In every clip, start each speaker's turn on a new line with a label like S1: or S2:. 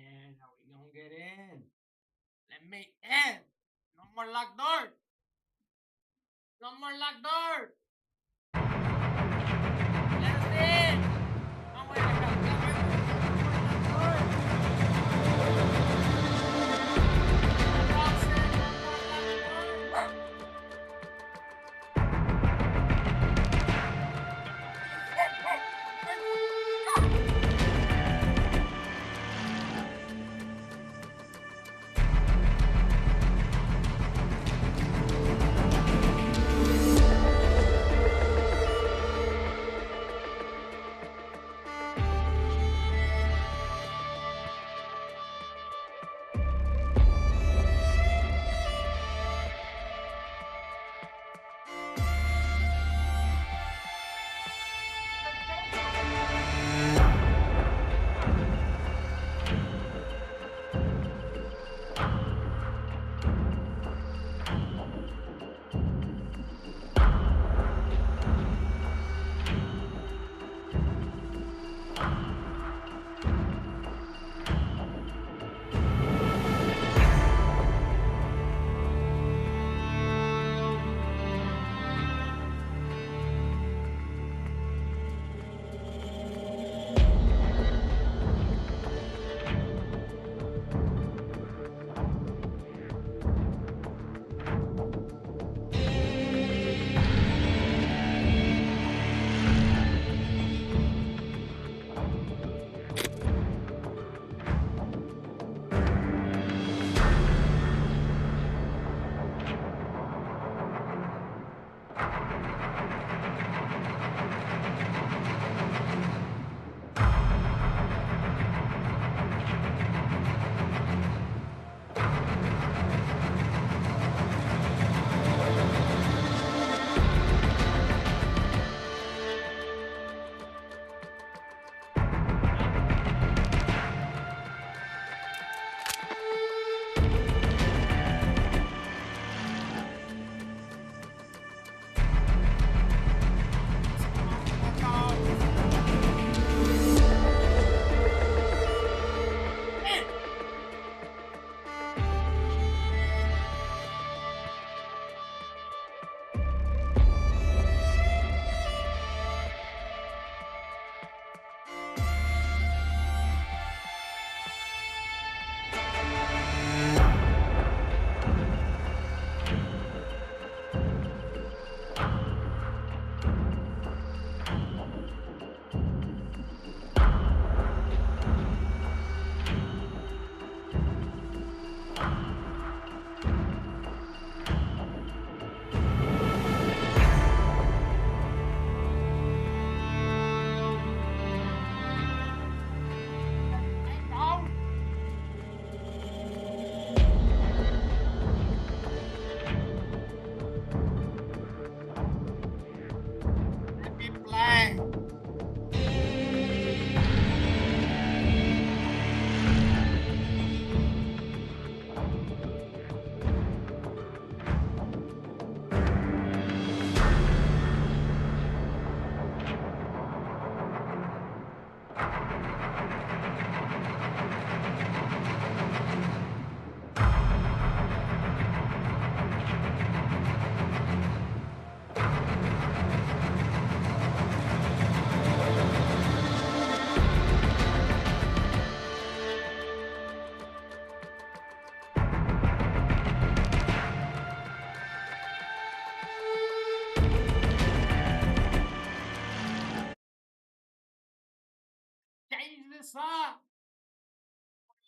S1: Man, how we gonna get in? Let me in! No more locked door! No more locked door! Let us in! No more locked Change this up!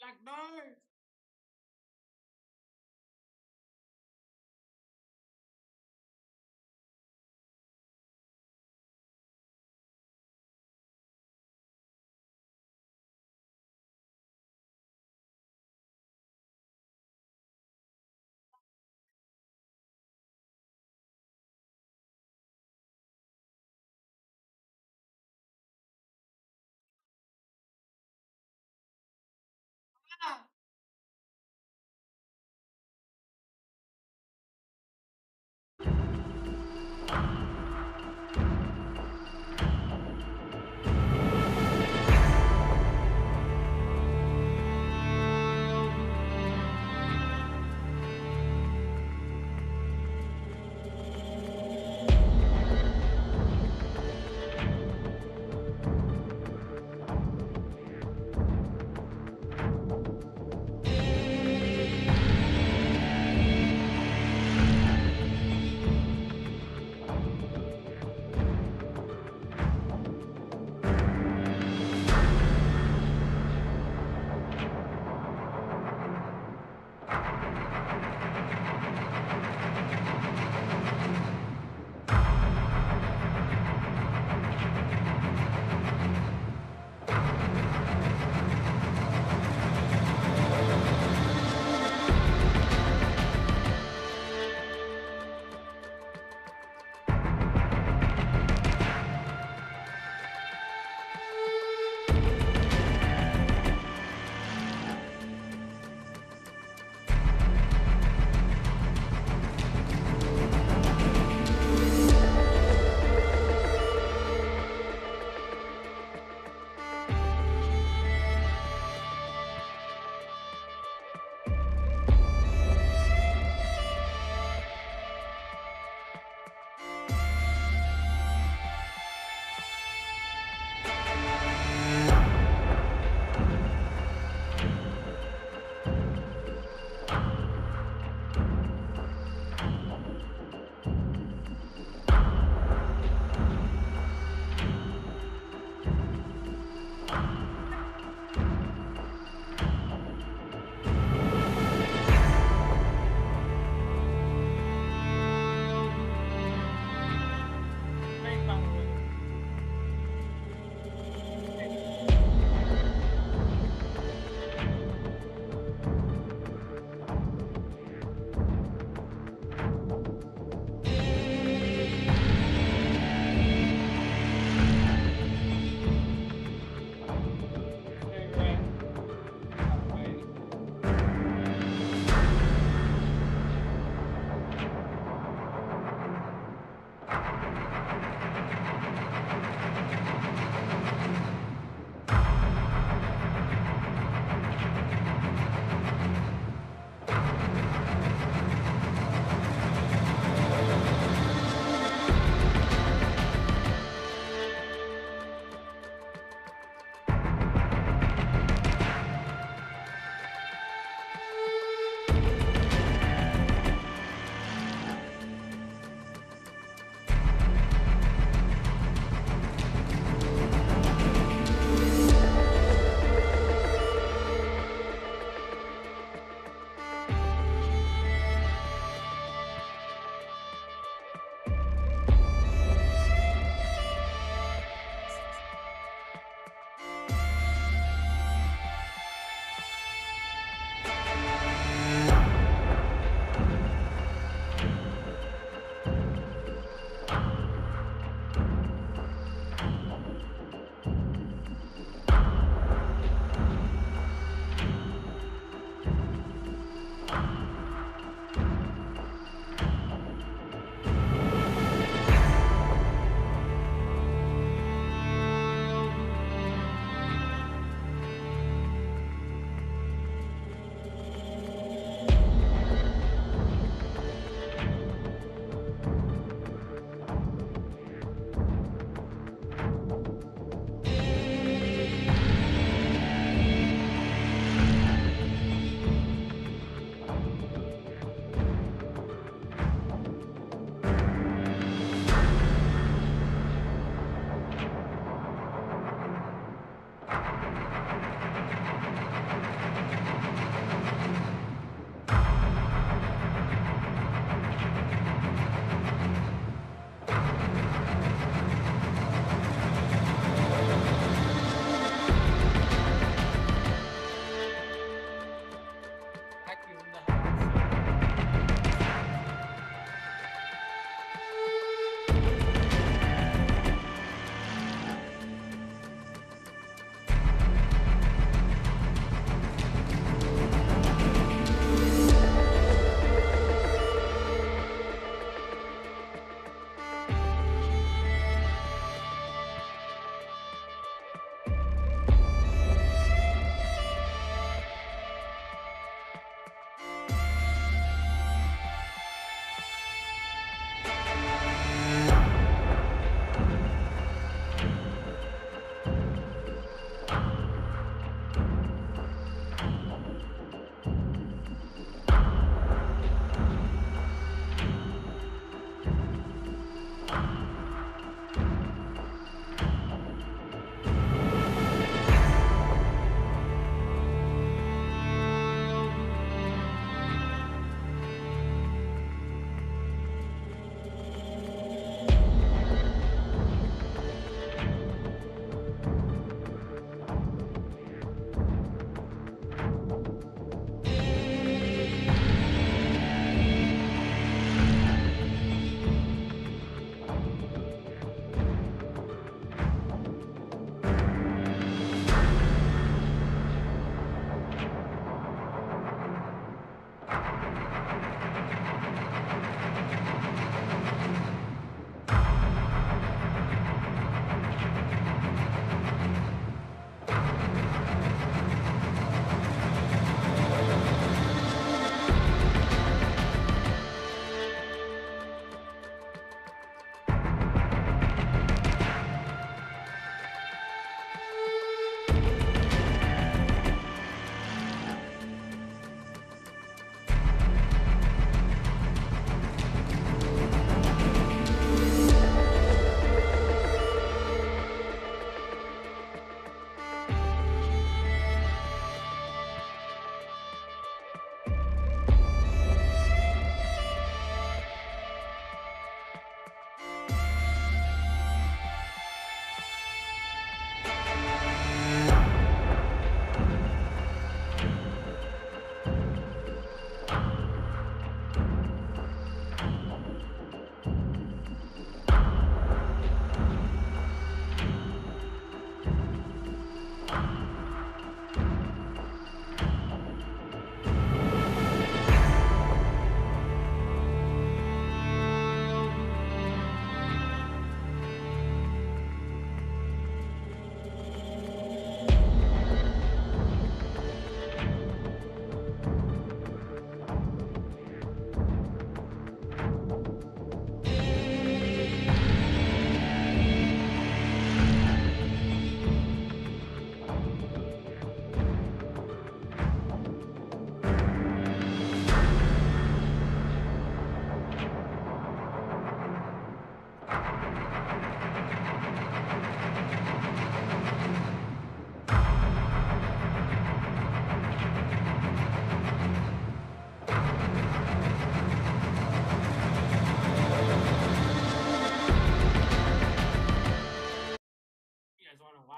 S1: Locked doors! Ah!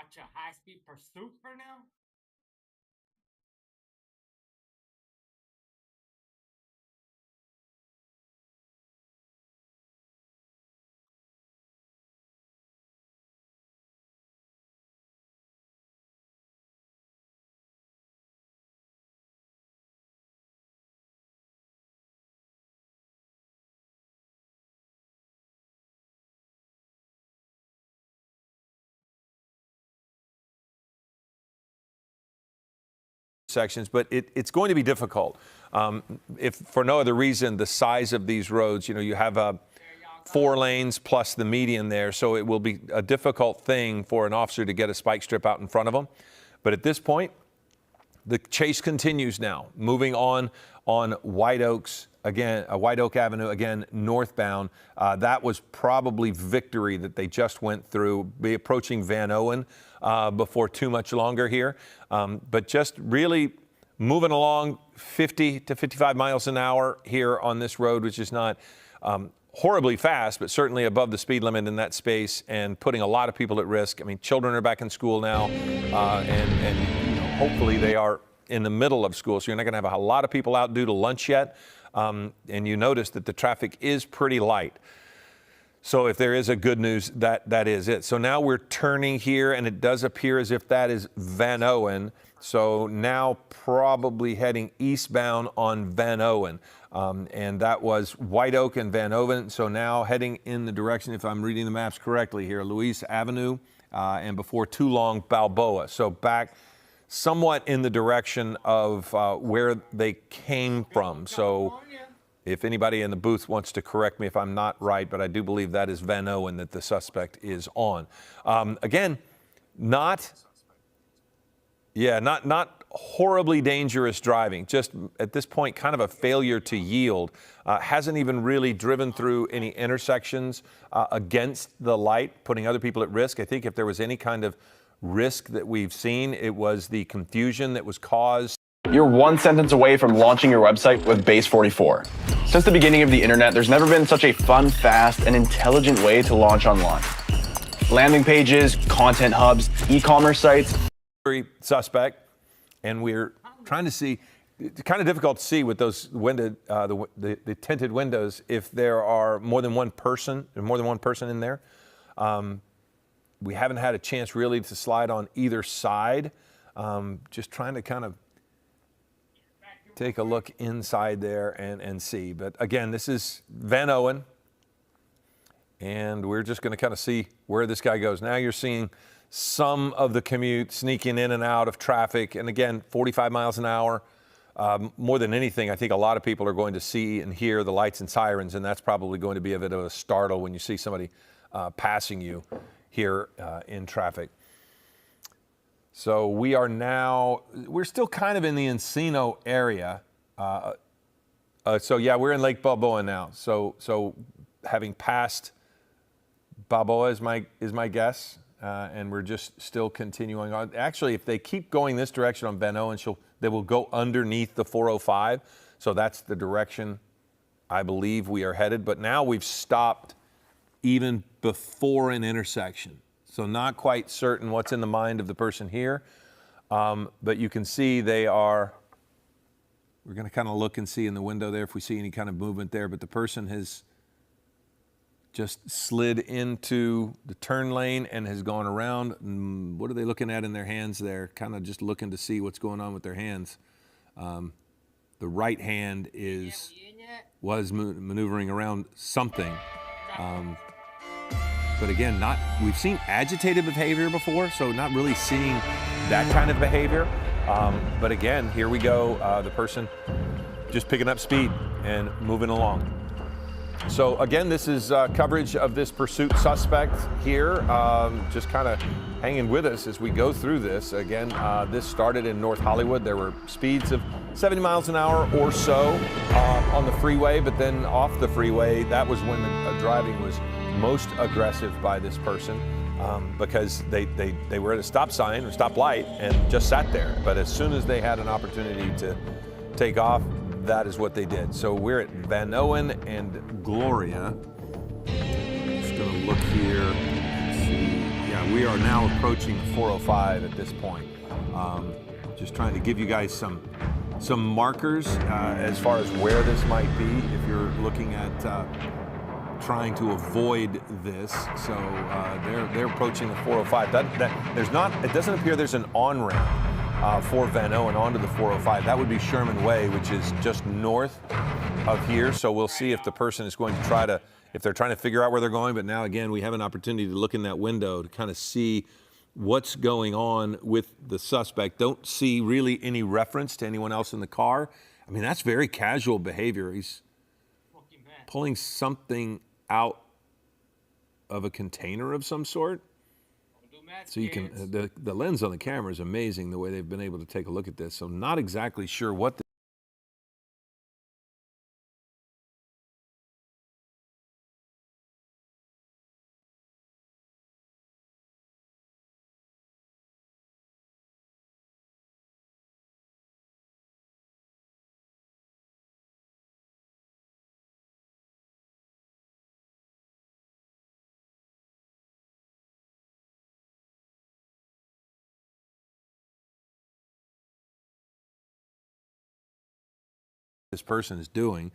S1: watch a high-speed pursuit for now?
S2: Sections, but it's going to be difficult. If for no other reason, the size of these roads, you have 4 lanes plus the median there, so it will be a difficult thing for an officer to get a spike strip out in front of them. But at this point, the chase continues now, moving on White Oaks again, White Oak Avenue again, northbound. That was probably victory that they just went through. Be approaching Van Owen before too much longer here, but just really moving along 50 to 55 miles an hour here on this road, which is not horribly fast, but certainly above the speed limit in that space and putting a lot of people at risk. I mean, children are back in school now, and hopefully they are in the middle of school, so you're not going to have a lot of people out due to lunch yet. And you notice that the traffic is pretty light. So if there is a good news, that is it. So now we're turning here, and it does appear as if that is Van Owen. So now probably heading eastbound on Van Owen. And that was White Oak and Van Owen. So now heading in the direction, if I'm reading the maps correctly here, Louise Avenue, and before too long, Balboa. So back somewhat in the direction of where they came from. So if anybody in the booth wants to correct me if I'm not right, but I do believe that is Van Owen that the suspect is on. Again, not horribly dangerous driving. Just at this point, kind of a failure to yield. Hasn't even really driven through any intersections against the light, putting other people at risk. I think if there was any kind of risk that we've seen, it was the confusion that was caused.
S3: You're one sentence away from launching your website with Base44. Since the beginning of the internet, there's never been such a fun, fast, and intelligent way to launch online. Landing pages, content hubs, e-commerce sites.
S2: Suspect, and we're trying to see. It's kind of difficult to see with those window, the tinted windows if there are more than one person in there. We haven't had a chance really to slide on either side. Just trying to kind of take a look inside there and see. But again, this is Van Owen, and we're just going to kind of see where this guy goes. Now you're seeing some of the commute sneaking in and out of traffic. And again, 45 miles an hour. More than anything, I think a lot of people are going to see and hear the lights and sirens, and that's probably going to be a bit of a startle when you see somebody passing you here in traffic. So we're still kind of in the Encino area. So yeah, we're in Lake Balboa now. So having passed Balboa is my guess. And we're just still continuing on. Actually, if they keep going this direction on Van Owen, they will go underneath the 405. So that's the direction I believe we are headed. But now we've stopped even before an intersection. So not quite certain what's in the mind of the person here. But you can see we're going to kind of look and see in the window there if we see any kind of movement there. But the person has just slid into the turn lane and has gone around. What are they looking at in their hands there? Kind of just looking to see what's going on with their hands. The right hand was maneuvering around something. But again, we've seen agitated behavior before, so not really seeing that kind of behavior. But again, here we go. The person just picking up speed and moving along. So again, this is coverage of this pursuit suspect here, just kind of hanging with us as we go through this. Again, this started in North Hollywood. There were speeds of 70 miles an hour or so on the freeway, but then off the freeway, that was when the driving was most aggressive by this person because they were at a stop sign or stop light and just sat there. But as soon as they had an opportunity to take off, that is what they did. So we're at Van Owen and Gloria. Just gonna look here and see. Yeah, we are now approaching the 405 at this point. Just trying to give you guys some markers as far as where this might be if you're looking at trying to avoid this. So they're approaching the 405. It doesn't appear there's an on-ramp for Van Owen onto the 405. That would be Sherman Way, which is just north of here. So we'll see if the person is going to try to, if they're trying to figure out where they're going. But now, again, we have an opportunity to look in that window to kind of see what's going on with the suspect. Don't see really any reference to anyone else in the car. I mean, that's very casual behavior. He's pulling something out of a container of some sort. So you can, the lens on the camera is amazing, the way they've been able to take a look at this. So not exactly sure what this person is doing.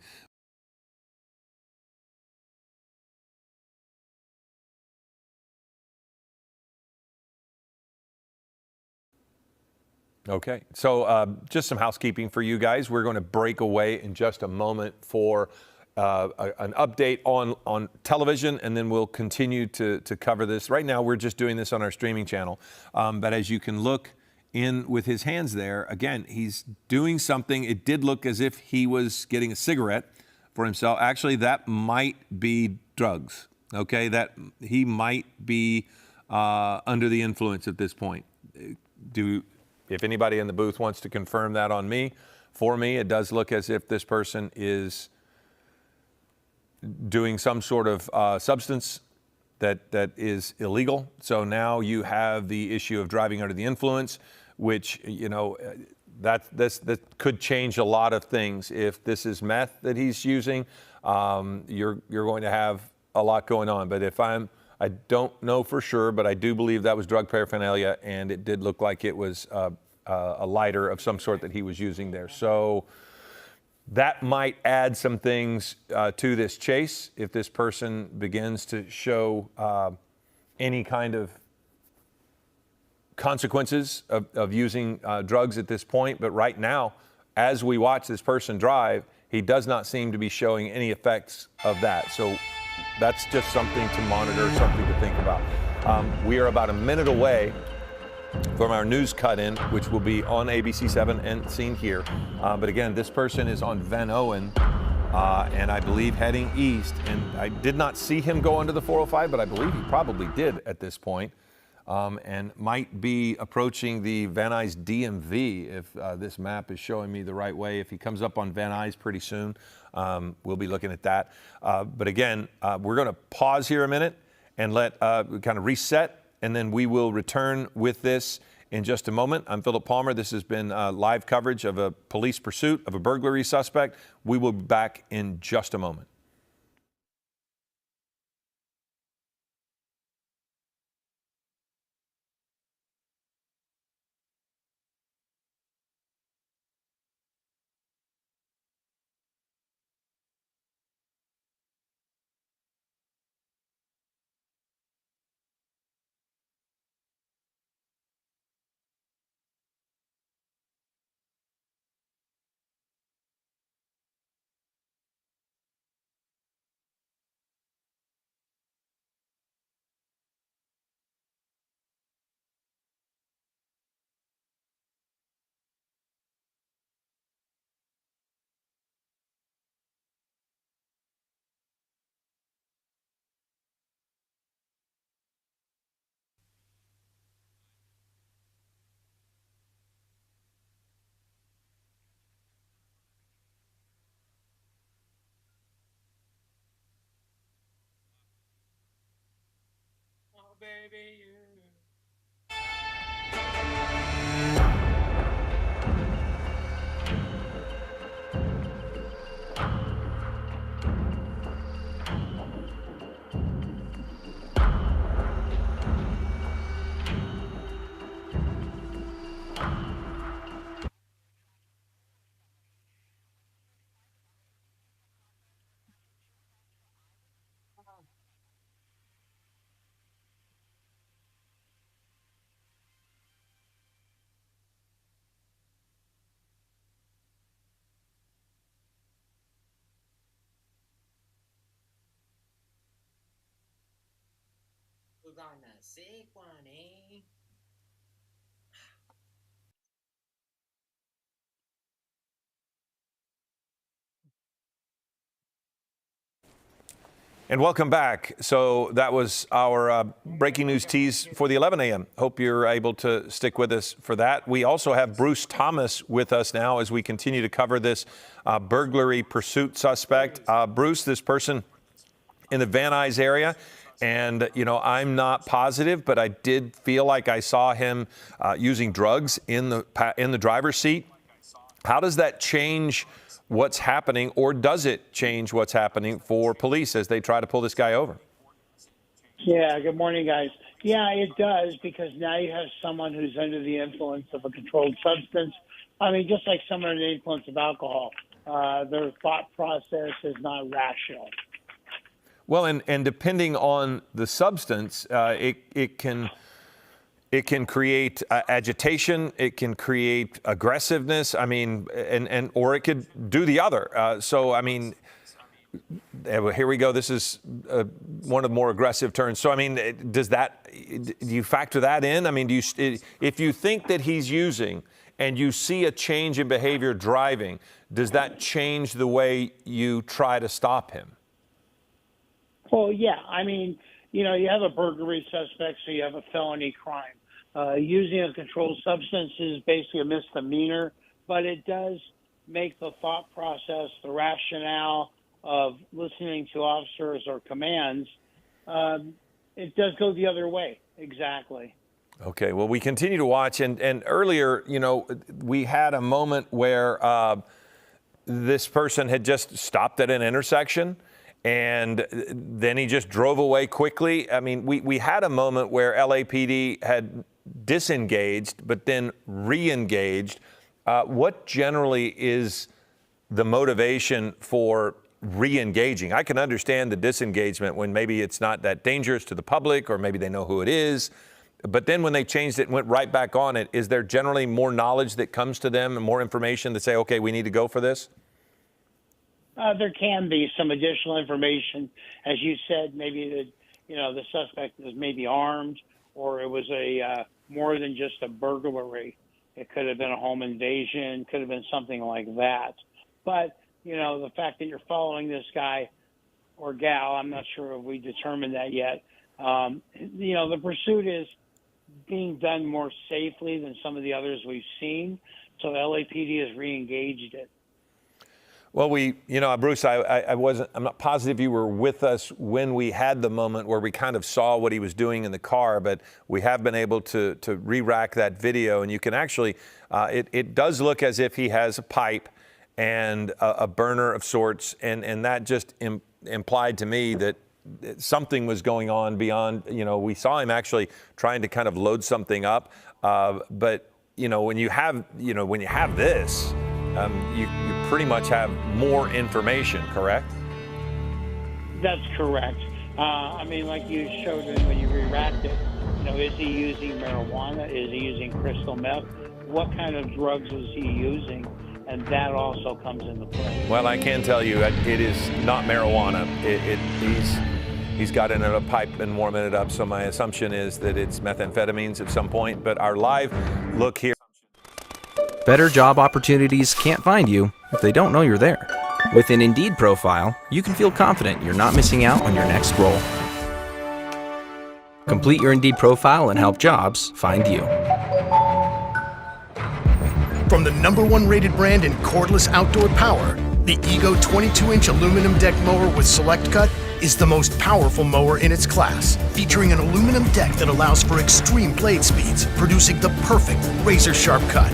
S2: Okay, so just some housekeeping for you guys. We're going to break away in just a moment for an update on television, and then we'll continue to cover this. Right now, we're just doing this on our streaming channel, but as you can look in with his hands there, again, he's doing something. It did look as if he was getting a cigarette for himself. Actually, that might be drugs, okay? That he might be under the influence at this point. If anybody in the booth wants to confirm that for me, it does look as if this person is doing some sort of substance that is illegal. So now you have the issue of driving under the influence, which, you know, that could change a lot of things. If this is meth that he's using, you're going to have a lot going on. But I don't know for sure, but I do believe that was drug paraphernalia, and it did look like it was a lighter of some sort that he was using there. So that might add some things to this chase if this person begins to show any kind of consequences of using drugs at this point. But right now, as we watch this person drive, he does not seem to be showing any effects of that. So that's just something to monitor, something to think about. We are about a minute away from our news cut-in, which will be on ABC7 and seen here. But again, this person is on Van Owen, and I believe heading east. And I did not see him go onto the 405, but I believe he probably did at this point, and might be approaching the Van Nuys DMV if this map is showing me the right way. If he comes up on Van Nuys pretty soon, we'll be looking at that. But again, we're going to pause here a minute and let kind of reset, and then we will return with this in just a moment. I'm Philip Palmer. This has been live coverage of a police pursuit of a burglary suspect. We will be back in just a moment.
S1: Oh, baby, you. on a sick one, eh?
S2: And welcome back. So that was our breaking news tease for the 11 a.m. Hope you're able to stick with us for that. We also have Bruce Thomas with us now as we continue to cover this burglary pursuit suspect. Bruce, this person in the Van Nuys area. And, you know, I'm not positive, but I did feel like I saw him using drugs in the driver's seat. How does that change what's happening, or does it change what's happening for police as they try to pull this guy over?
S4: Yeah, good morning, guys. Yeah, it does, because now you have someone who's under the influence of a controlled substance. I mean, just like someone under the influence of alcohol, their thought process is not rational.
S2: Well, and depending on the substance, it can create agitation. It can create aggressiveness. I mean, or it could do the other. So, I mean, here we go. This is one of the more aggressive turns. So, I mean, do you factor that in? I mean, if you think that he's using and you see a change in behavior driving, does that change the way you try to stop him?
S4: Well, yeah. I mean, you know, you have a burglary suspect, so you have a felony crime. Using a controlled substance is basically a misdemeanor, but it does make the thought process, the rationale of listening to officers or commands, it does go the other way. Exactly.
S2: Okay, well, we continue to watch. And earlier, you know, we had a moment where this person had just stopped at an intersection, and then he just drove away quickly. I mean, we had a moment where LAPD had disengaged, but then re-engaged. What generally is the motivation for re-engaging? I can understand the disengagement when maybe it's not that dangerous to the public, or maybe they know who it is. But then when they changed it and went right back on it, is there generally more knowledge that comes to them and more information that say, okay, we need to go for this?
S4: There can be some additional information. As you said, maybe the suspect is maybe armed, or it was a more than just a burglary. It could have been a home invasion, could have been something like that. But, you know, the fact that you're following this guy or gal, I'm not sure if we determined that yet. You know, the pursuit is being done more safely than some of the others we've seen. So LAPD has re-engaged it.
S2: Well, Bruce, I'm not positive you were with us when we had the moment where we kind of saw what he was doing in the car, but we have been able to re-rack that video, and you can actually, it does look as if he has a pipe and a burner of sorts, and that just implied to me that something was going on beyond, you know, we saw him actually trying to kind of load something up, but, you know, when you have this, you pretty much have more information, correct?
S4: That's correct. I mean, like you showed when you re-racked it, you know, is he using marijuana? Is he using crystal meth? What kind of drugs is he using? And that also comes into play.
S2: Well, I can tell you it is not marijuana. He's got it in a pipe and warming it up, so my assumption is that it's methamphetamines at some point. But our live look here.
S5: Better job opportunities can't find you if they don't know you're there. With an Indeed profile, you can feel confident you're not missing out on your next role. Complete your Indeed profile and help jobs find you.
S6: From the #1 rated brand in cordless outdoor power, the EGO 22-inch aluminum deck mower with Select Cut is the most powerful mower in its class, featuring an aluminum deck that allows for extreme blade speeds, producing the perfect razor-sharp cut.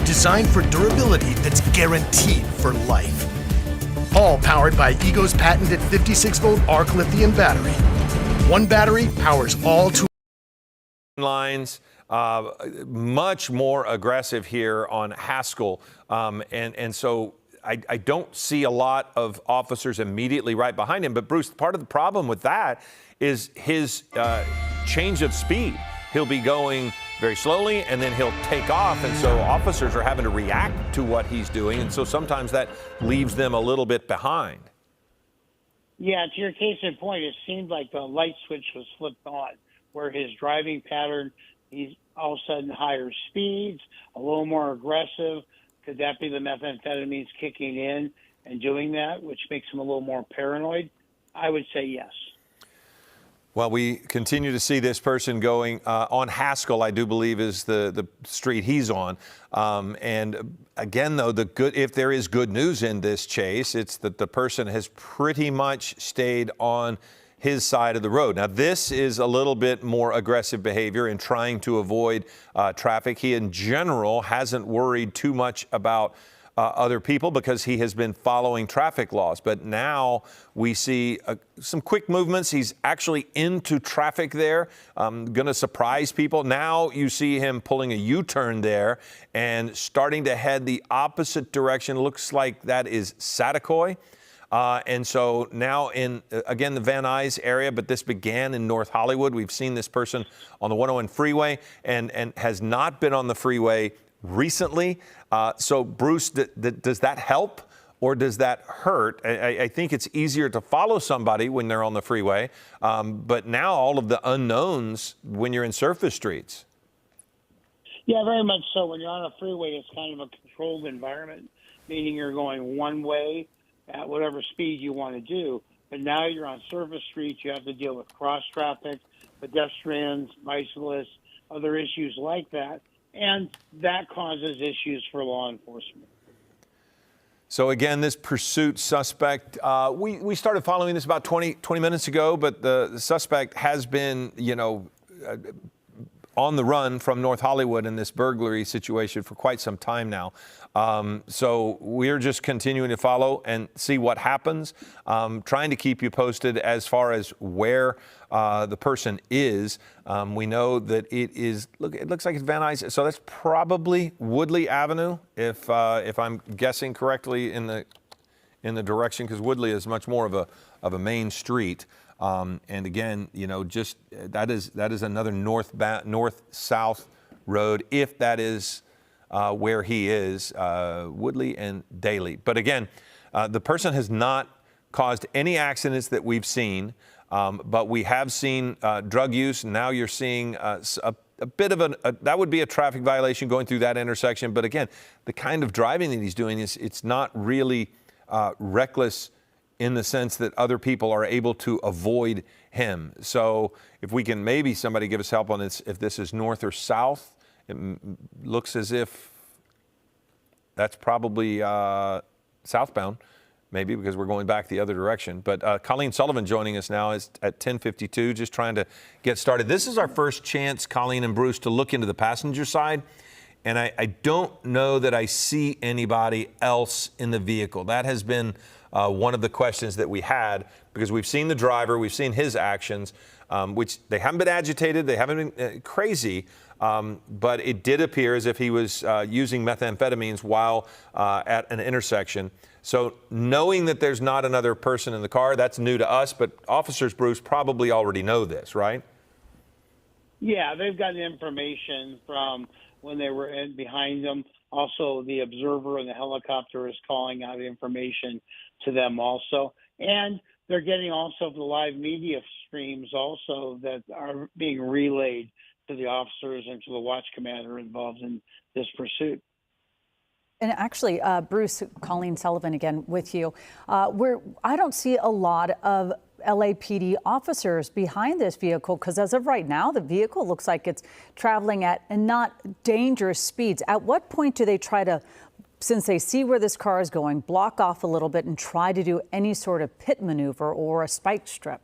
S6: Designed for durability that's guaranteed for life. All powered by EGO's patented 56-volt arc lithium battery. One battery powers all two
S2: lines. Much more aggressive here on Haskell, and so I don't see a lot of officers immediately right behind him. But Bruce, part of the problem with that is his change of speed. He'll be going very slowly, and then he'll take off, and so officers are having to react to what he's doing, and so sometimes that leaves them a little bit behind.
S4: Yeah, to your case in point, it seemed like the light switch was flipped on where his driving pattern, he's all of a sudden higher speeds, a little more aggressive. Could that be the methamphetamines kicking in and doing that, which makes him a little more paranoid? I would say yes.
S2: Well, we continue to see this person going on Haskell, I do believe is the street he's on. And again, though, if there is good news in this chase, it's that the person has pretty much stayed on his side of the road. Now, this is a little bit more aggressive behavior in trying to avoid traffic. He, in general, hasn't worried too much about other people because he has been following traffic laws. But now we see some quick movements. He's actually into traffic there, going to surprise people. Now you see him pulling a U-turn there and starting to head the opposite direction. Looks like that is Saticoy. And so now in, again, the Van Nuys area, but this began in North Hollywood. We've seen this person on the 101 freeway and has not been on the freeway recently. So, Bruce, does that help or does that hurt? I think it's easier to follow somebody when they're on the freeway, but now all of the unknowns when you're in surface streets.
S4: Yeah, very much so. When you're on a freeway, it's kind of a controlled environment, meaning you're going one way at whatever speed you want to do. But now you're on surface streets. You have to deal with cross traffic, pedestrians, bicyclists, other issues like that. And that causes issues for law enforcement.
S2: So again, this pursuit suspect, we started following this about 20 minutes ago, but the suspect has been, on the run from North Hollywood in this burglary situation for quite some time now. So we're just continuing to follow and see what happens, trying to keep you posted as far as where the person is. We know that it looks like it's Van Nuys, so that's probably Woodley Avenue, if I'm guessing correctly in the direction, because Woodley is much more of a main street. And again, just that is another north-south road, if that is where he is, Woodley and Daly. But again, the person has not caused any accidents that we've seen, but we have seen drug use. Now you're seeing a bit of that would be a traffic violation going through that intersection. But again, the kind of driving that he's doing it's not really reckless in the sense that other people are able to avoid him. So if we can, maybe somebody give us help on this, if this is north or south. It looks as if that's probably southbound, maybe, because we're going back the other direction. But Colleen Sullivan joining us now is at 10:52, just trying to get started. This is our first chance, Colleen and Bruce, to look into the passenger side. And I don't know that I see anybody else in the vehicle. That has been one of the questions that we had, because we've seen the driver, we've seen his actions, which they haven't been agitated, they haven't been crazy, but it did appear as if he was using methamphetamines while at an intersection. So knowing that there's not another person in the car, that's new to us, but officers, Bruce, probably already know this, right?
S4: Yeah, they've got information from when they were behind them. Also, the observer in the helicopter is calling out information to them also. And they're getting also the live media streams also that are being relayed to the officers and to the watch commander involved in this pursuit.
S7: And actually, Bruce, Colleen Sullivan again with you. I don't see a lot of LAPD officers behind this vehicle, because as of right now, the vehicle looks like it's traveling at not dangerous speeds. At what point do they try to, since they see where this car is going, block off a little bit and try to do any sort of pit maneuver or a spike strip?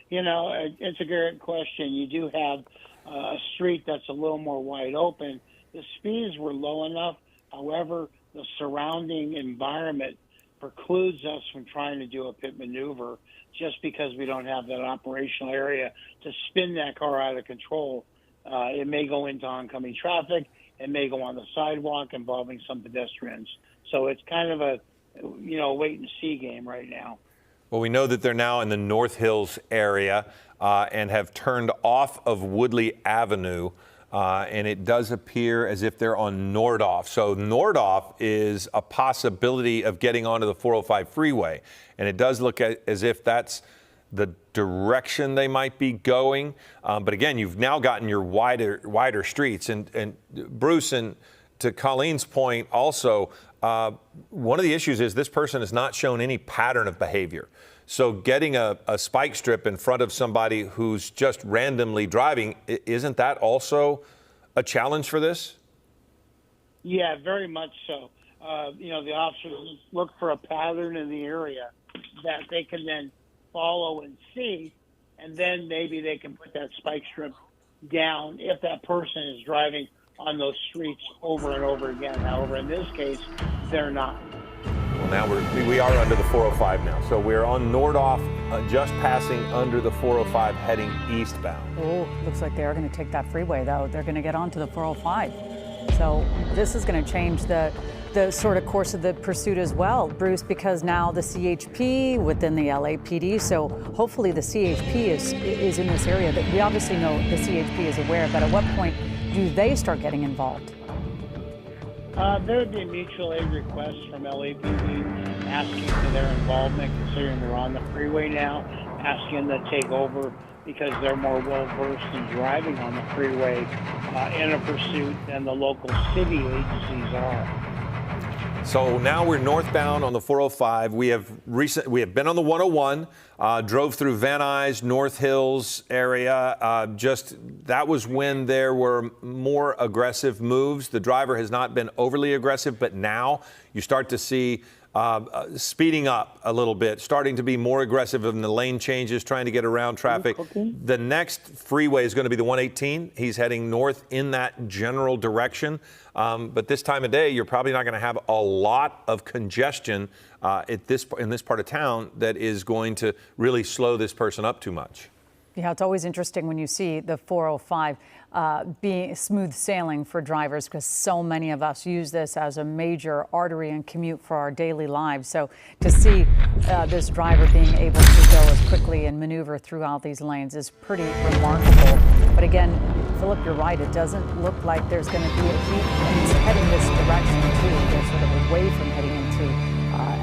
S4: It's a great question. You do have a street that's a little more wide open. The speeds were low enough. However, the surrounding environment precludes us from trying to do a pit maneuver, just because we don't have that operational area to spin that car out of control. It may go into oncoming traffic. It may go on the sidewalk involving some pedestrians. So it's kind of a, wait and see game right now.
S2: Well, we know that they're now in the North Hills area and have turned off of Woodley Avenue. And it does appear as if they're on Nordhoff. So Nordhoff is a possibility of getting onto the 405 freeway. And it does look as if that's the direction they might be going. But again, you've now gotten your wider streets. And Bruce, and to Colleen's point also, one of the issues is this person has not shown any pattern of behavior. So getting a spike strip in front of somebody who's just randomly driving, isn't that also a challenge for this?
S4: Yeah, very much so. The officers look for a pattern in the area that they can then follow and see, and then maybe they can put that spike strip down if that person is driving on those streets over and over again. However, in this case, they're not.
S2: Well, now we are under the 405 now. So we're on Nordhoff, just passing under the 405, heading eastbound.
S7: Oh, looks like they are going to take that freeway, though. They're going to get onto the 405. So this is going to change the sort of course of the pursuit as well, Bruce, because now the CHP within the LAPD, so hopefully the CHP is in this area. That we obviously know the CHP is aware, but at what point do they start getting involved?
S4: There would be a mutual aid request from LAPD asking for their involvement, considering they're on the freeway now, asking them to take over because they're more well-versed in driving on the freeway in a pursuit than the local city agencies are.
S2: So now we're northbound on the 405. We have been on the 101, drove through Van Nuys, North Hills area. That was when there were more aggressive moves. The driver has not been overly aggressive, but now you start to see speeding up a little bit, starting to be more aggressive in the lane changes, trying to get around traffic. The next freeway is going to be the 118. He's heading north in that general direction. But this time of day, you're probably not going to have a lot of congestion in this part of town that is going to really slow this person up too much.
S7: Yeah, it's always interesting when you see the 405 being smooth sailing for drivers, because so many of us use this as a major artery and commute for our daily lives. So to see this driver being able to go as quickly and maneuver throughout these lanes is pretty remarkable. But again, Philip, you're right. It doesn't look like there's going to be and he's heading this direction too. They're sort of away from heading into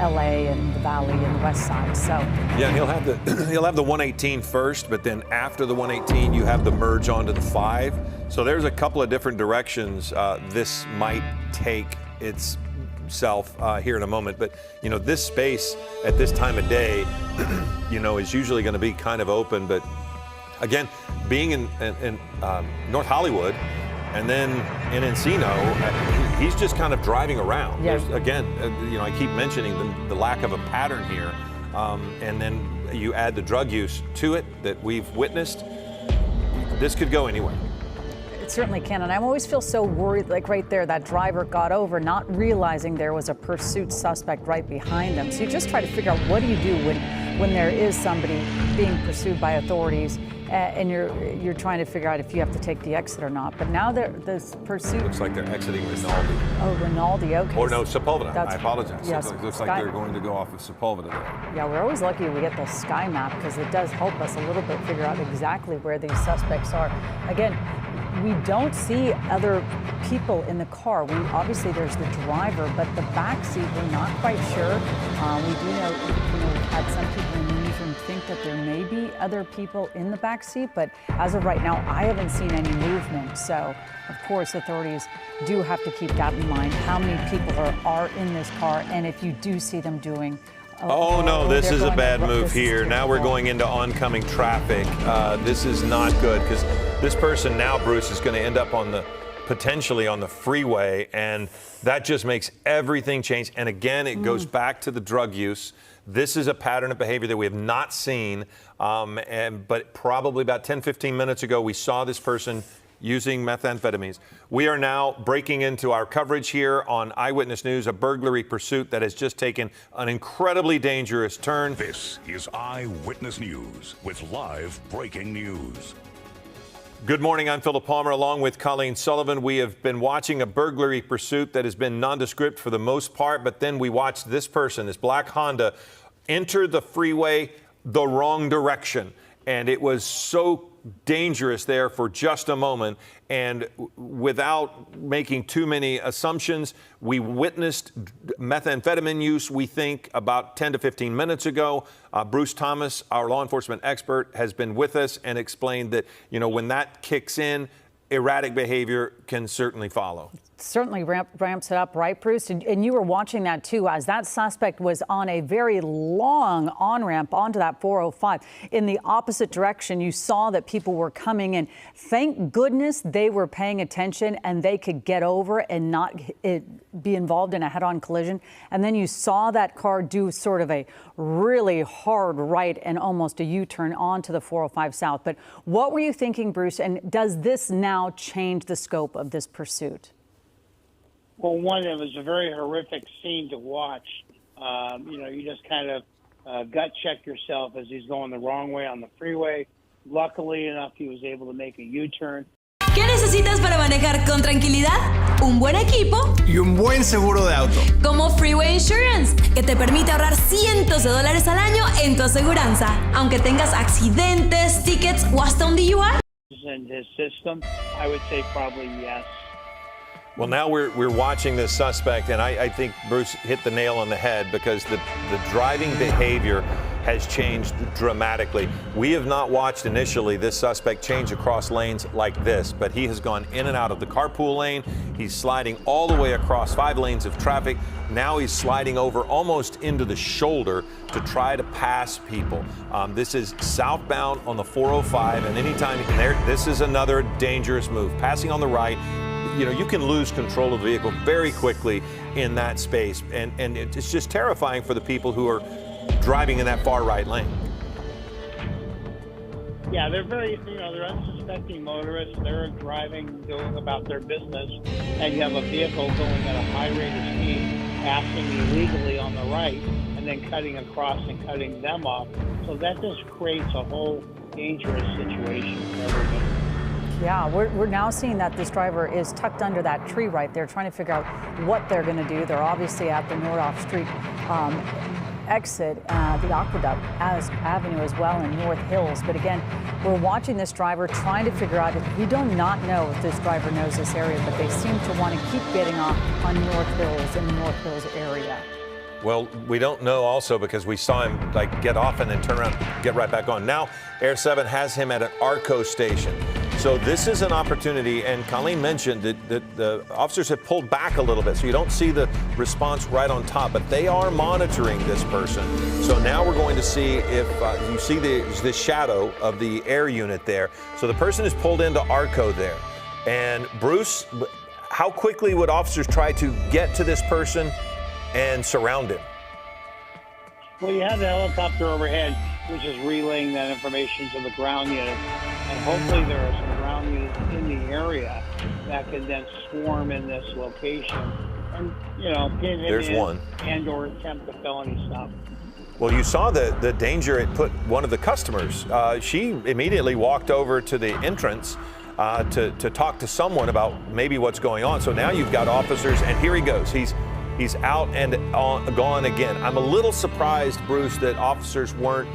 S7: LA and the Valley and the West Side. So
S2: yeah, he'll have the 118 first, but then after the 118, you have the merge onto the 5. So there's a couple of different directions this might take itself here in a moment. But this space at this time of day, is usually going to be kind of open. But again, being in North Hollywood and then in Encino, he's just kind of driving around.
S7: Yeah.
S2: Again, I keep mentioning the lack of a pattern here. And then you add the drug use to it that we've witnessed. This could go anywhere.
S7: it certainly can. And I always feel so worried, like right there, that driver got over, not realizing there was a pursuit suspect right behind them. So you just try to figure out, what do you do when there is somebody being pursued by authorities, and you're trying to figure out if you have to take the exit or not. But now this pursuit
S2: Looks like they're exiting Rinaldi.
S7: Oh, Rinaldi, okay.
S2: Or no, Sepulveda.
S7: That's-
S2: I apologize.
S7: yes,
S2: It looks
S7: Sky-
S2: like they're going to go off of Sepulveda there.
S7: Yeah, we're always lucky we get the sky map, because it does help us a little bit figure out exactly where these suspects are. Again, we don't see other people in the car. Obviously there's the driver, but the back seat, we're not quite sure. We do know, we've had some people in the newsroom think that there may be other people in the back seat, but as of right now, I haven't seen any movement. So, of course, authorities do have to keep that in mind, how many people are in this car, and if you do see them doing.
S2: Oh no, this
S7: they're
S2: is a
S7: going
S2: bad
S7: to-
S2: move
S7: this is
S2: here. Now we're
S7: terrible.
S2: going into oncoming traffic. This is not good, because this person now, Bruce, is going to end up potentially on the freeway, and that just makes everything change. And again, it goes back to the drug use. This is a pattern of behavior that we have not seen, but probably about 10, 15 minutes ago, we saw this person using methamphetamines. We are now breaking into our coverage here on Eyewitness News, a burglary pursuit that has just taken an incredibly dangerous turn.
S8: This is Eyewitness News with live breaking news.
S2: Good morning, I'm Philip Palmer along with Colleen Sullivan. We have been watching a burglary pursuit that has been nondescript for the most part, but then we watched this person, this black Honda, enter the freeway the wrong direction. And it was so dangerous there for just a moment. And without making too many assumptions, we witnessed methamphetamine use, we think, about 10 to 15 minutes ago. Bruce Thomas, our law enforcement expert, has been with us and explained that, when that kicks in, erratic behavior can certainly follow.
S7: Certainly ramps it up, right, Bruce? And you were watching that too, as that suspect was on a very long on-ramp onto that 405 in the opposite direction. You saw that people were coming in. Thank goodness they were paying attention and they could get over and not be involved in a head-on collision. And then you saw that car do sort of a really hard right and almost a U-turn onto the 405 South. But what were you thinking, Bruce? And does this now change the scope of this pursuit?
S4: Well, one, it was a very horrific scene to watch. You just kind of gut check yourself as he's going the wrong way on the freeway. Luckily enough, he was able to make a U-turn.
S9: ¿Qué necesitas para manejar con tranquilidad? Un buen equipo
S6: y un buen seguro de auto.
S9: Como Freeway Insurance, que te permite ahorrar cientos de dólares al año en tu aseguranza, aunque tengas accidentes, tickets o hasta un DUI.
S4: In his system, I would say probably yes.
S2: Well, now we're watching this suspect, and I think Bruce hit the nail on the head because the driving behavior has changed dramatically. We have not watched initially this suspect change across lanes like this, but he has gone in and out of the carpool lane. He's sliding all the way across 5 lanes of traffic. Now he's sliding over almost into the shoulder to try to pass people. This is southbound on the 405, and anytime this is another dangerous move. Passing on the right. You can lose control of the vehicle very quickly in that space, and it's just terrifying for the people who are driving in that far right lane.
S4: Yeah, they're they're unsuspecting motorists. They're driving, going about their business, and you have a vehicle going at a high rate of speed, passing illegally on the right, and then cutting across and cutting them off. So that just creates a whole dangerous situation for everybody.
S7: Yeah, we're now seeing that this driver is tucked under that tree right there, trying to figure out what they're going to do. They're obviously at the Nordhoff Street exit, the Aqueduct Avenue as well in North Hills. But again, we're watching this driver trying to figure out, we do not know if this driver knows this area, but they seem to want to keep getting off on North Hills in the North Hills area.
S2: Well, we don't know also because we saw him get off and then turn around, get right back on. Now, Air 7 has him at an ARCO station. So this is an opportunity, and Colleen mentioned that the officers have pulled back a little bit, so you don't see the response right on top, but they are monitoring this person. So now we're going to see if you see the shadow of the air unit there. So the person is pulled into ARCO there. And Bruce, how quickly would officers try to get to this person and surround him?
S4: Well, you have the helicopter overhead, which is relaying that information to the ground unit. And hopefully there are some ground units in the area that can then swarm in this location and, pin him
S2: There's
S4: in
S2: one.
S4: And or attempt a felony stop.
S2: Well, you saw the danger it put one of the customers. She immediately walked over to the entrance to talk to someone about maybe what's going on. So now you've got officers, and here he goes. He's out and gone again. I'm a little surprised, Bruce, that officers weren't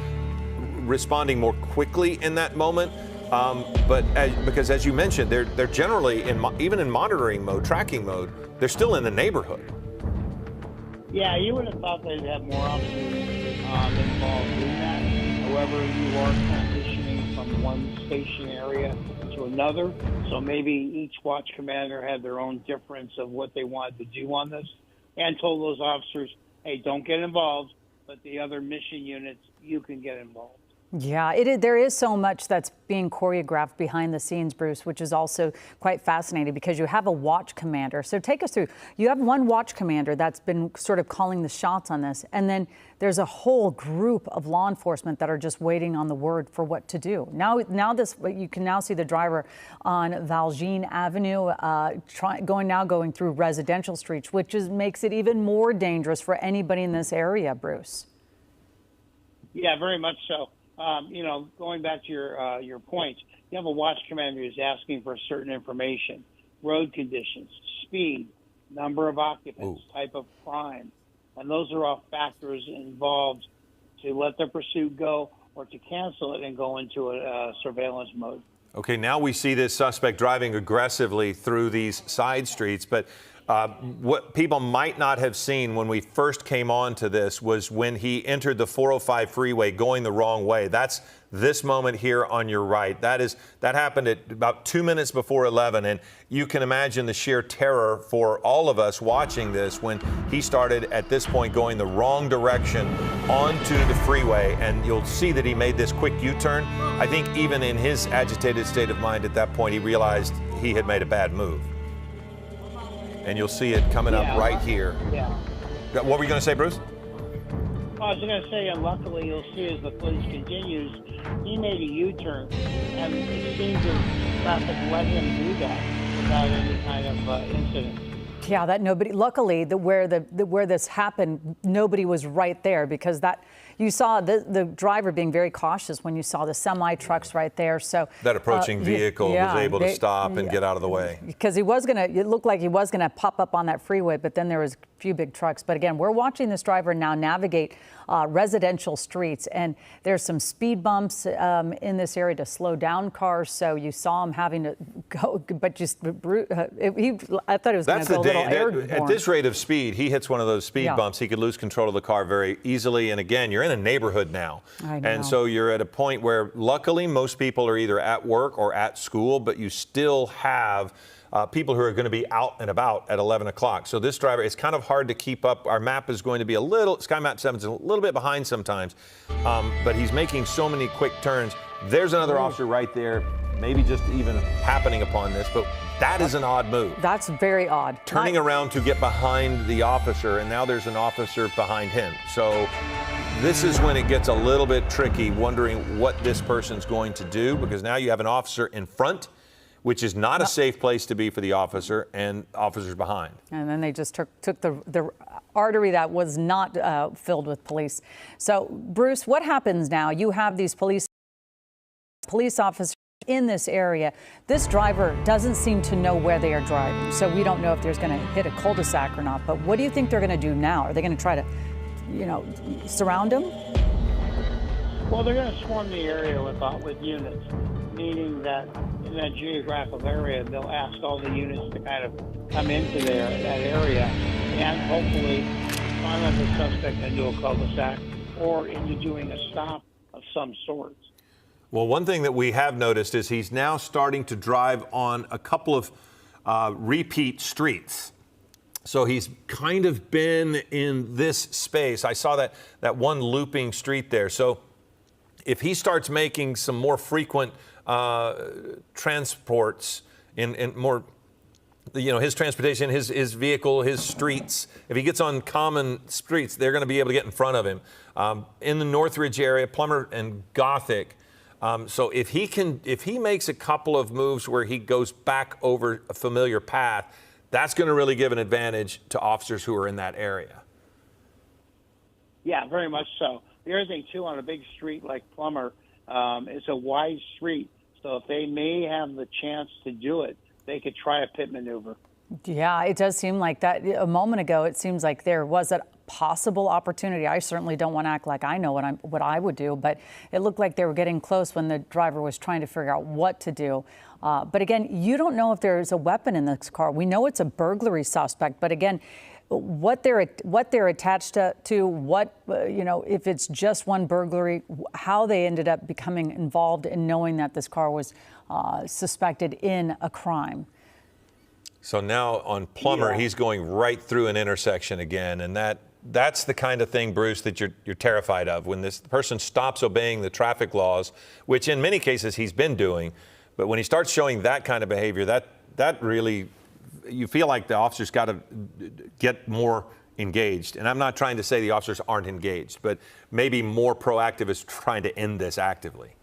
S2: responding more quickly in that moment. Because as you mentioned, they're generally even in monitoring mode, tracking mode, they're still in the neighborhood.
S4: Yeah, you would have thought they'd have more officers involved in that. However, you are transitioning from one station area to another, so maybe each watch commander had their own difference of what they wanted to do on this, and told those officers, hey, don't get involved, but the other mission units, you can get involved.
S7: Yeah, there is so much that's being choreographed behind the scenes, Bruce, which is also quite fascinating because you have a watch commander. So take us through. You have one watch commander that's been sort of calling the shots on this, and then there's a whole group of law enforcement that are just waiting on the word for what to do. Now you can now see the driver on Valjean Avenue going through residential streets, which makes it even more dangerous for anybody in this area, Bruce.
S4: Yeah, very much so. Going back to your point, you have a watch commander who's asking for certain information, road conditions, speed, number of occupants, type of crime. And those are all factors involved to let the pursuit go or to cancel it and go into a surveillance mode.
S2: Okay, now we see this suspect driving aggressively through these side streets, but what people might not have seen when we first came on to this was when he entered the 405 freeway going the wrong way. That's this moment here on your right. That happened at about 2 minutes before 11, and you can imagine the sheer terror for all of us watching this when he started at this point going the wrong direction onto the freeway, and you'll see that he made this quick U-turn. I think even in his agitated state of mind at that point, he realized he had made a bad move. And you'll see it coming up right here.
S4: Yeah.
S2: What were you going to say, Bruce?
S4: I was going to say, and luckily you'll see as the footage continues, he made a U-turn, and it seems that traffic let him do that without any kind of incident.
S7: Yeah, that nobody. Luckily, where this happened, nobody was right there, because that you saw the driver being very cautious when you saw the semi trucks right there. So
S2: that approaching vehicle was able to stop and get out of the way,
S7: because he was gonna. It looked like he was gonna pop up on that freeway, but then there was a few big trucks. But again, we're watching this driver now navigate residential streets, and there's some speed bumps in this area to slow down cars. So you saw him having to go, but just I thought it was going to go a little airborne.
S2: At this rate of speed, he hits one of those speed bumps, he could lose control of the car very easily. And again, you're in a neighborhood now.
S7: I know.
S2: And so you're at a point where luckily most people are either at work or at school, but you still have people who are going to be out and about at 11 o'clock. So this driver, it's kind of hard to keep up. Our map is going to be a little, Sky Map 7 is a little bit behind sometimes, but he's making so many quick turns. There's another officer right there, maybe just even happening upon this, but that is an odd move.
S7: That's very odd.
S2: Turning around to get behind the officer, and now there's an officer behind him. So this is when it gets a little bit tricky, wondering what this person's going to do, because now you have an officer in front, which is not a safe place to be for the officer, and officers behind. And
S7: then they just took the artery that was not filled with police. So, Bruce, what happens now? You have these police officers in this area. This driver doesn't seem to know where they are driving, so we don't know if there's going to hit a cul-de-sac or not. But what do you think they're going to do now? Are they going to try to, surround him?
S4: Well, they're going to swarm the area with units, meaning that in that geographical area, they'll ask all the units to kind of come into that area and hopefully silence the suspect into a cul-de-sac or into doing a stop of some sort.
S2: Well, one thing that we have noticed is he's now starting to drive on a couple of repeat streets. So he's kind of been in this space. I saw that one looping street there. So if he starts making some more frequent transports in more, his transportation, his vehicle, his streets, if he gets on common streets, they're going to be able to get in front of him. In the Northridge area, Plummer and Gothic. So if he makes a couple of moves where he goes back over a familiar path, that's going to really give an advantage to officers who are in that area.
S4: Yeah, very much so. The other thing, too, on a big street like Plummer, it's a wide street. So if they may have the chance to do it, they could try a pit maneuver.
S7: Yeah, it does seem like that. A moment ago, it seems like there was a possible opportunity. I certainly don't want to act like I know what I would do, but it looked like they were getting close when the driver was trying to figure out what to do. But again, you don't know if there's a weapon in this car. We know it's a burglary suspect, but again, what they're attached to, if it's just one burglary, how they ended up becoming involved in knowing that this car was suspected in a crime.
S2: So now on Plummer, he's going right through an intersection again, and that's the kind of thing, Bruce, that you're terrified of when this person stops obeying the traffic laws, which in many cases he's been doing. But when he starts showing that kind of behavior, that really, you feel like the officers got to get more engaged. And I'm not trying to say the officers aren't engaged, but maybe more proactive is trying to end this actively.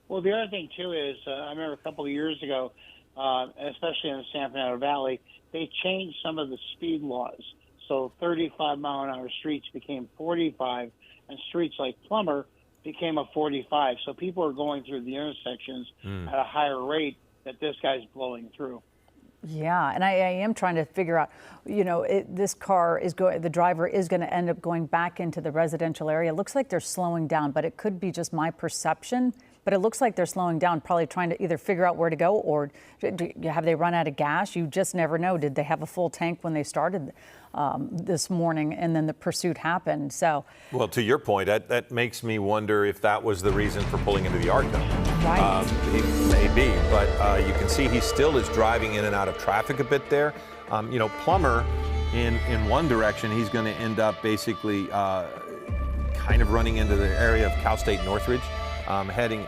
S4: Well, the other thing, too, is I remember a couple of years ago, especially in the San Fernando Valley, they changed some of the speed laws. So 35-mile-an-hour streets became 45, and streets like Plummer became a 45. So people are going through the intersections at a higher rate that this guy's blowing through.
S7: Yeah, and I am trying to figure out, this car is going, the driver is going to end up going back into the residential area. It looks like they're slowing down, but it could be just my perception. But it looks like they're slowing down, probably trying to either figure out where to go or have they run out of gas? You just never know. Did they have a full tank when they started this morning and then the pursuit happened? So,
S2: well, to your point, that makes me wonder if that was the reason for pulling into the Arco.
S7: Right.
S2: He may be, but you can see he still is driving in and out of traffic a bit there. Plummer in one direction, he's going to end up basically kind of running into the area of Cal State Northridge. Heading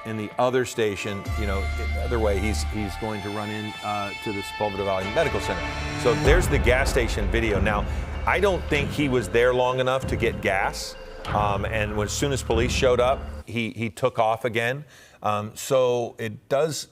S2: in the other station, the other way, he's going to run in to the Sepulveda Valley Medical Center. So there's the gas station video. Now, I don't think he was there long enough to get gas. And as soon as police showed up, he took off again. So it does,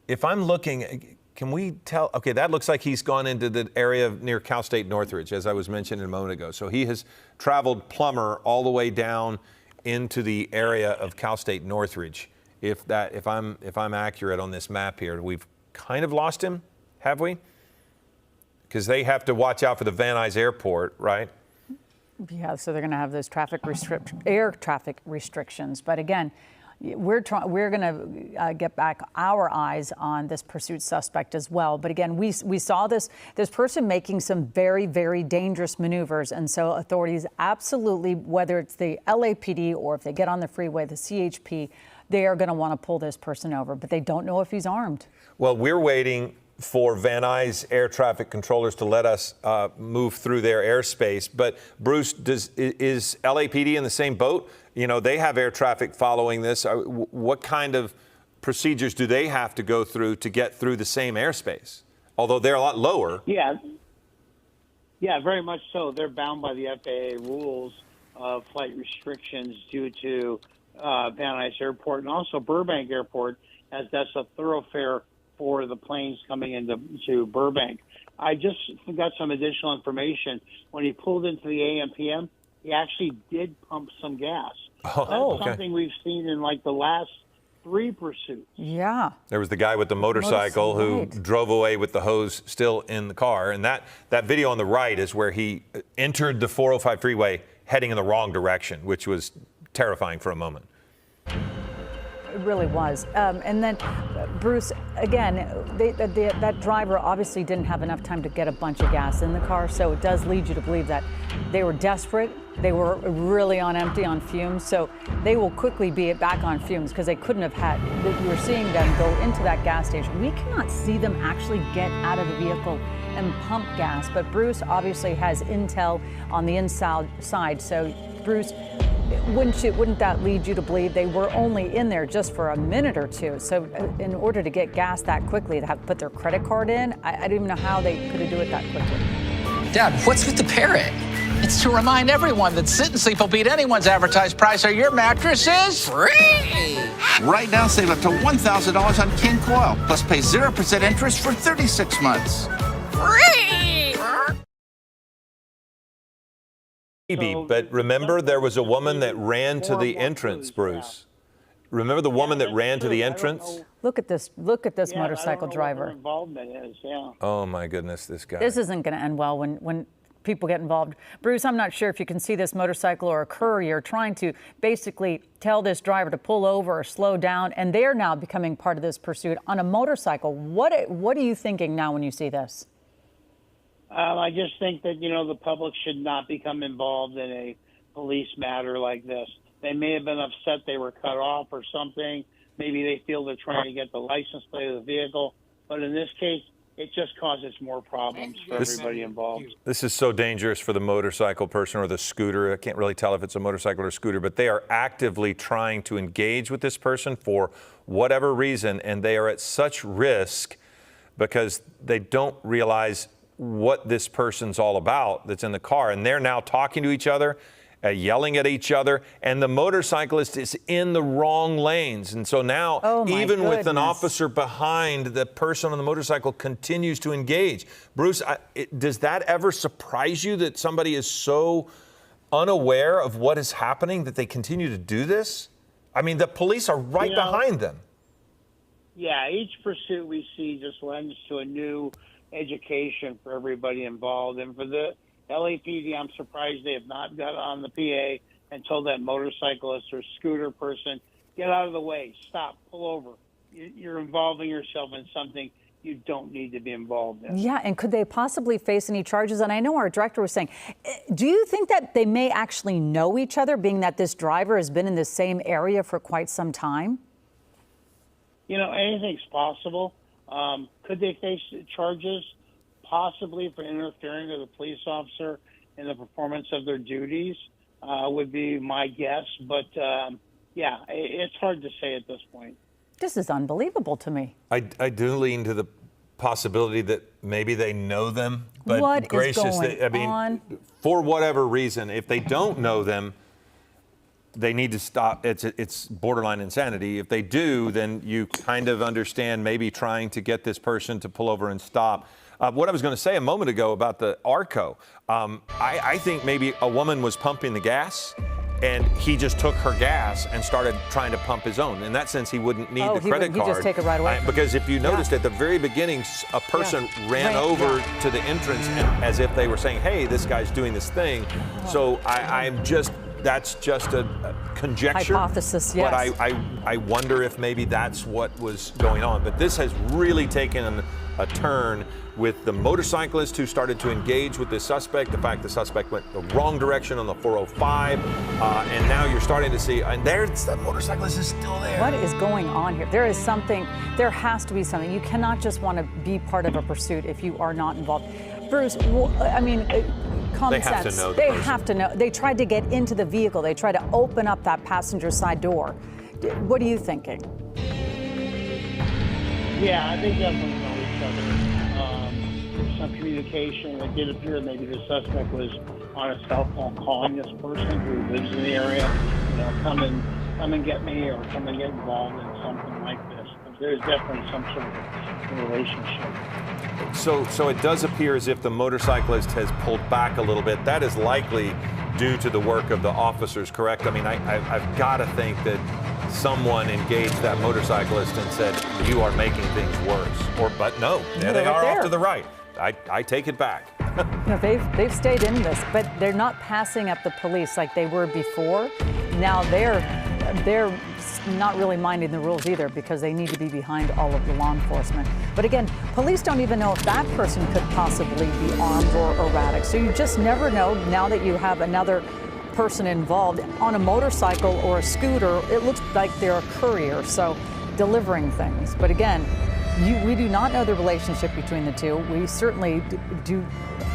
S2: if I'm looking, can we tell? Okay, that looks like he's gone into the area near Cal State Northridge, as I was mentioning a moment ago. So he has traveled Plummer all the way down into the area of Cal State Northridge. If I'm accurate on this map here, we've kind of lost him, have we? Because they have to watch out for the Van Nuys Airport, right?
S7: Yeah, so they're going to have those air traffic restrictions. But again, we're going to get back our eyes on this pursuit suspect as well. But again, we saw this person making some very, very dangerous maneuvers. And so authorities absolutely, whether it's the LAPD or if they get on the freeway, the CHP, they are going to want to pull this person over. But they don't know if he's armed.
S2: Well, we're waiting for Van Nuys air traffic controllers to let us move through their airspace. But Bruce, is LAPD in the same boat? They have air traffic following this. What kind of procedures do they have to go through to get through the same airspace? Although they're a lot lower.
S4: Yeah, very much so. They're bound by the FAA rules of flight restrictions due to Van Nuys Airport and also Burbank Airport, as that's a thoroughfare for the planes coming into Burbank. I just got some additional information. When he pulled into the AM/PM, he actually did pump some gas.
S2: Oh,
S4: That's something we've seen in like the last 3 pursuits.
S7: Yeah.
S2: There was the guy with the motorcycle who drove away with the hose still in the car. And that video on the right is where he entered the 405 freeway heading in the wrong direction, which was terrifying for a moment.
S7: It really was. And then, Bruce, again, that driver obviously didn't have enough time to get a bunch of gas in the car, so it does lead you to believe that they were desperate. They were really on empty, on fumes, so they will quickly be back on fumes because they couldn't have had. You were seeing them go into that gas station. We cannot see them actually get out of the vehicle and pump gas, but Bruce obviously has intel on the inside side. So, Bruce, wouldn't that lead you to believe they were only in there just for a minute or two? So in order to get gas that quickly, they have to put their credit card in? I don't even know how they could have do it that quickly.
S10: Dad, what's with the parrot? It's to remind everyone that Sit and Sleep will beat anyone's advertised price or your mattress is free.
S11: Right now, save up to $1,000 on King Coil, plus pay 0% interest for 36 months.
S10: Free!
S2: Maybe, but remember there was a woman that ran to the entrance, Bruce. Remember the woman that ran to the entrance?
S7: Look at this motorcycle driver.
S4: What their involvement is, yeah.
S2: Oh my goodness, this guy.
S7: This isn't going to end well when people get involved. Bruce, I'm not sure if you can see this motorcycle or a courier trying to basically tell this driver to pull over or slow down, and they're now becoming part of this pursuit on a motorcycle. What are you thinking now when you see this?
S4: I just think that, the public should not become involved in a police matter like this. They may have been upset they were cut off or something. Maybe they feel they're trying to get the license plate of the vehicle. But in this case, it just causes more problems for everybody involved.
S2: This is so dangerous for the motorcycle person or the scooter. I can't really tell if it's a motorcycle or scooter, but they are actively trying to engage with this person for whatever reason, and they are at such risk because they don't realize what this person's all about that's in the car. And they're now talking to each other, yelling at each other, and the motorcyclist is in the wrong lanes. And so now, even with an officer behind, the person on the motorcycle continues to engage. Bruce, does that ever surprise you that somebody is so unaware of what is happening that they continue to do this? I mean, the police are right behind them.
S4: Yeah, each pursuit we see just lends to a new education for everybody involved. And for the LAPD, I'm surprised they have not got on the PA and told that motorcyclist or scooter person, get out of the way, stop, pull over. You're involving yourself in something you don't need to be involved in.
S7: Yeah, and could they possibly face any charges? And I know our director was saying, do you think that they may actually know each other, being that this driver has been in the same area for quite some time?
S4: You know, anything's possible. Could they face charges? Possibly for interfering with a police officer in the performance of their duties would be my guess. But, yeah, it's hard to say at this point.
S7: This is unbelievable to me.
S2: I do lean to the possibility that maybe they know them. But
S7: what
S2: gracious,
S7: is going on?
S2: For whatever reason, if they don't know them, they need to stop. It's borderline insanity. If they do, then you kind of understand maybe trying to get this person to pull over and stop. What I was going to say a moment ago about the ARCO, I think maybe a woman was pumping the gas and he just took her gas and started trying to pump his own. In that sense, he wouldn't need the credit card.
S7: He'd just take it right away.
S2: Because if you noticed at the very beginning, a person ran over to the entrance and, as if they were saying, hey, this guy's doing this thing. So that's just a conjecture.
S7: Hypothesis, yes.
S2: But I wonder if maybe that's what was going on. But this has really taken a turn with the motorcyclist who started to engage with this suspect. The fact the suspect went the wrong direction on the 405. And now you're starting to see, and there's the motorcyclist is still there.
S7: What is going on here? There has to be something. You cannot just want to be part of a pursuit if you are not involved. Bruce, I mean, common sense. They have to know. They tried to get into the vehicle. They tried to open up that passenger side door. What are you thinking?
S4: Yeah, they definitely know each other. There's some communication. It did appear maybe the suspect was on a cell phone calling this person who lives in the area. You know, come and get me, or come and get involved in something like this. But there's definitely some sort of relationship.
S2: So it does appear as if the motorcyclist has pulled back a little bit. That is likely due to the work of the officers, correct? I mean, I've got to think that someone engaged that motorcyclist and said, you are making things worse. But no, there they are off to the right. I take it back.
S7: No, they've stayed in this, but they're not passing up the police like they were before. Now they're not really minding the rules either, because they need to be behind all of the law enforcement. But again, police don't even know if that person could possibly be armed or erratic. So you just never know. Now that you have another person involved on a motorcycle or a scooter, it looks like they're a courier, so delivering things. But again, we do not know the relationship between the two. We certainly do.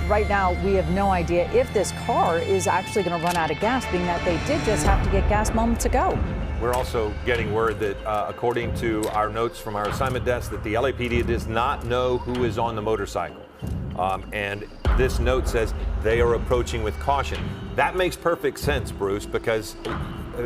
S7: Right now, we have no idea if this car is actually going to run out of gas, being that they did just have to get gas moments ago.
S2: We're also getting word that, according to our notes from our assignment desk, that the LAPD does not know who is on the motorcycle. And this note says they are approaching with caution. That makes perfect sense, Bruce, because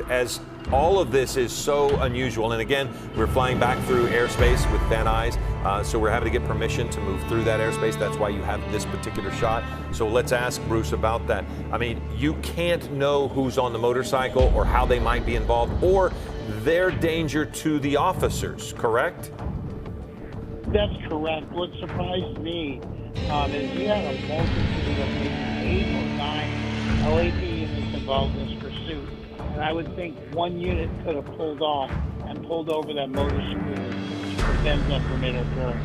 S2: as all of this is so unusual, and again, we're flying back through airspace with Van Nuys, so we're having to get permission to move through that airspace. That's why you have this particular shot. So let's ask Bruce about that. I mean, you can't know who's on the motorcycle or how they might be involved or their danger to the officers, correct?
S4: That's correct. What surprised me is you had a multitude of maybe 8 or 9 LAPD units involved in this pursuit. And I would think one unit could have pulled off and pulled over that motor scooter to prevent them from interfering.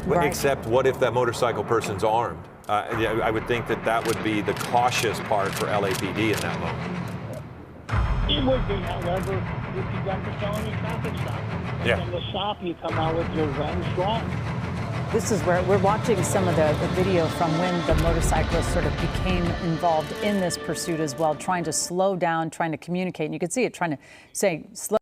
S7: Right.
S2: Except what if that motorcycle person's armed? I would think that would be the cautious part for LAPD in that moment.
S4: It would be, however, if you got the felony traffic stop.
S2: Yeah.
S4: From the stop, you come out with your guns drawn.
S7: This is where we're watching some of the video from when the motorcyclist sort of became involved in this pursuit as well, trying to slow down, trying to communicate. And you can see it trying to say, slow.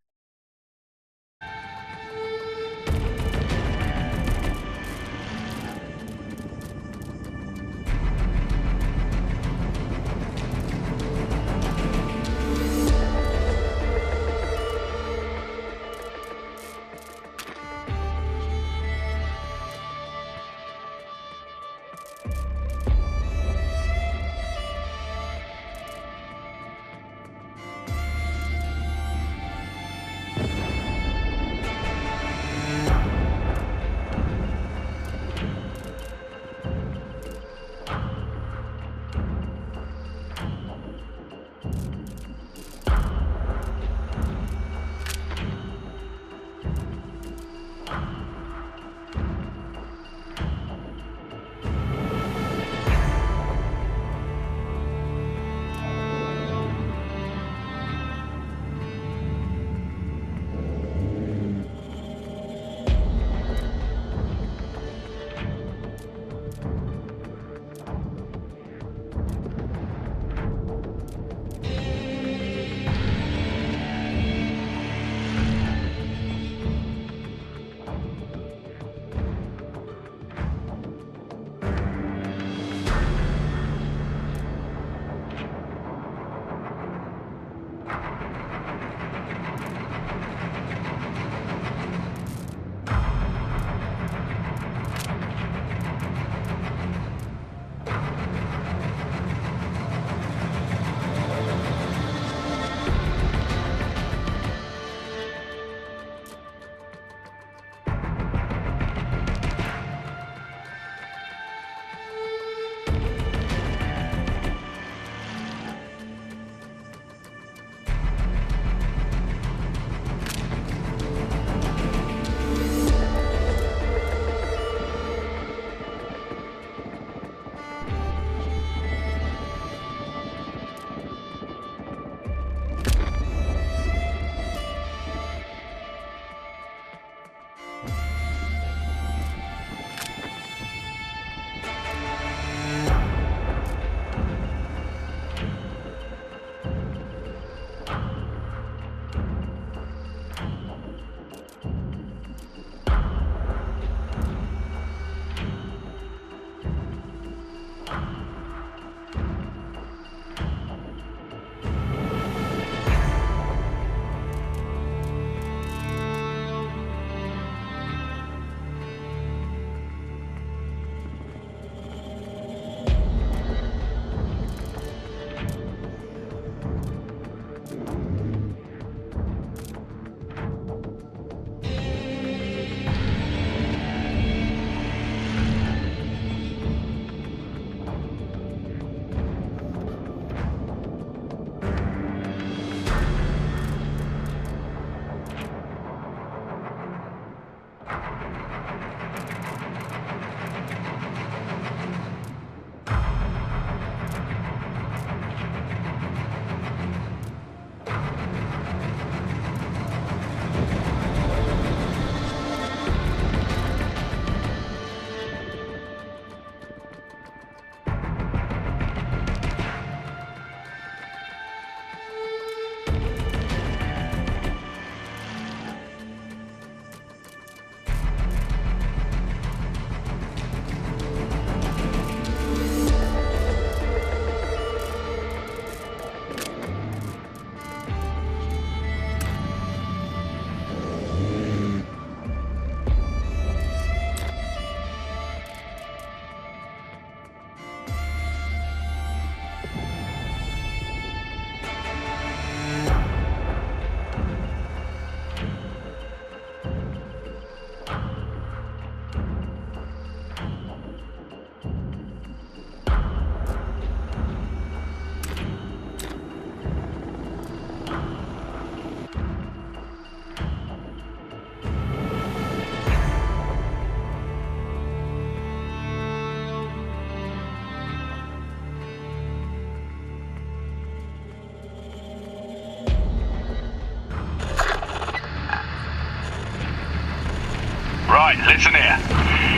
S8: Right, listen here.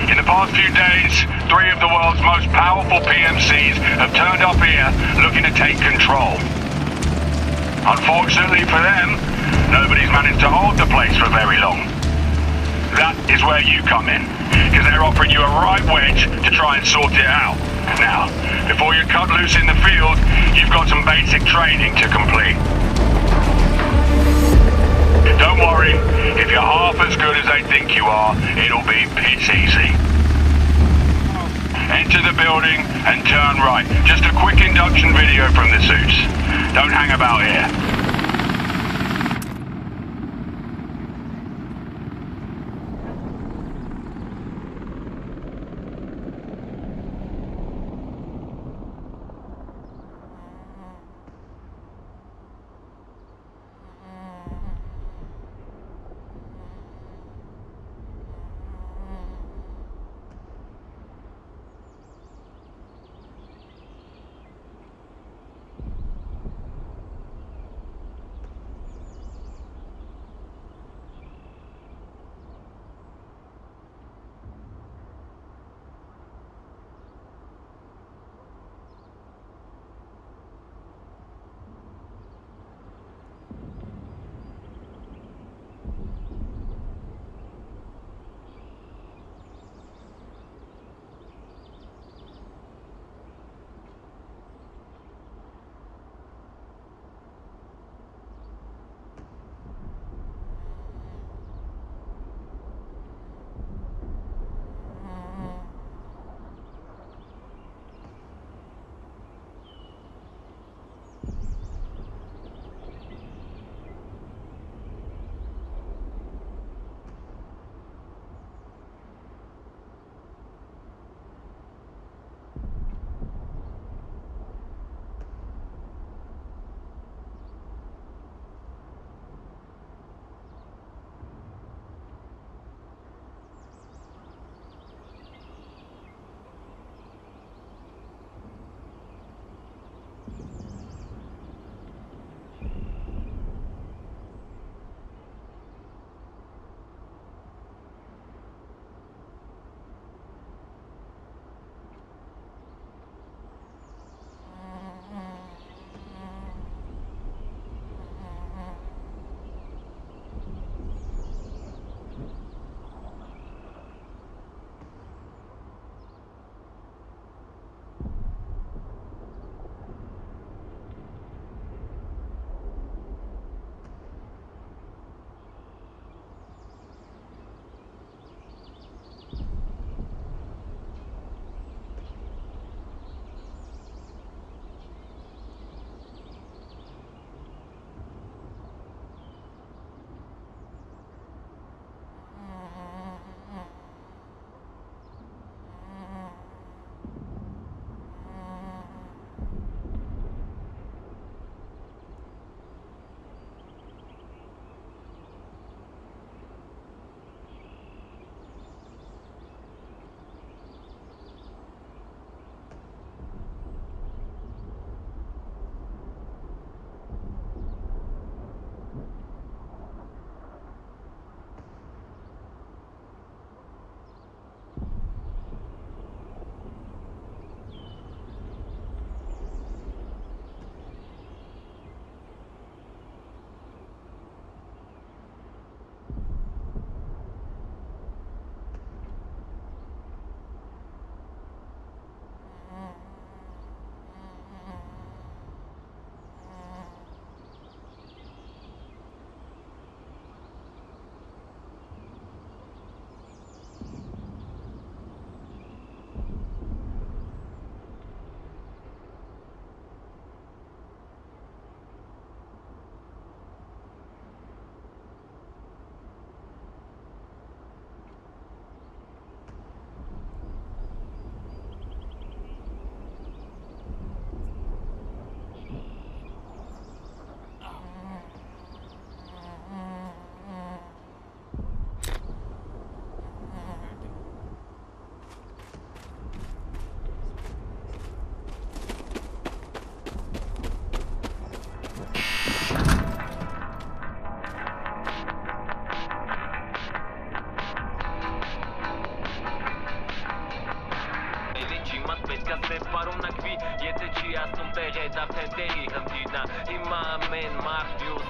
S8: In the past few days, 3 of the world's most powerful PMCs have turned up here looking to take control. Unfortunately for them, nobody's managed to hold the place for very long. That is where you come in, because they're offering you a right wedge to try and sort it out. Now, before you cut loose in the field, you've got some basic training to complete. Don't worry, if you're half as good as they think you are, it'll be piss easy. Enter the building and turn right. Just a quick induction video from the suits. Don't hang about here.
S12: Kasy paru na kwi Jetë që jasë në të gjejta Pëtëndeli Hëndina Ima men Marvius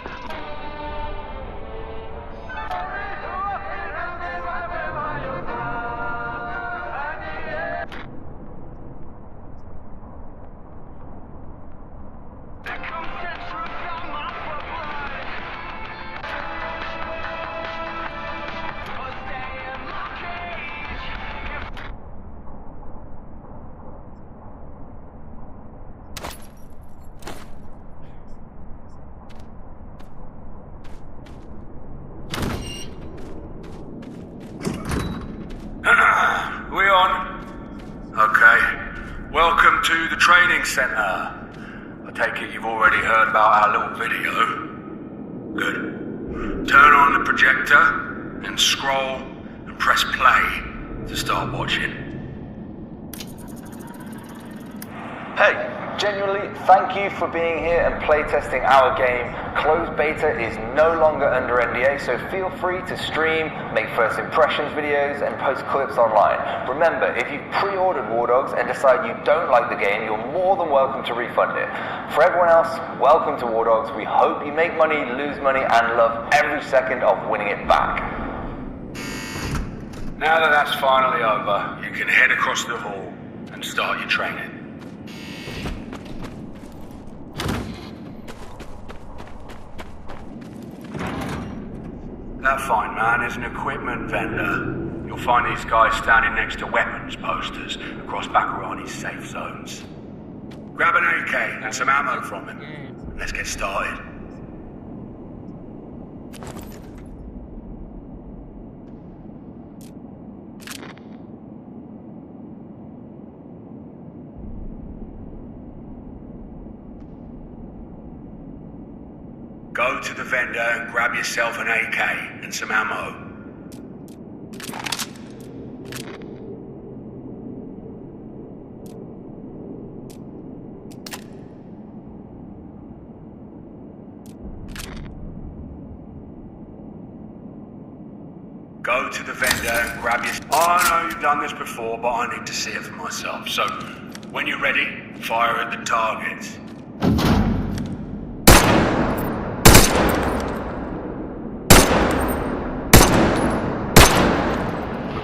S8: We on? Okay. Welcome to the training center. I take it you've already heard about our little video. Good. Turn on the projector and scroll and press play to start watching.
S13: Hey, genuinely, thank you for being here and playtesting our game. Closed beta is no longer under NDA, so feel free to stream, make first impressions videos, and post clips online. Remember, if you've pre-ordered War Dogs and decide you don't like the game, you're more than welcome to refund it. For everyone else, welcome to War Dogs. We hope you make money, lose money, and love every second of winning it back.
S8: Now that that's finally over, you can head across the hall and start your training. That fine man is an equipment vendor. You'll find these guys standing next to weapons posters across Bakarani's safe zones. Grab an AK and some ammo from him. Let's get started. Go to the vendor and grab yourself an AK and some ammo. Go to the vendor and grab your... I know you've done this before, but I need to see it for myself. So, when you're ready, fire at the targets.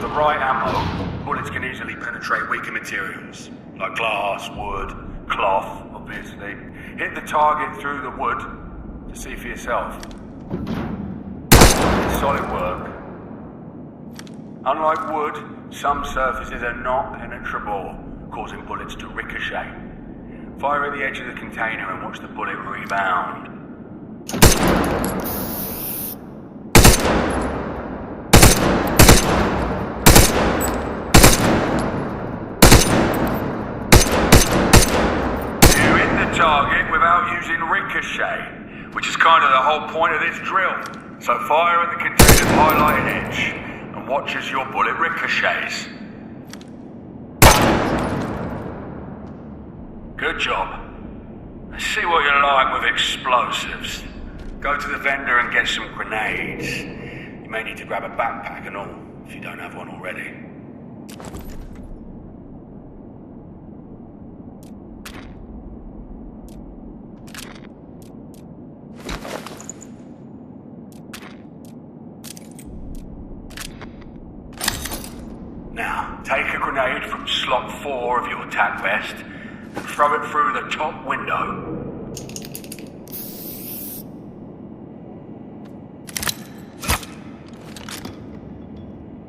S8: Right ammo, bullets can easily penetrate weaker materials, like glass, wood, cloth, obviously. Hit the target through the wood to see for yourself. It's solid work. Unlike wood, some surfaces are not penetrable, causing bullets to ricochet. Fire at the edge of the container and watch the bullet rebound. Target without using ricochet, which is kind of the whole point of this drill. So fire at the container's highlighted edge and watch as your bullet ricochets. Good job. Let's see what you're like with explosives. Go to the vendor and get some grenades. You may need to grab a backpack and all, if you don't have one already. Now, take a grenade from slot 4 of your tac vest and throw it through the top window.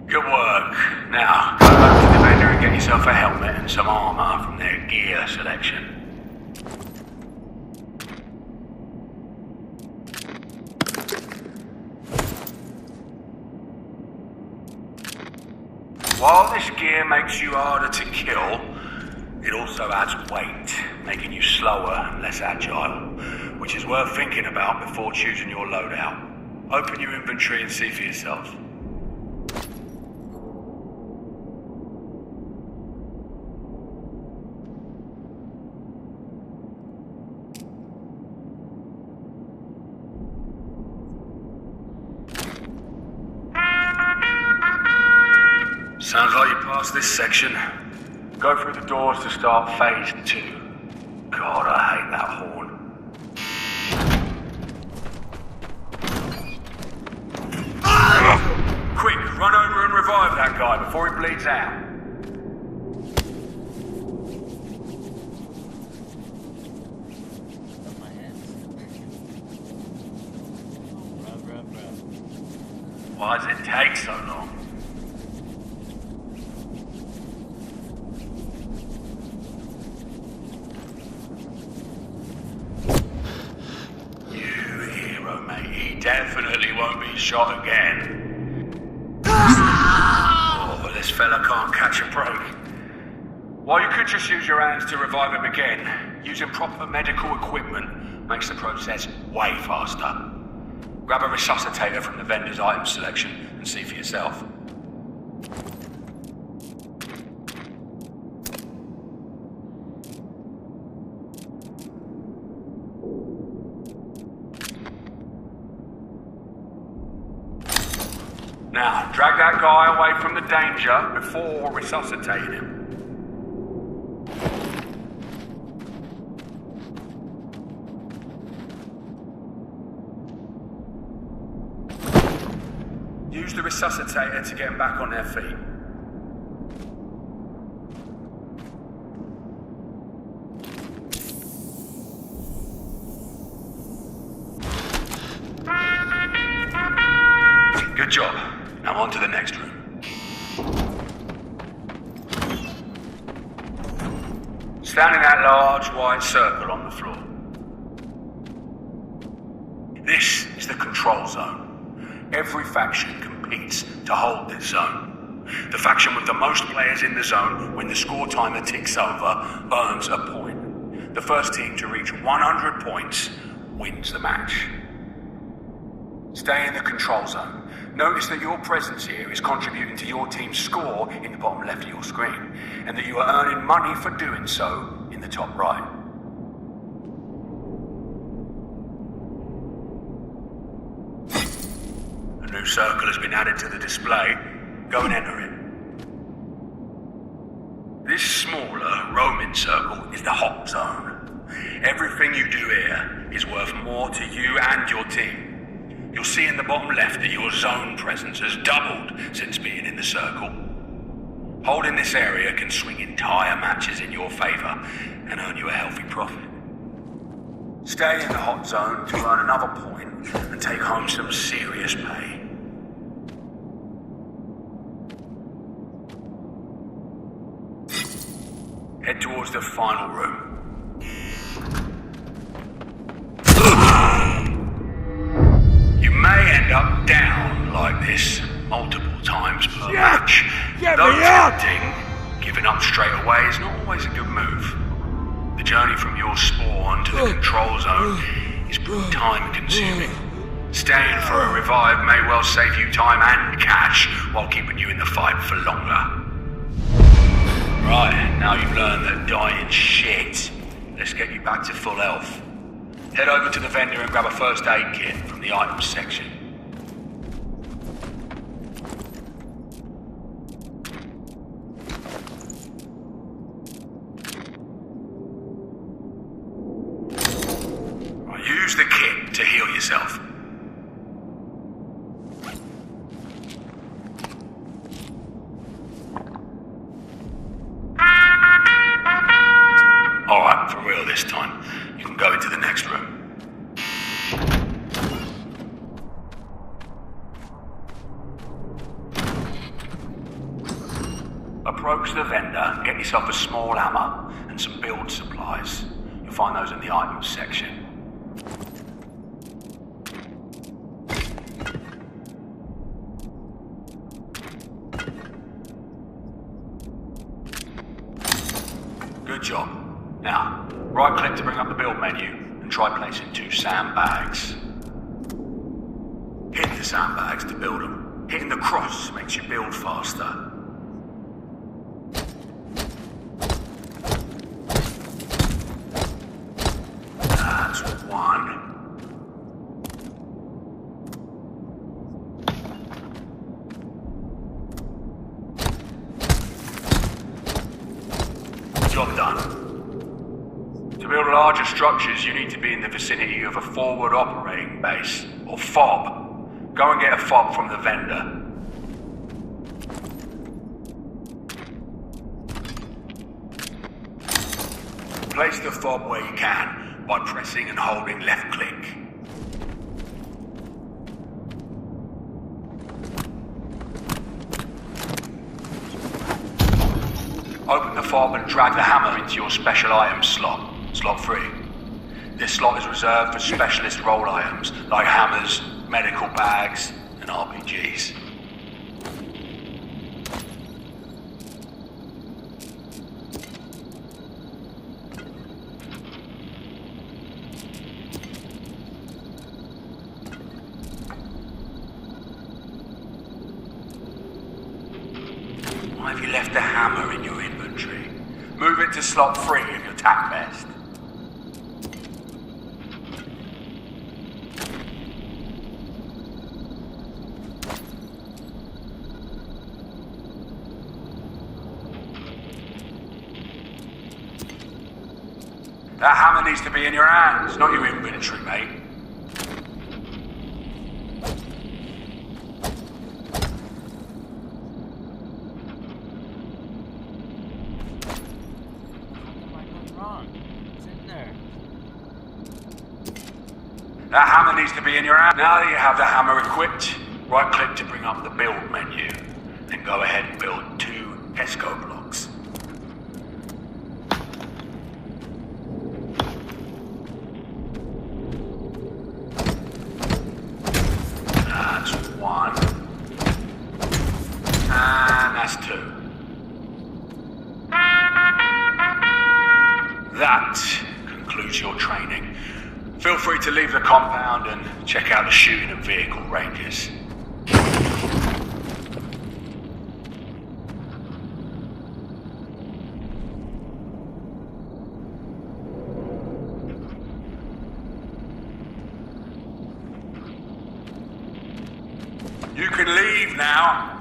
S8: Good work. Now, go back to the vendor and get yourself a helmet and some armor from their gear selection. While this gear makes you harder to kill, it also adds weight, making you slower and less agile, which is worth thinking about before choosing your loadout. Open your inventory and see for yourself. Sounds like you passed this section. Go through the doors to start phase 2. God, I hate that horn. Quick, run over and revive that guy before he bleeds out. Why does it take so long? You hero, mate. He definitely won't be shot again. Oh, this fella can't catch a break. While you could just use your hands to revive him again, using proper medical equipment makes the process way faster. Grab a resuscitator from the vendor's item selection and see for yourself. Now, drag that guy away from the danger before resuscitating him. Use the resuscitator to get them back on their feet. Good job. Now on to the next room. Stand in that large white circle on the floor. This is the control zone. Every faction competes to hold this zone. The faction with the most players in the zone, when the score timer ticks over, earns a point. The first team to reach 100 points wins the match. Stay in the control zone. Notice that your presence here is contributing to your team's score in the bottom left of your screen, and that you are earning money for doing so in the top right. A new circle has been added to the display. Go and enter it. This smaller roaming circle is the hot zone. Everything you do here is worth more to you and your team. You'll see in the bottom left that your zone presence has doubled since being in the circle. Holding this area can swing entire matches in your favor and earn you a healthy profit. Stay in the hot zone to earn another point and take home some serious pay. Head towards the final room. You may end up down like this multiple times per match. Though tempting, giving up straight away is not always a good move. The journey from your spawn to the control zone is pretty time consuming. Staying for a revive may well save you time and cash while keeping you in the fight for longer. Right, now you've learned that dying's shit. Let's get you back to full health. Head over to the vendor and grab a first aid kit from the items section. Use the kit to heal yourself. Alright, for real this time. You can go into the next room. Approach the vendor and get yourself a small hammer and some build supplies. You'll find those in the items section. Good job. Now, right-click to bring up the build menu and try placing 2 sandbags. Hit the sandbags to build them. Hitting the cross makes you build faster. That's 1. job done. To build larger structures, you need to be in the vicinity of a forward operating base, or FOB. Go and get a FOB from the vendor. Place the FOB where you can by pressing and holding left click. Open the fob and drag the hammer into your special items slot, slot 3. This slot is reserved for specialist role items like hammers, medical bags, and RPGs. Why have you left the hammer in your inventory? Move it to slot 3 of your tack vest. That hammer needs to be in your hands, not your inventory, mate. That hammer needs to be in your hand. Now that you have the hammer equipped, right click to bring up the build menu. Then go ahead and build 2 Tesco blocks. That's 1. And that's 2. That concludes your training. Feel free to leave the compound and check out the shooting and vehicle ranges. You can leave now.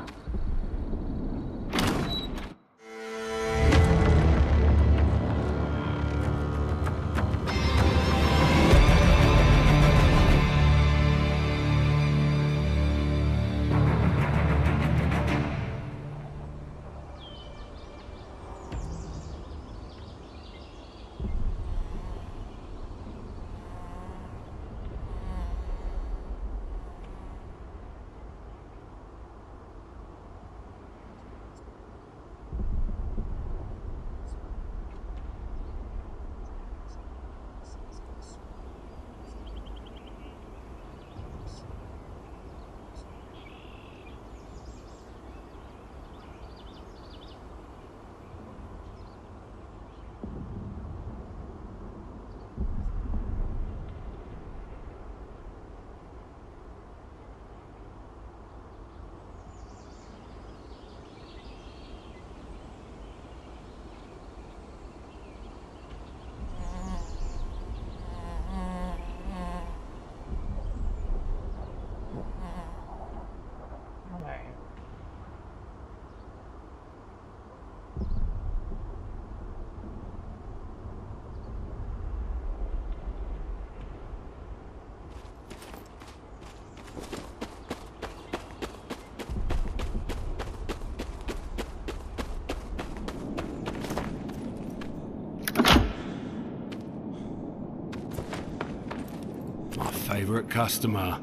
S14: Favorite customer.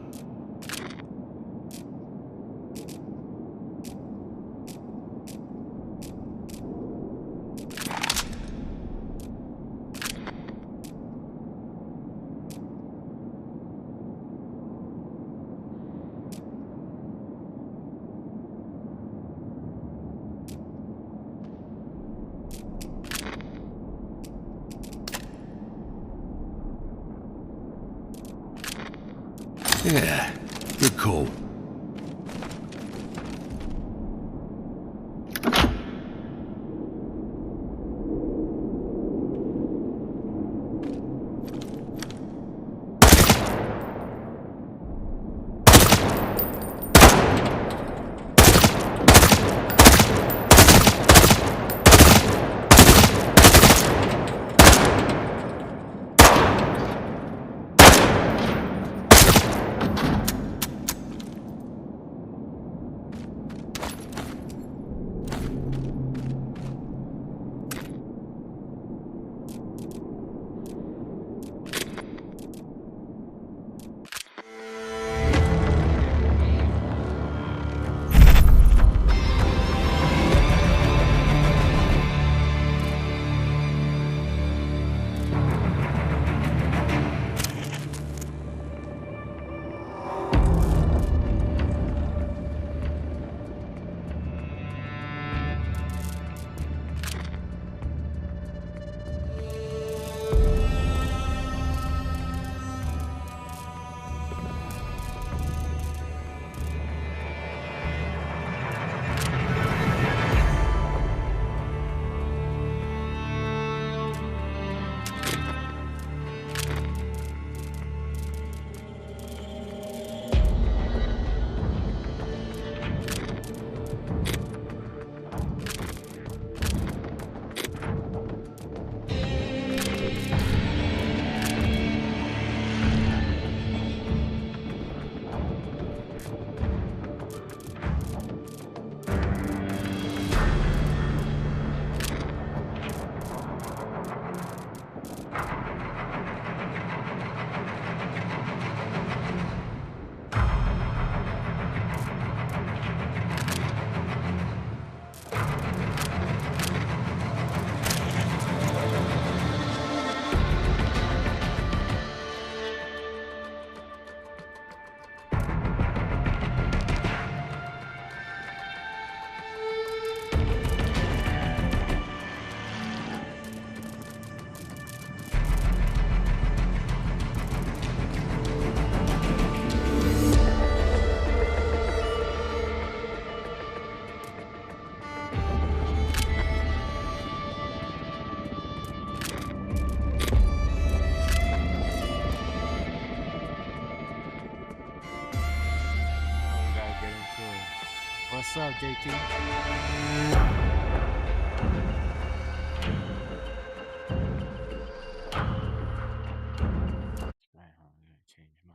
S14: Yeah, good call.
S1: JT. Right, I'm gonna change my.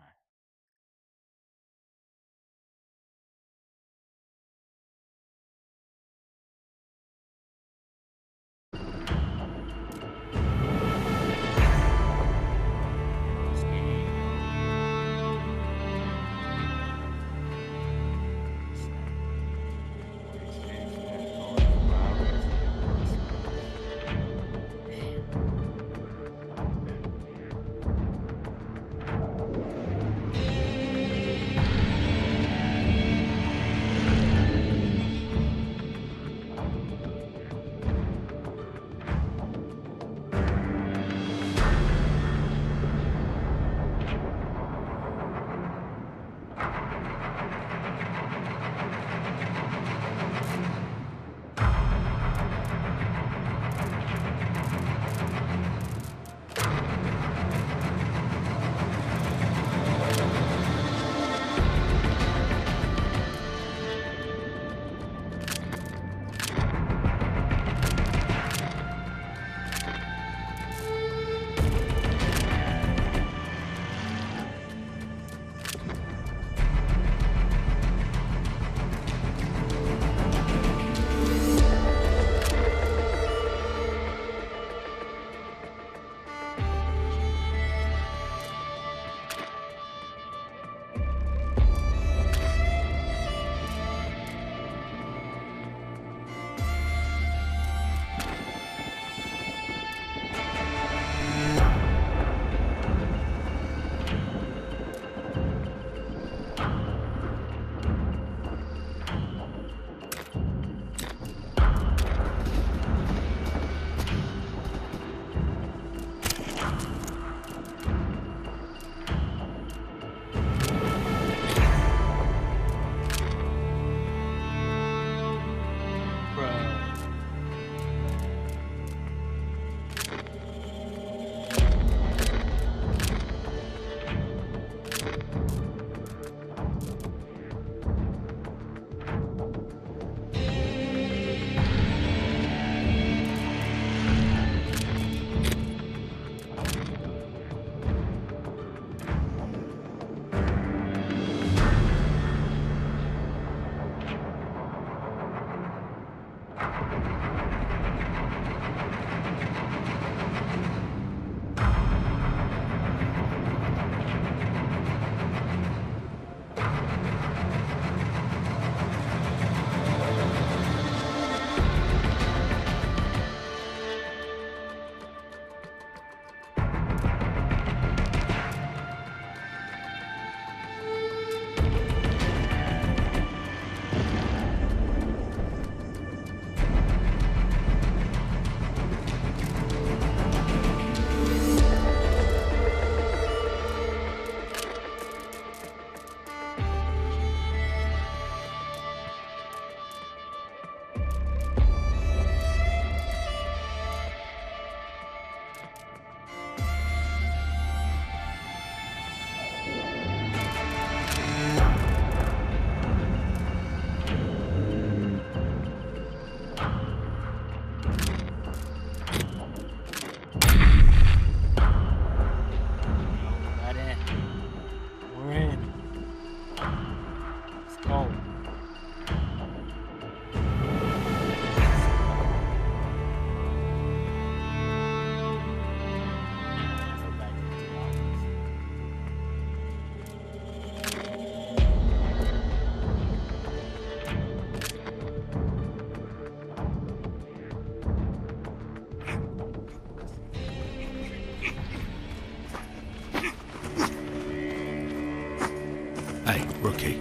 S14: Hey, rookie.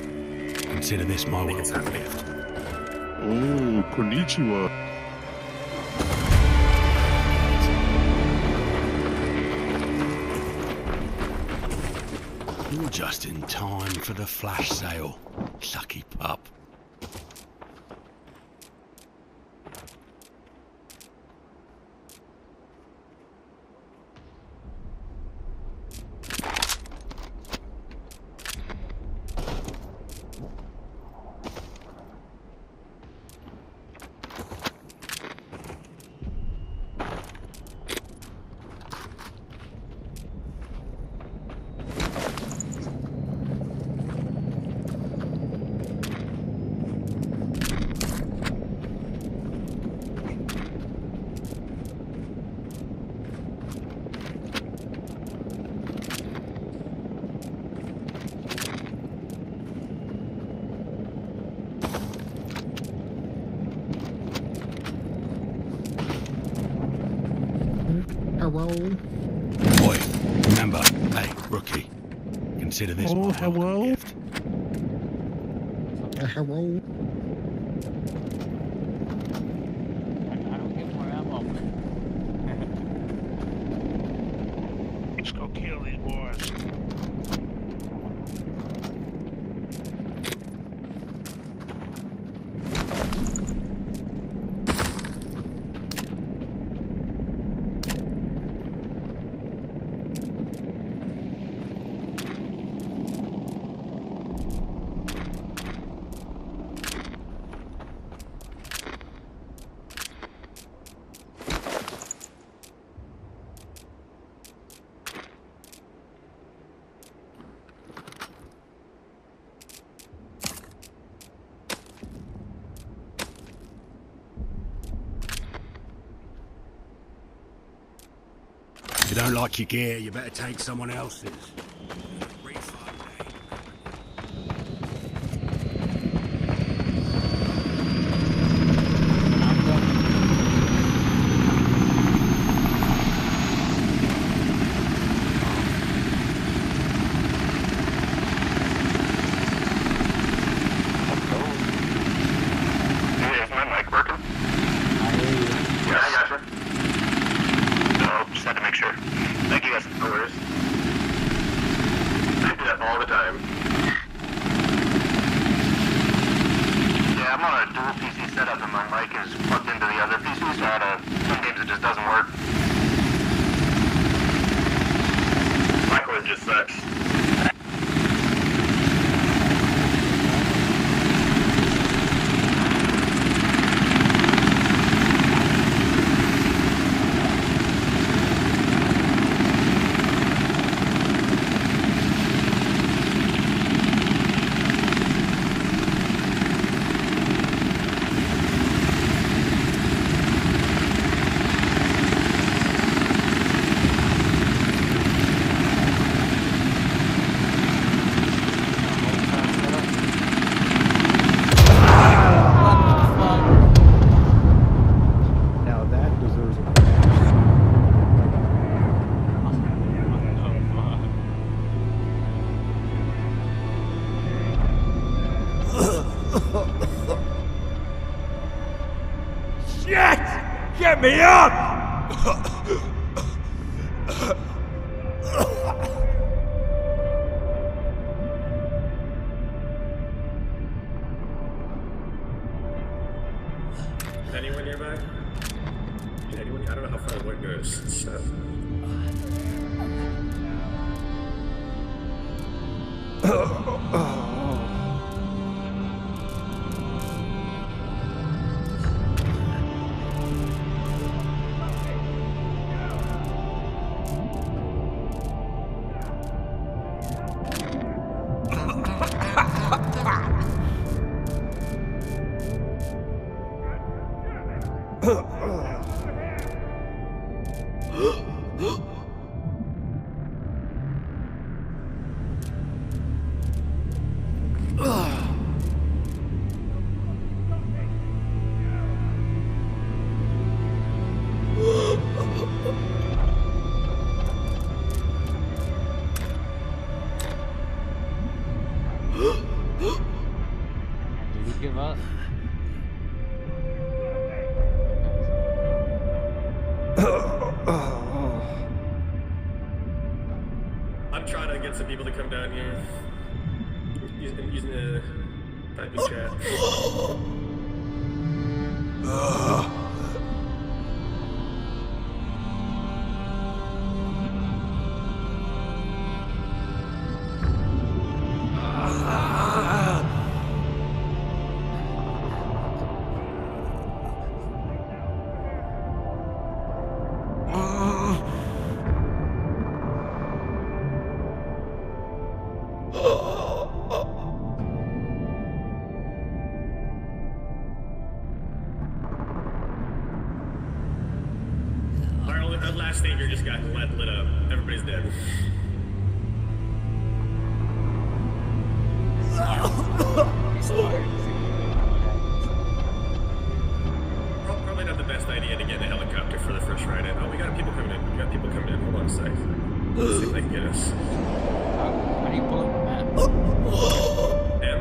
S14: Consider this my welcome gift.
S15: Oh, konnichiwa.
S14: You're just in time for the flash sale, lucky pup.
S15: hello.
S14: Boy, remember, hey, rookie, consider this my welcome gift.
S15: Hello.
S1: I don't get more ammo.
S15: Let's go kill these boys.
S14: If you don't like your gear, you better take someone else's.
S8: Hey, is my mic working? Yeah, I gotcha. No, just had to make sure. Thank you guys for the orders. I do that all the time. Yeah, I'm on a dual PC setup and my mic is plugged into the other PC, so some games it just doesn't work. My cord just sucks.
S15: Now that deserves a
S16: Shit! Get me up!
S17: Anyone nearby? Anyone? I don't know how far the wind goes and stuff.
S1: Did we give up?
S17: I'm trying to get some people to come down here. Using the type of chat. Our last stager just got lit up. Everybody's dead. Probably not the best idea to get in a helicopter for the first ride in. Oh, we got people coming in. We got people coming in. Hold on a sec. Let's see if they can get us.
S1: How do you pull up the map?
S17: M?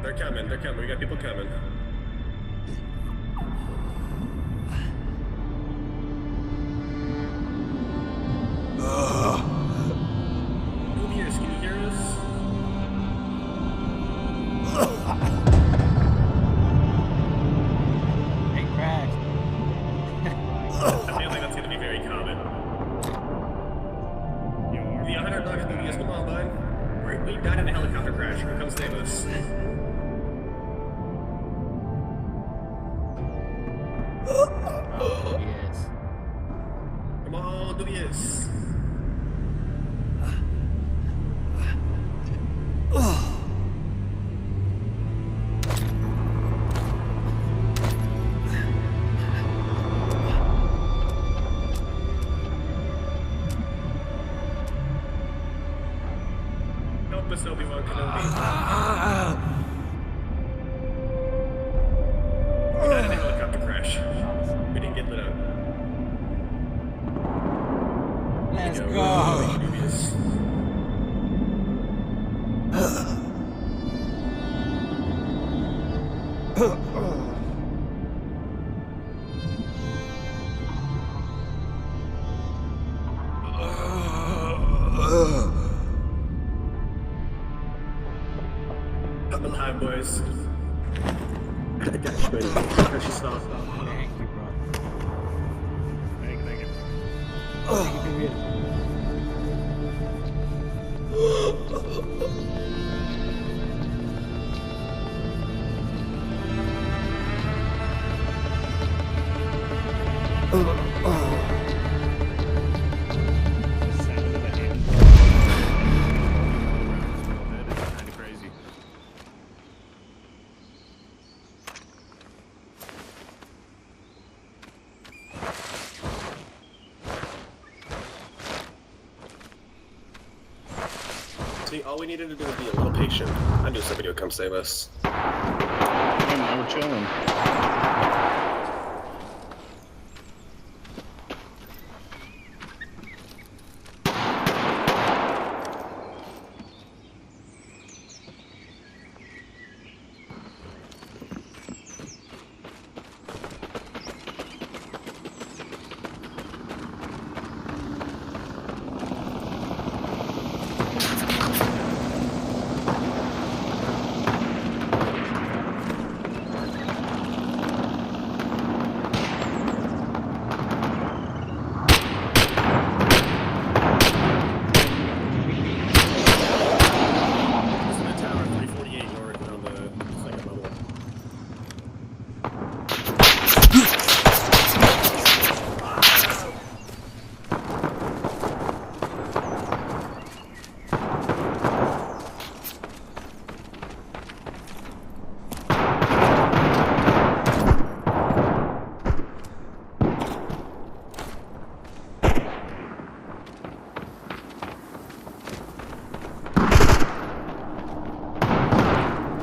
S17: They're coming. They're coming. We got people coming. Dubious, can you hear us?
S1: They crashed.
S17: I feel like that's gonna be very common. The $100 Dubious, come on, bud. We died in a helicopter crash. Come save us.
S1: Oh, yes.
S17: Come on, Dubious. Help us, Obi-Wan Kenobi. We died in a helicopter crash. We didn't get lit up.
S1: Let's go.
S17: Dubious. I'm alive, boys. I got you, buddy. Got you soft.
S1: Thank you, bro.
S15: Thank you.
S1: Thank you for real.
S15: Kinda crazy.
S17: See, all we needed to do was be a little patient. I knew somebody would come save us.
S15: Hey man, we're chilling.
S17: This is the tower, 348 north on the second level.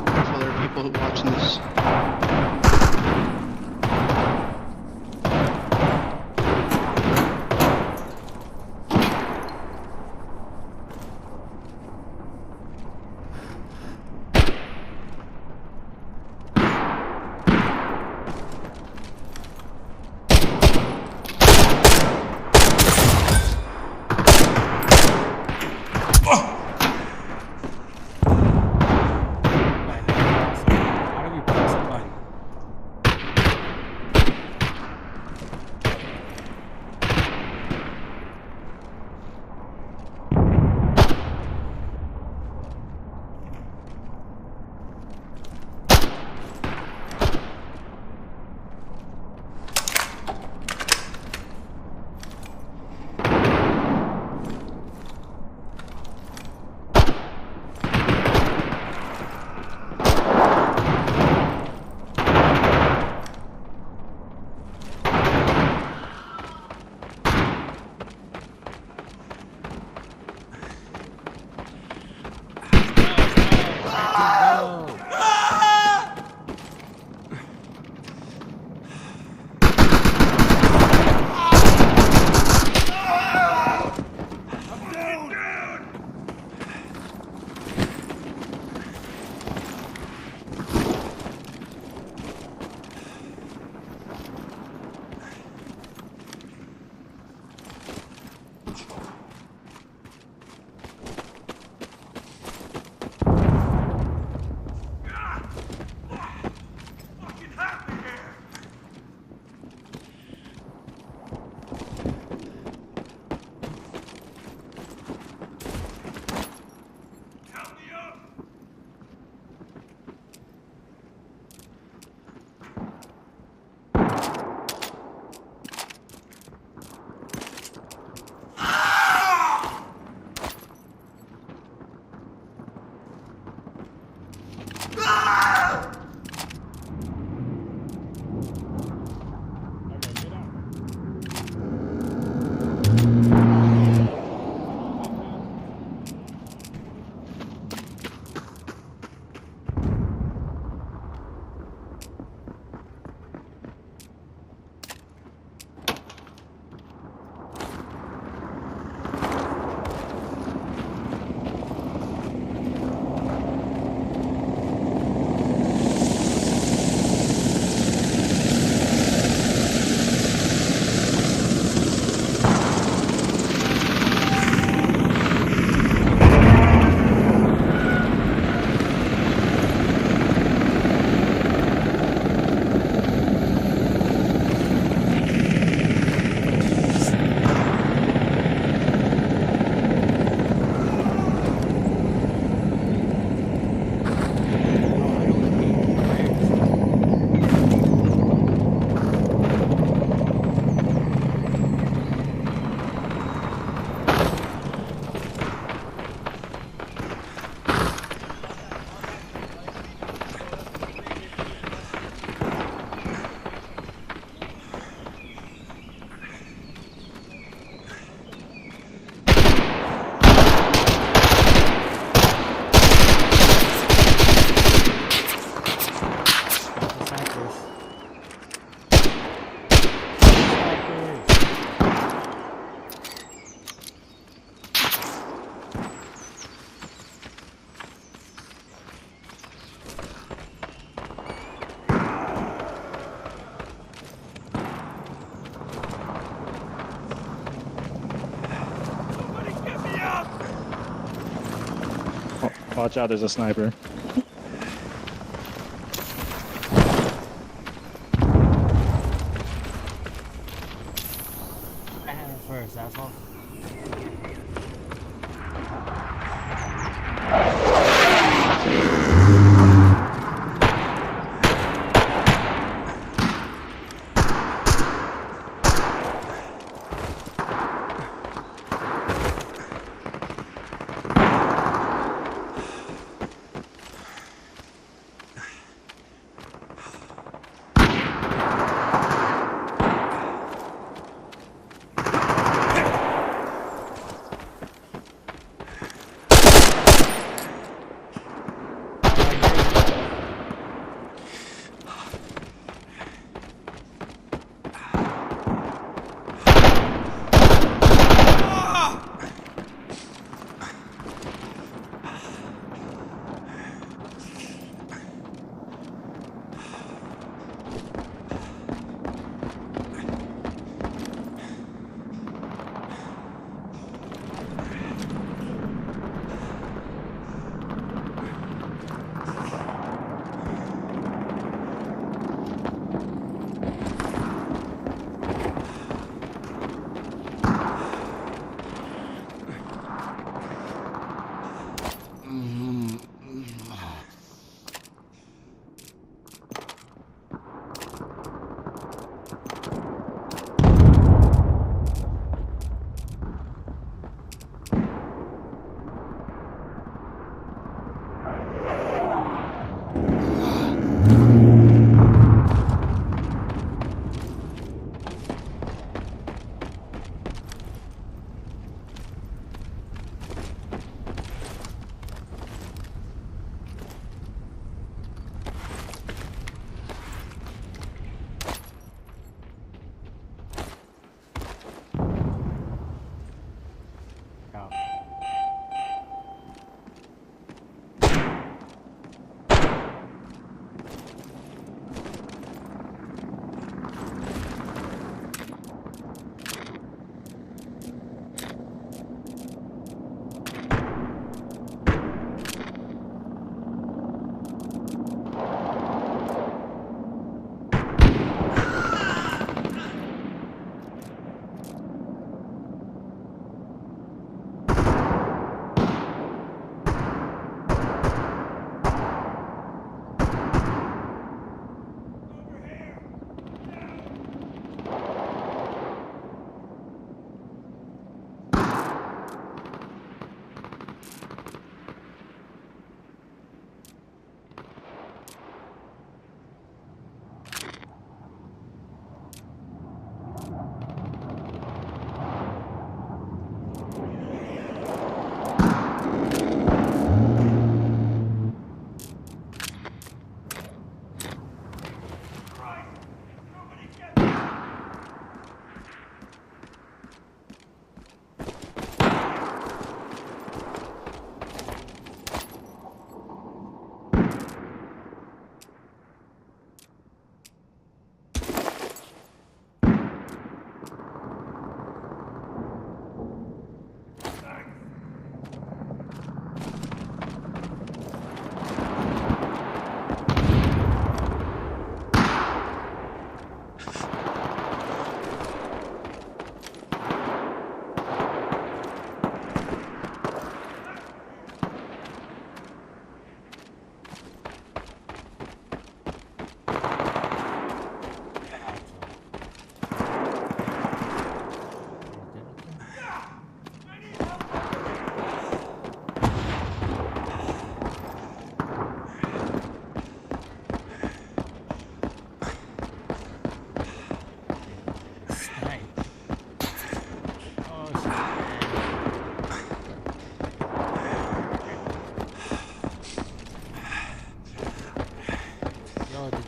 S15: Careful, there are people watching this.
S1: How do we pull somebody?
S18: Watch out, there's a sniper.
S1: I had it first, asshole.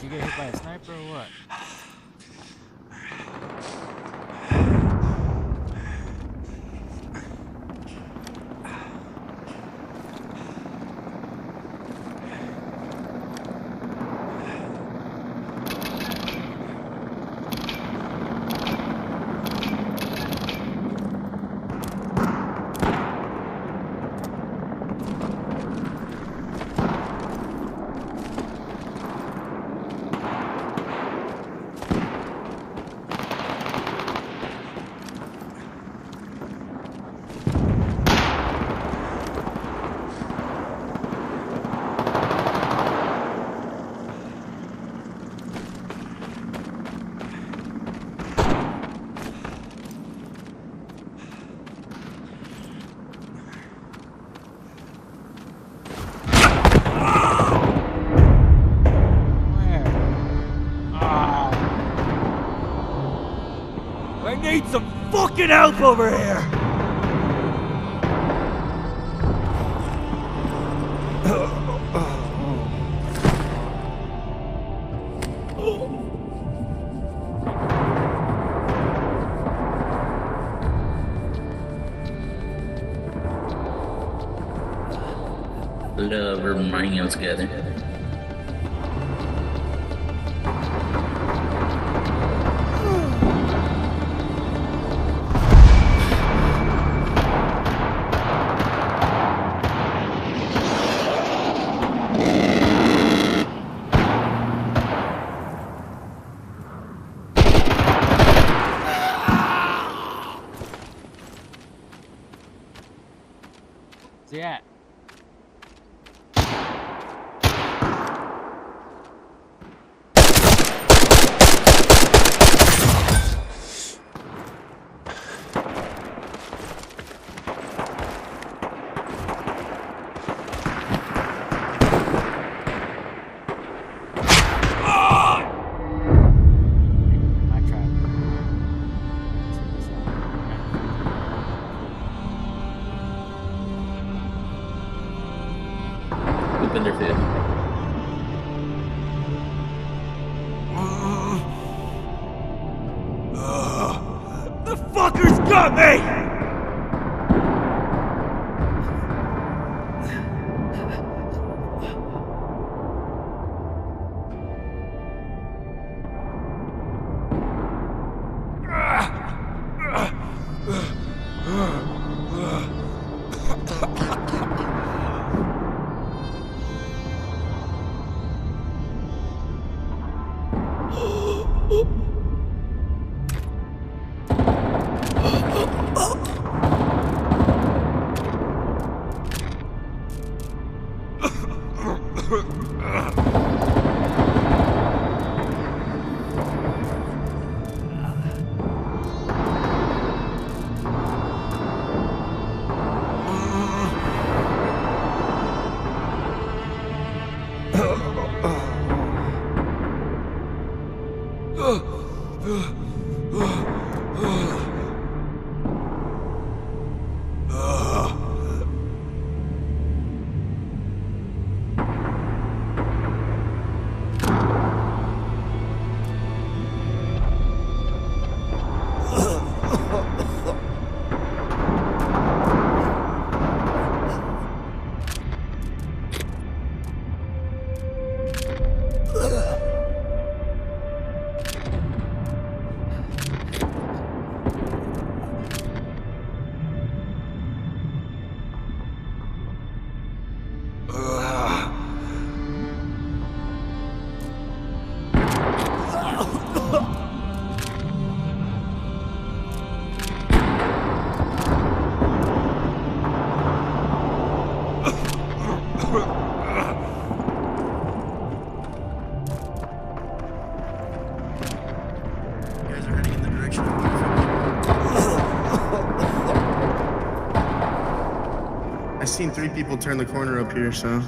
S1: You get hit by a sniper or what?
S16: fucking help over here!
S18: Love reminding us together.
S1: Yeah.
S18: Open their fifth.
S16: The fucker's got me!
S19: I've seen 3 people turn the corner up here, so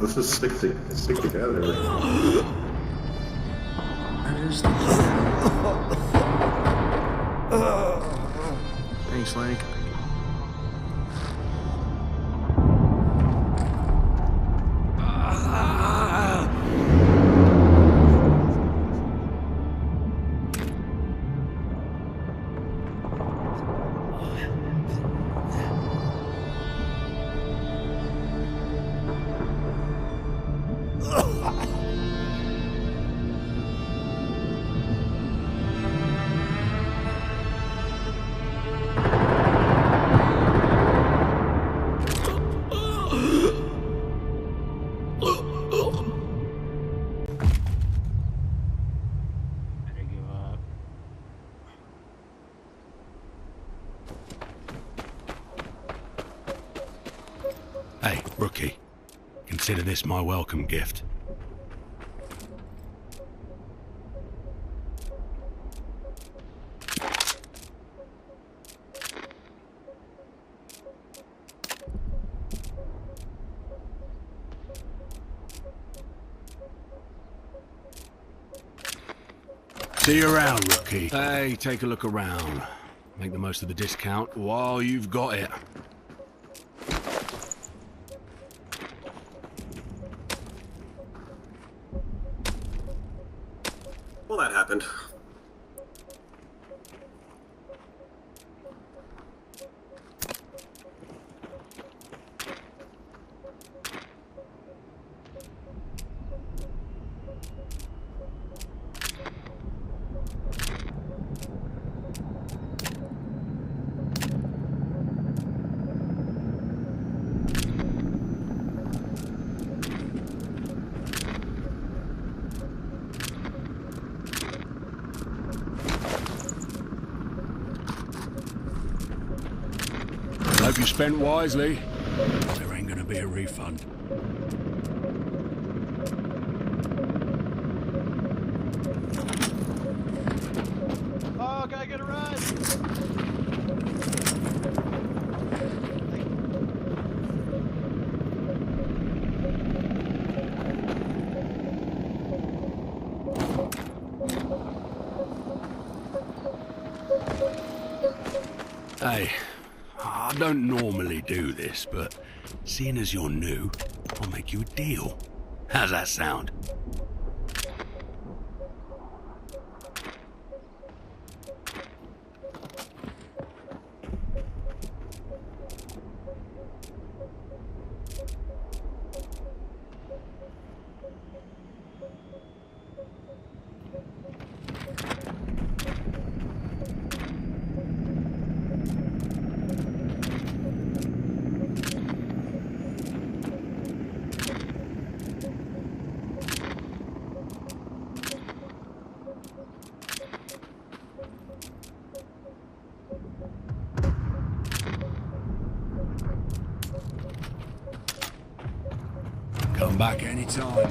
S20: let's just stick together.
S19: Thanks, Link.
S14: Hey, rookie. Consider this my welcome gift. See you around, rookie. Hey, take a look around. Make the most of the discount while you've got it.
S17: Well, that happened.
S14: Hope you spent wisely. There ain't gonna be a refund.
S21: Oh, can I get a ride?
S14: Hey, I don't normally do this, but seeing as you're new, I'll make you a deal. How's that sound? Come back anytime.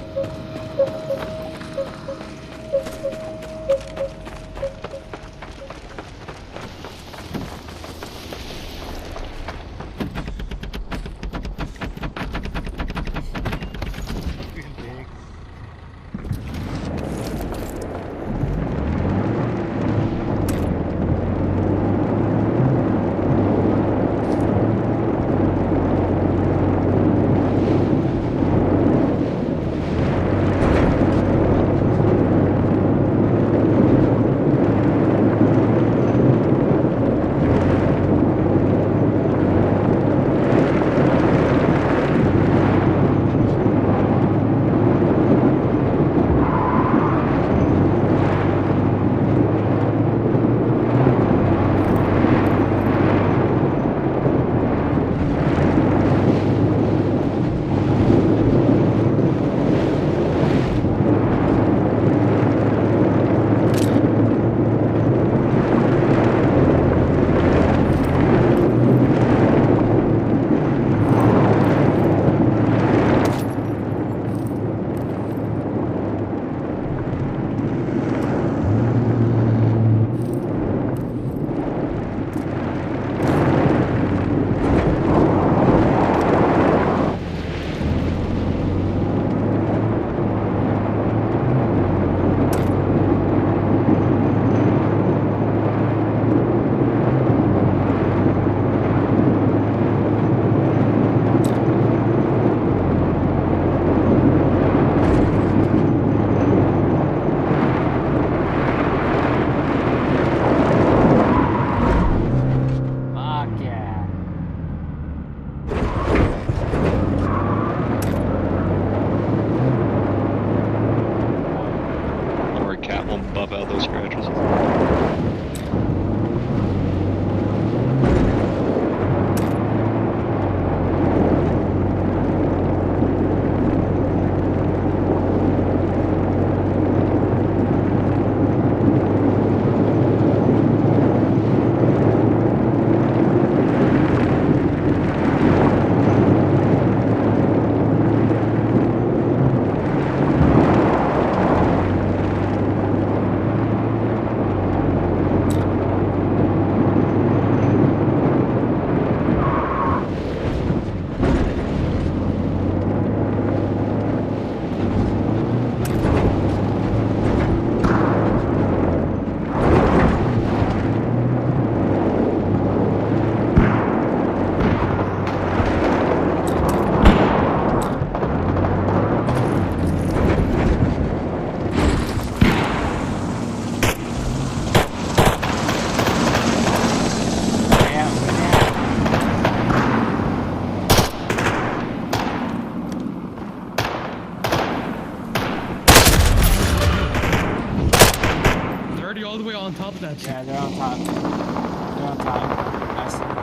S3: already all the way on top of that shit.
S1: Yeah, they're on top. They're on top. I see them.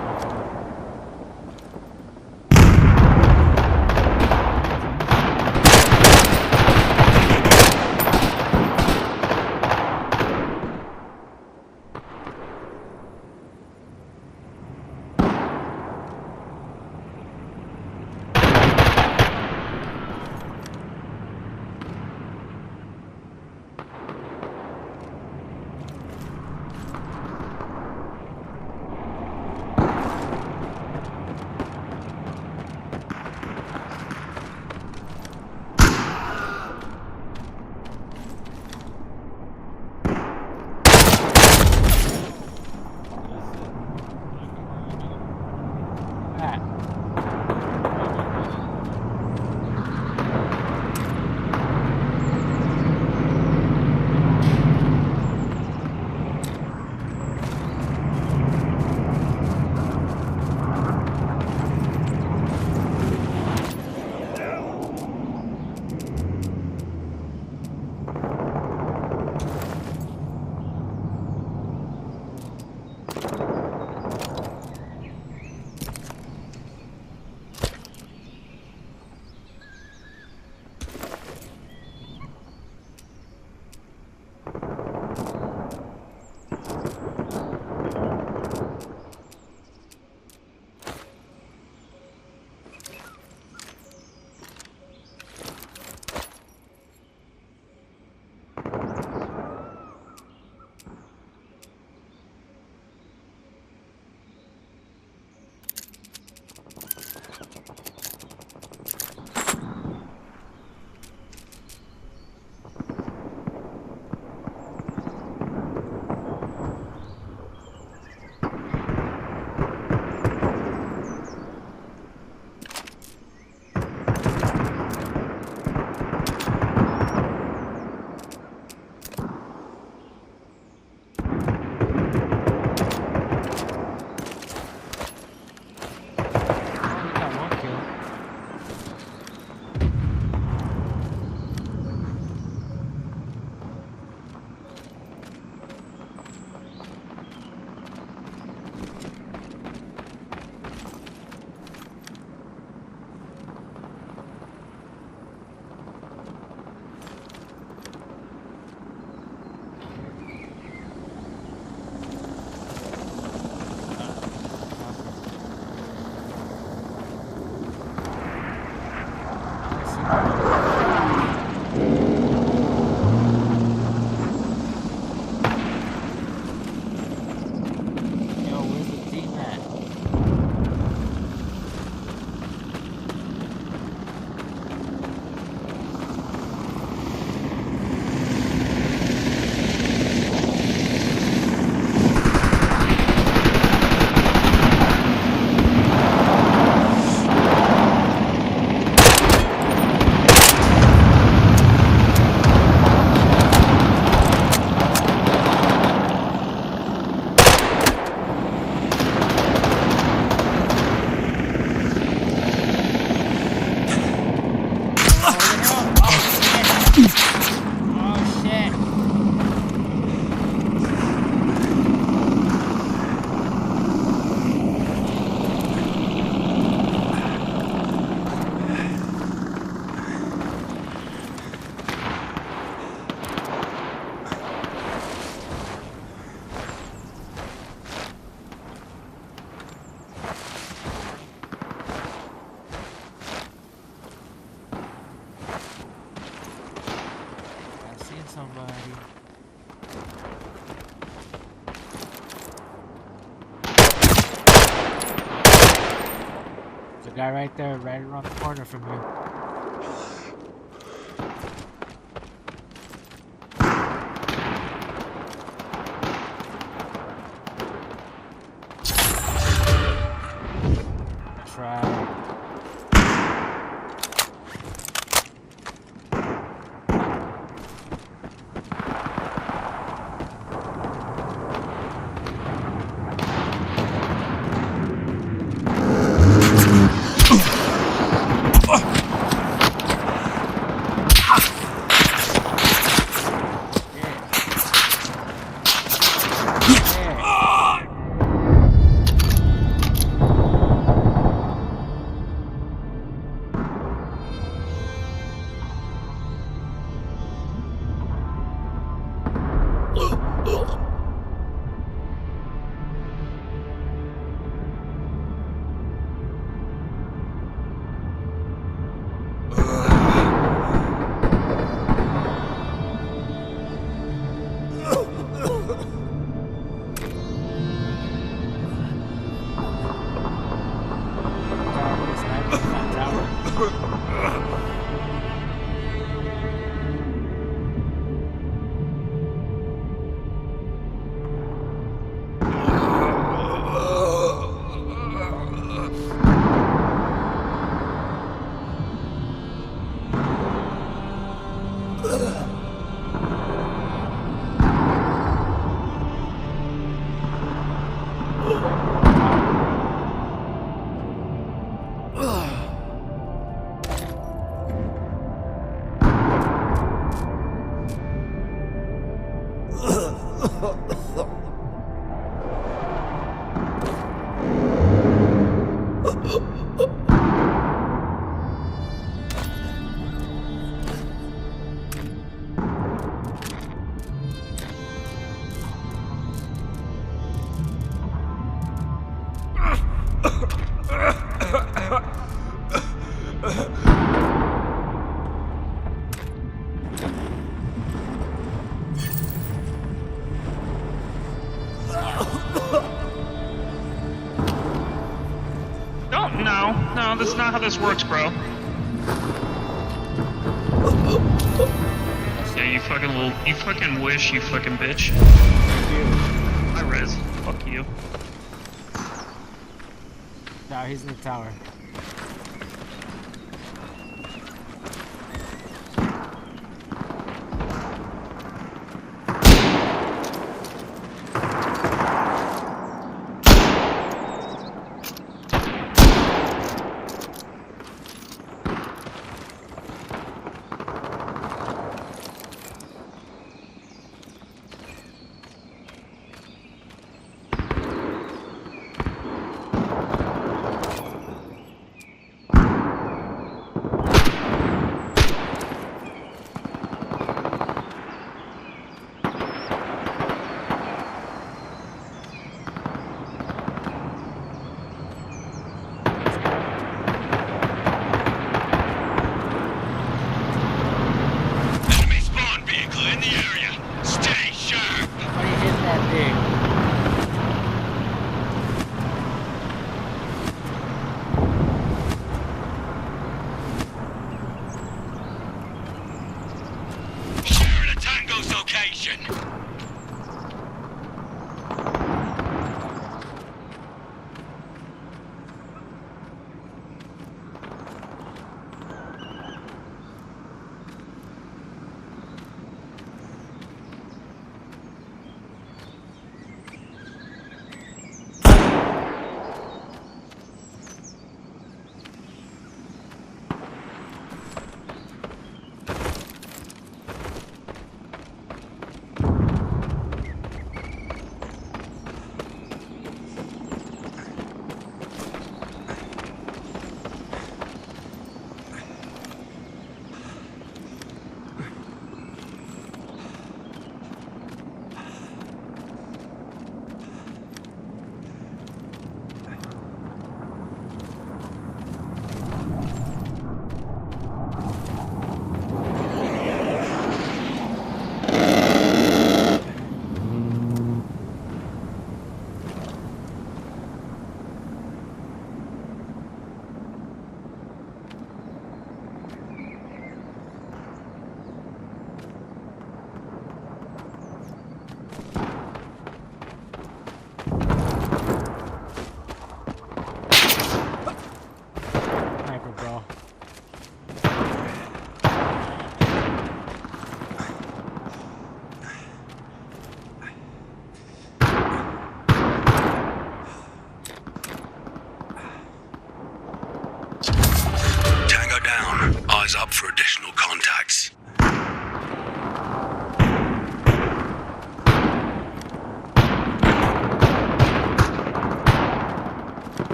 S1: Guy right there, right around the corner from you. That's right.
S21: No, that's not how this works, bro. Yeah, you fucking wish, you fucking bitch. Hi, Rez. Fuck you.
S1: No, he's in the tower.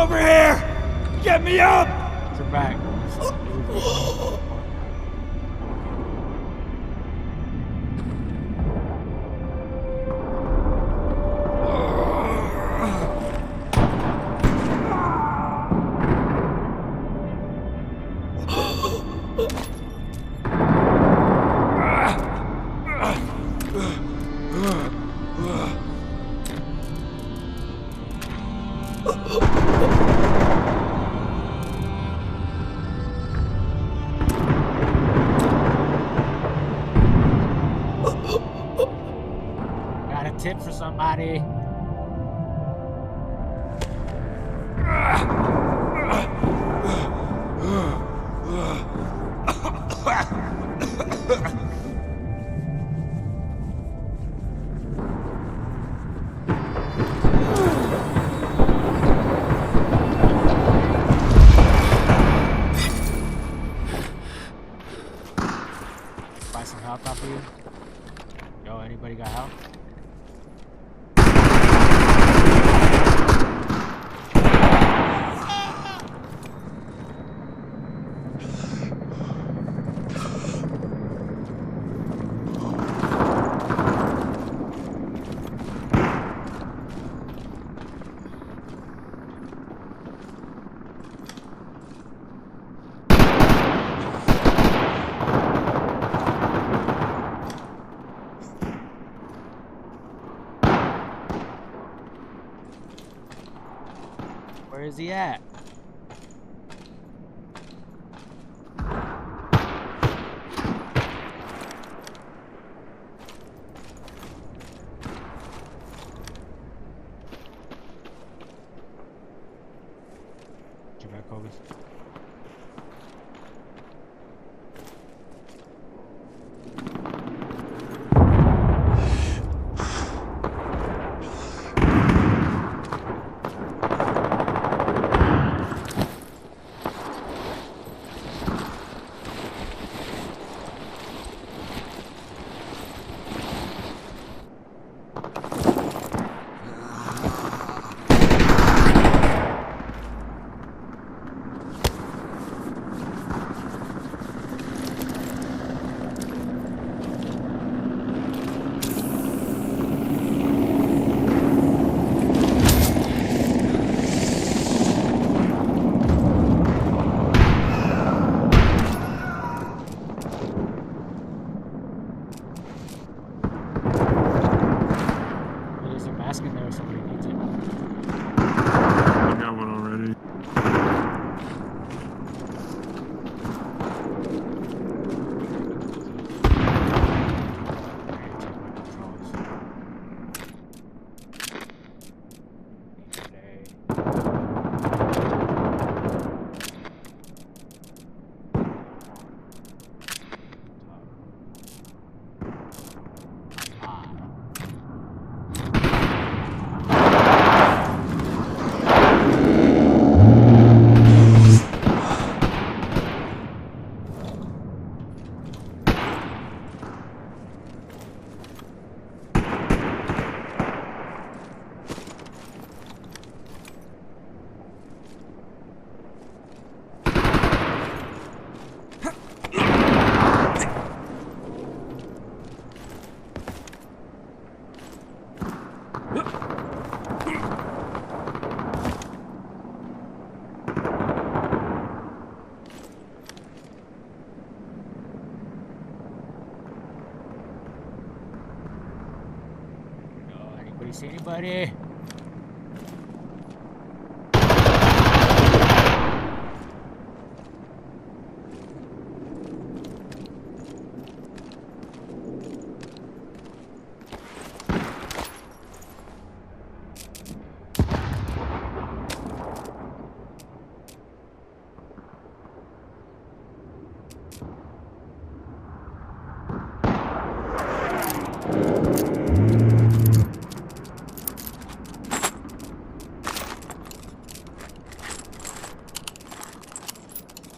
S16: Over here! Get me up!
S1: Your back. Got a tip for somebody. Buy some health off of you. Yo, anybody got help? Where is he at? Get back, Kobe. There's a mask in there if somebody needs it.
S19: I got one already.
S1: Anybody see anybody?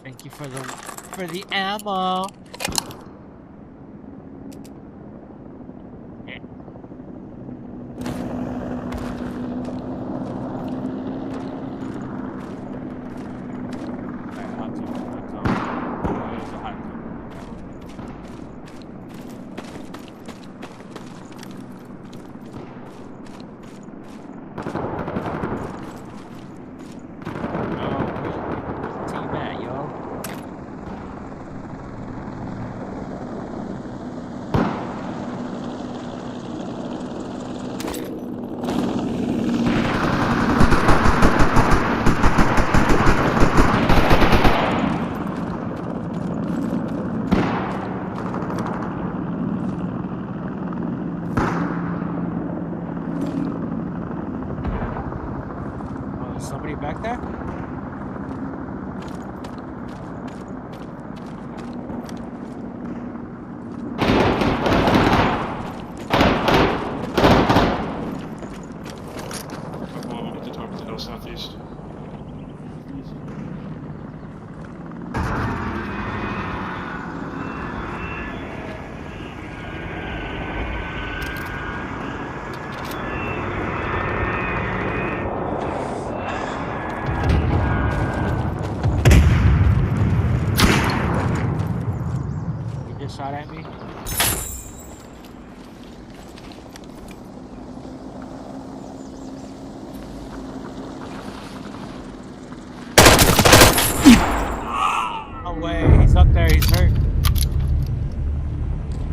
S1: Thank you for the ammo.
S3: somebody back there?
S19: Oh, we need to talk to the hill southeast.
S3: You just shot at me? No way, he's up there, he's hurt.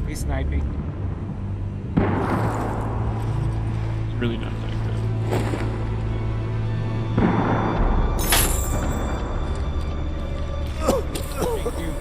S3: He's sniping.
S19: It's really not that good.
S3: Thank you.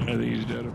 S19: I think he's dead.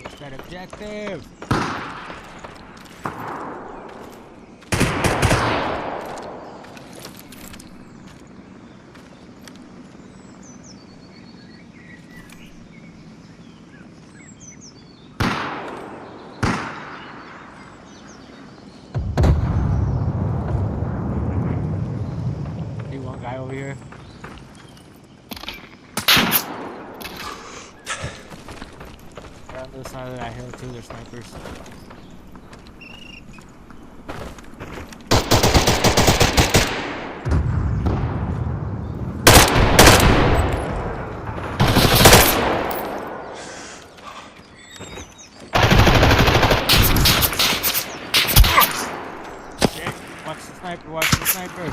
S3: What's that objective? See one guy over here. They're on the other side of that hill too, they're snipers. Okay, watch the sniper, watch the sniper.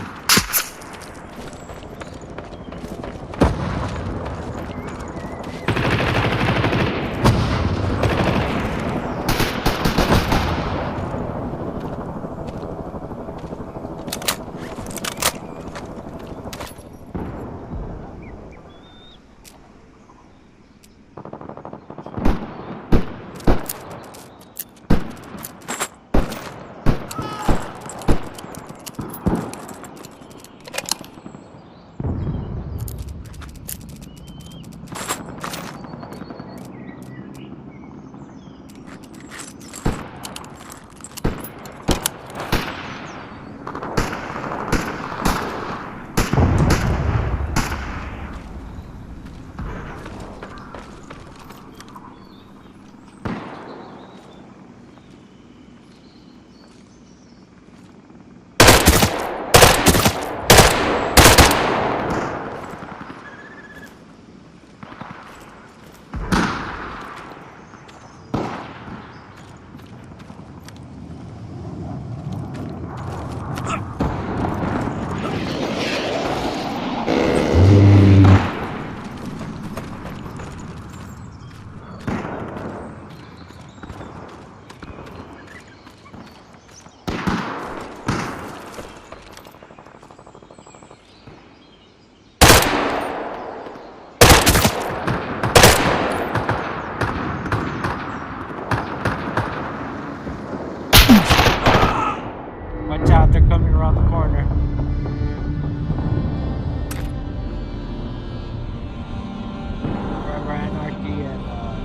S3: Cyber Anarchy and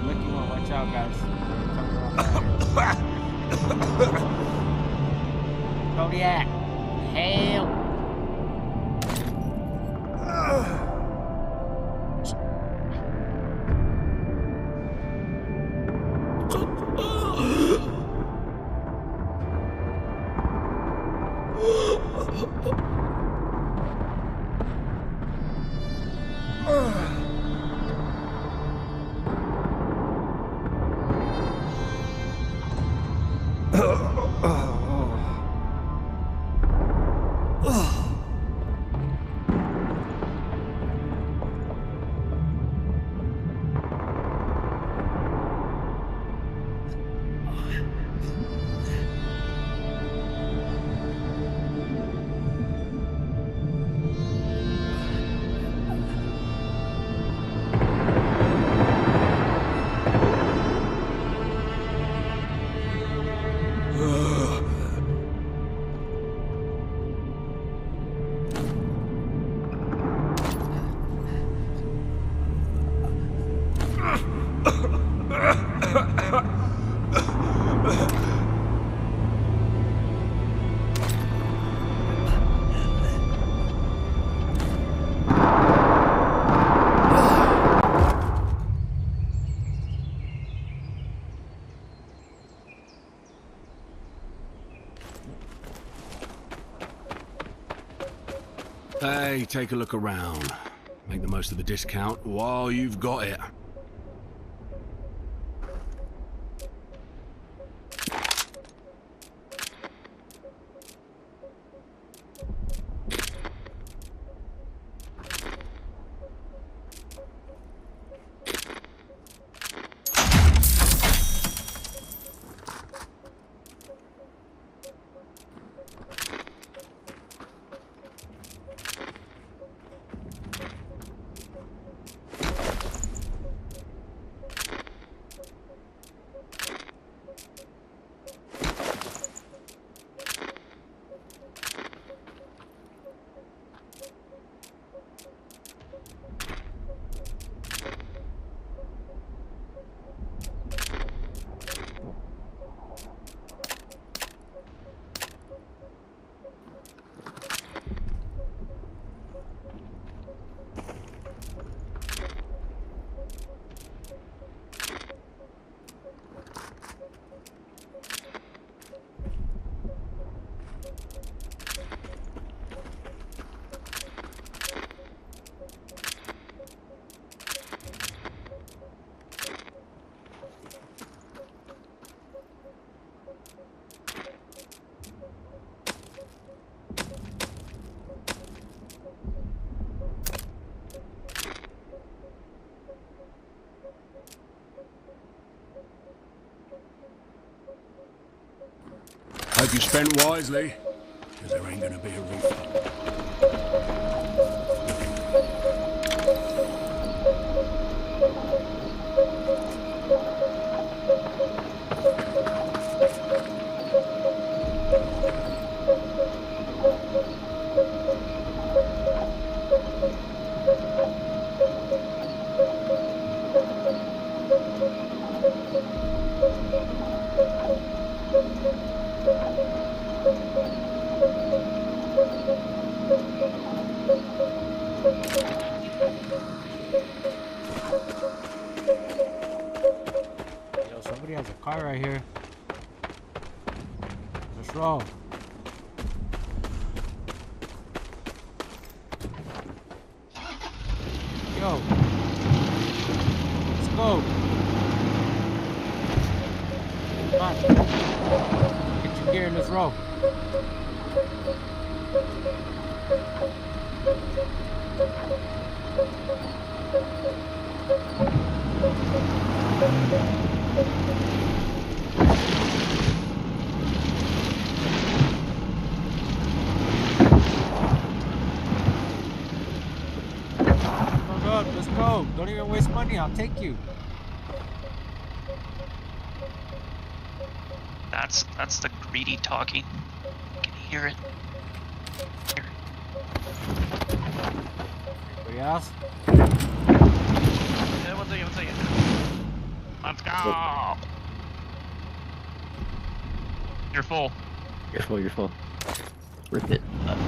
S3: Lucky One. Watch out, guys. Kodiak. Hail.
S14: Hey, take a look around. Make the most of the discount while you've got it. Hope you spent wisely, because there ain't gonna be a refund.
S3: Yo, somebody has a car right here. What's wrong? Yo. Let's go. Come on. Get your gear and let's roll. Oh God, let's go. Don't even waste money. I'll take you.
S21: That's the greedy talking. You can hear it.
S3: Anybody else?
S21: Yeah, One second. Let's go. You're full.
S5: You're full. Rip it up.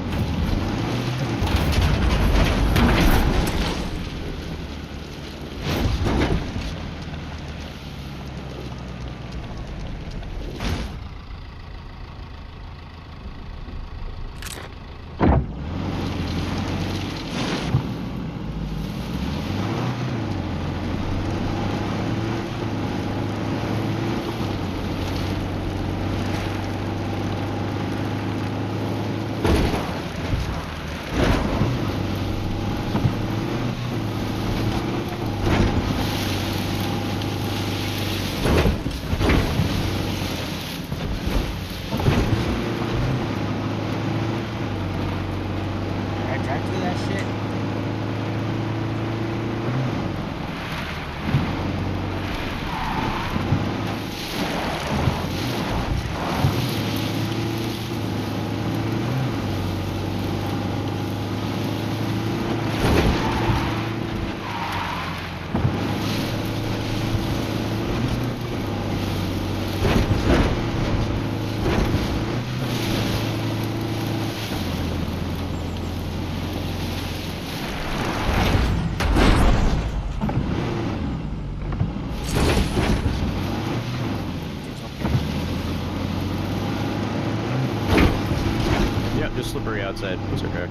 S5: Just slippery outside. It's okay.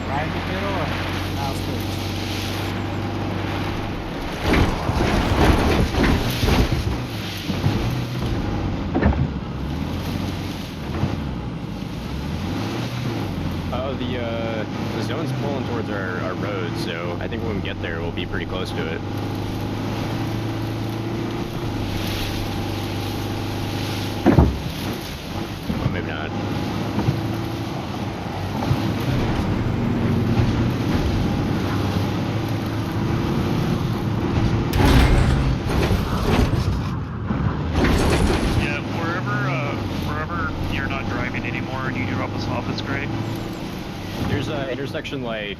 S3: Right in the middle or now switch?
S5: The zone's pulling towards our road, so I think when we get there, we'll be pretty close to it. Well, maybe not.
S21: Yeah, wherever you're not driving anymore and you drop us off, it's great.
S5: There's an intersection like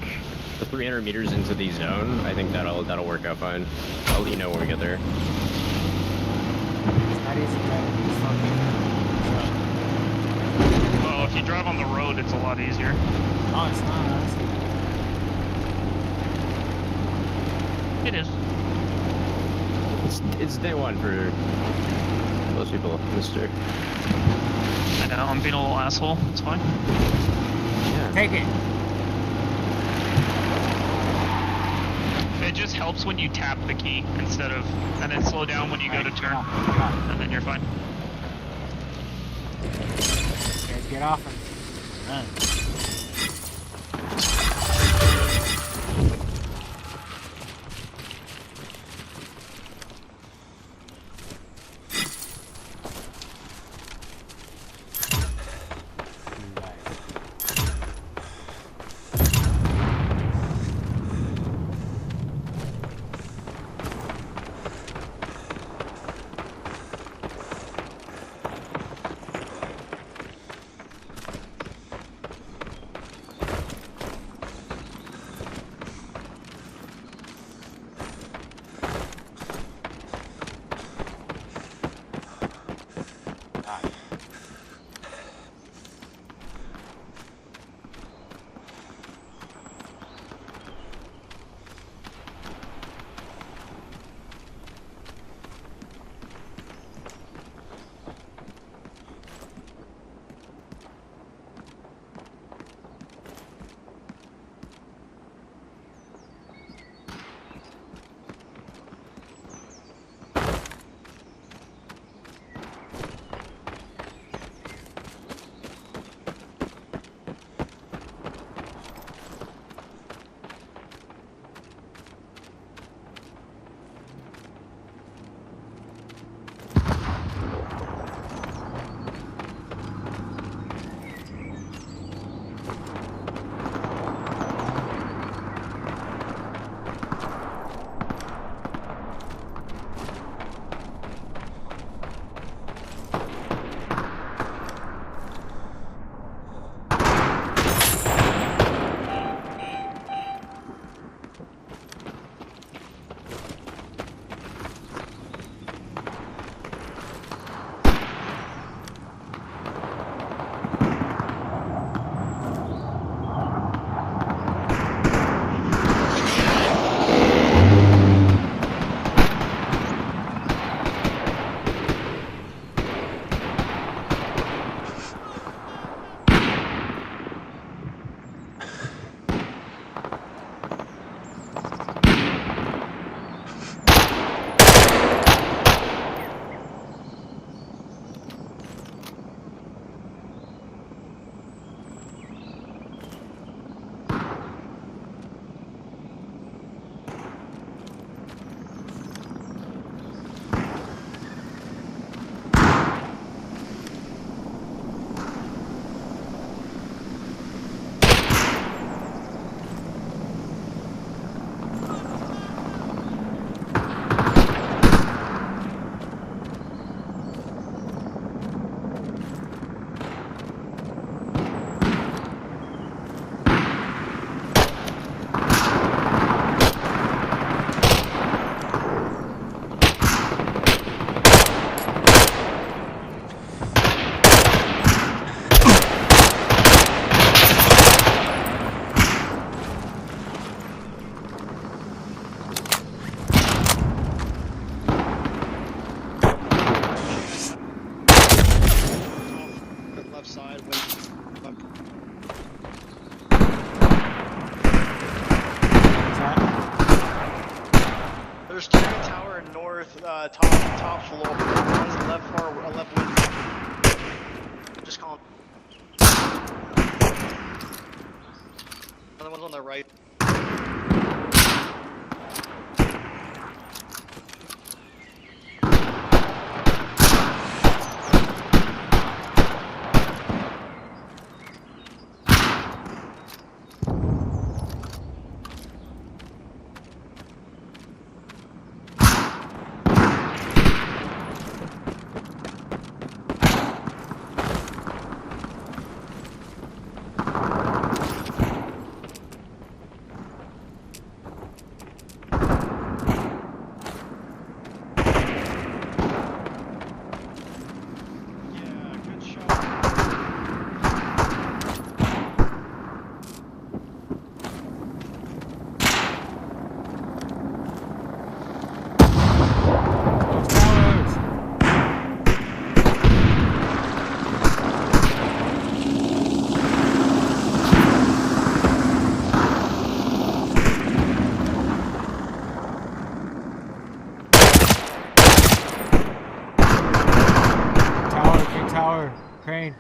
S5: 300 meters into the zone. I think that'll work out fine. I'll let you know when we get there.
S3: It's not easy driving these fucking.
S21: Well, if you drive on the road, it's a lot easier.
S3: Oh, it's not, honestly.
S21: It is.
S5: It's day one for most people, Mister.
S21: I know, I'm being a little asshole. It's fine.
S5: Yeah.
S3: Take it.
S21: It just helps when you tap the key instead of, and then slow down when you go to turn, and then you're fine.
S3: Okay, get off and run.
S6: There's two tower in north, top floor. One's left far, left wing. Just call him. Another one's on the right.
S3: Tower, crane.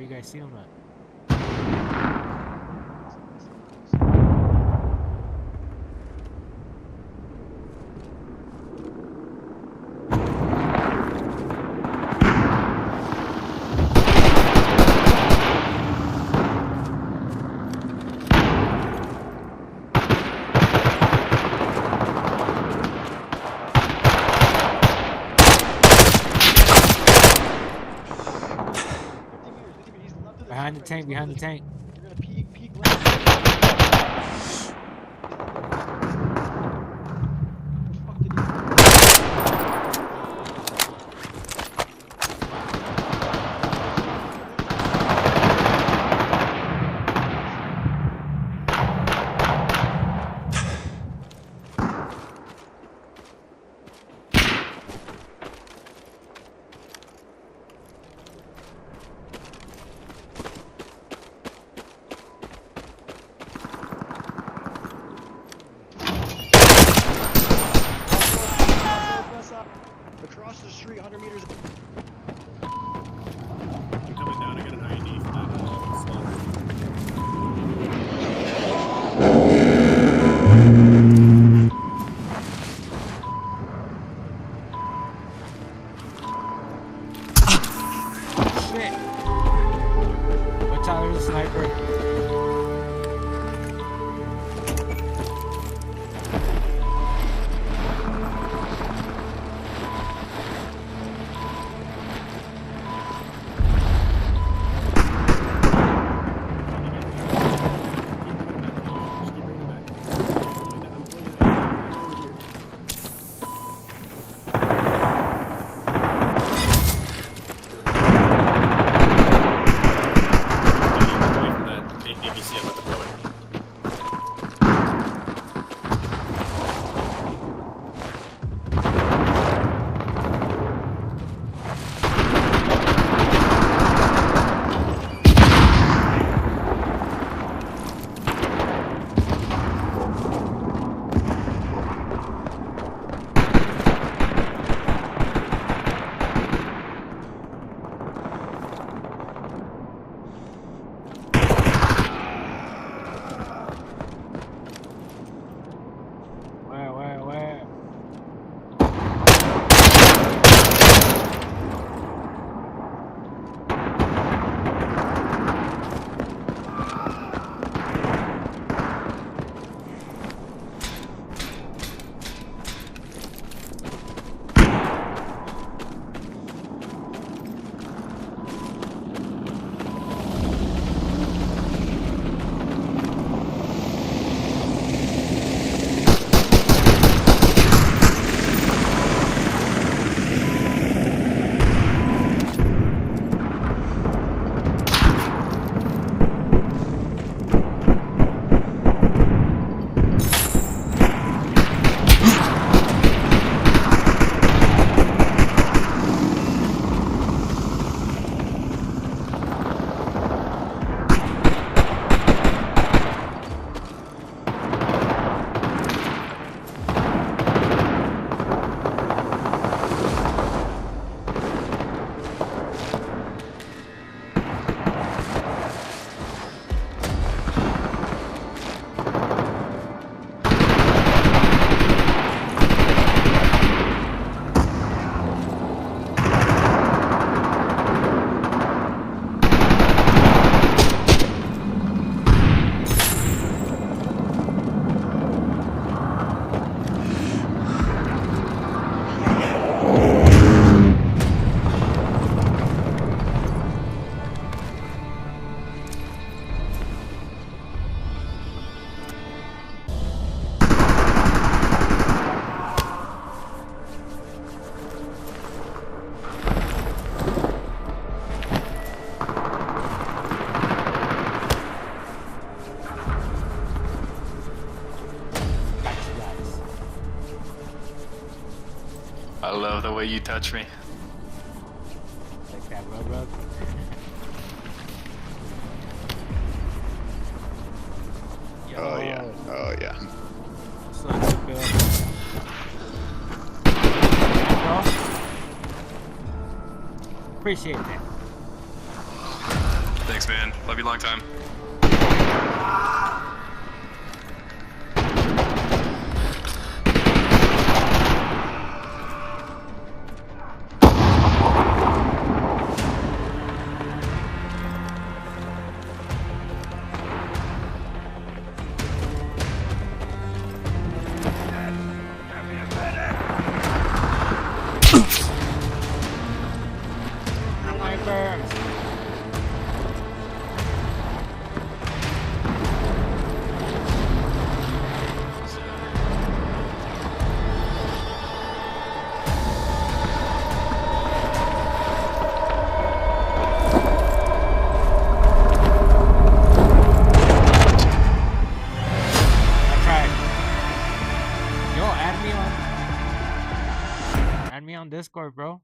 S3: you guys see him at? Behind the tank, behind the tank.
S6: Across the street, 100 meters.
S17: I'm coming down to get an ID for that.
S3: Shit! Watch out, there's a sniper. Where?
S9: I love the way you touch me.
S3: Like that rub.
S6: Oh yeah. Oh yeah.
S3: So it's good. Appreciate that.
S9: Thanks, man. Love you long time.
S3: Add me on Discord, bro.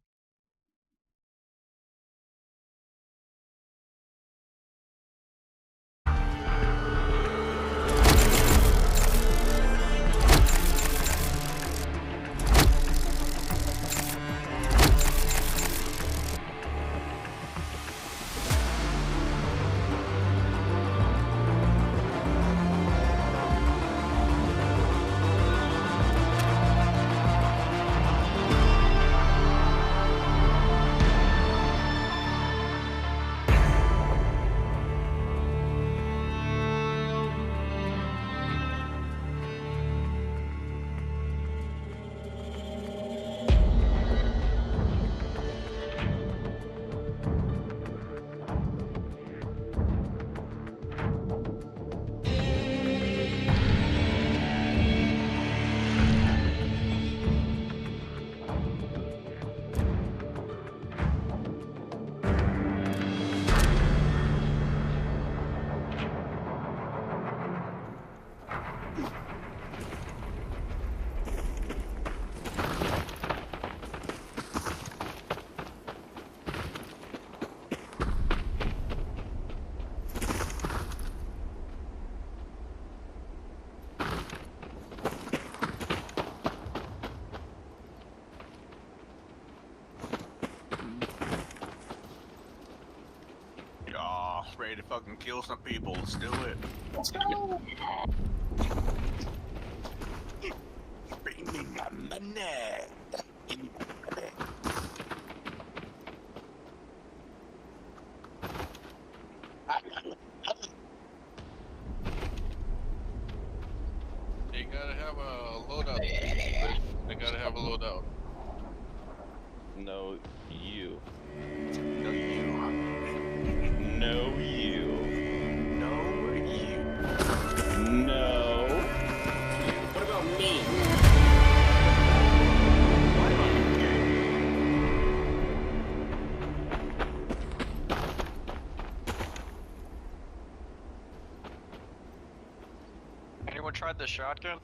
S11: Ready to fucking kill some people. Let's do it.
S16: Let's go.
S11: Bring me my money.
S22: They gotta have a loadout. They gotta have a loadout.
S23: No, you.
S11: No, you.
S23: No, you.
S11: No, you.
S23: No.
S11: What about me?
S24: Anyone tried the shotgun?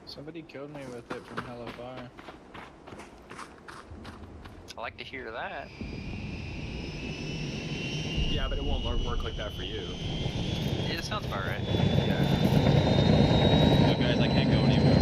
S25: Somebody killed me with it from hella far.
S24: I like to hear that.
S5: Yeah, but it won't work like that for you.
S24: It sounds about right.
S5: Yeah.
S23: No, guys, I can't go anywhere.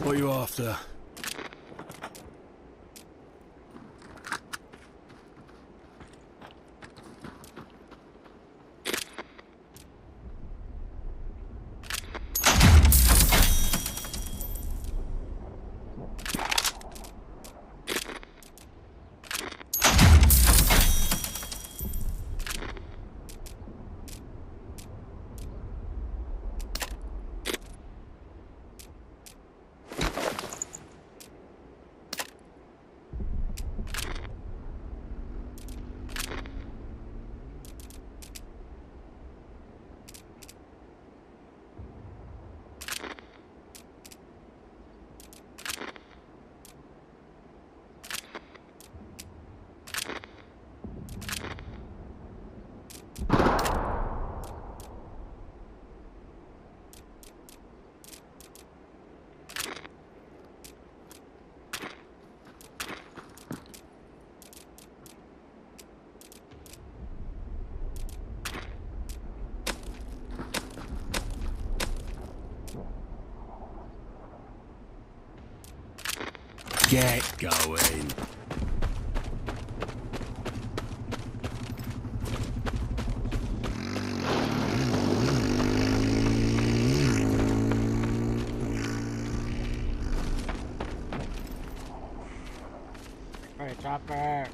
S14: What are you after? Get going.
S3: Hey, chopper.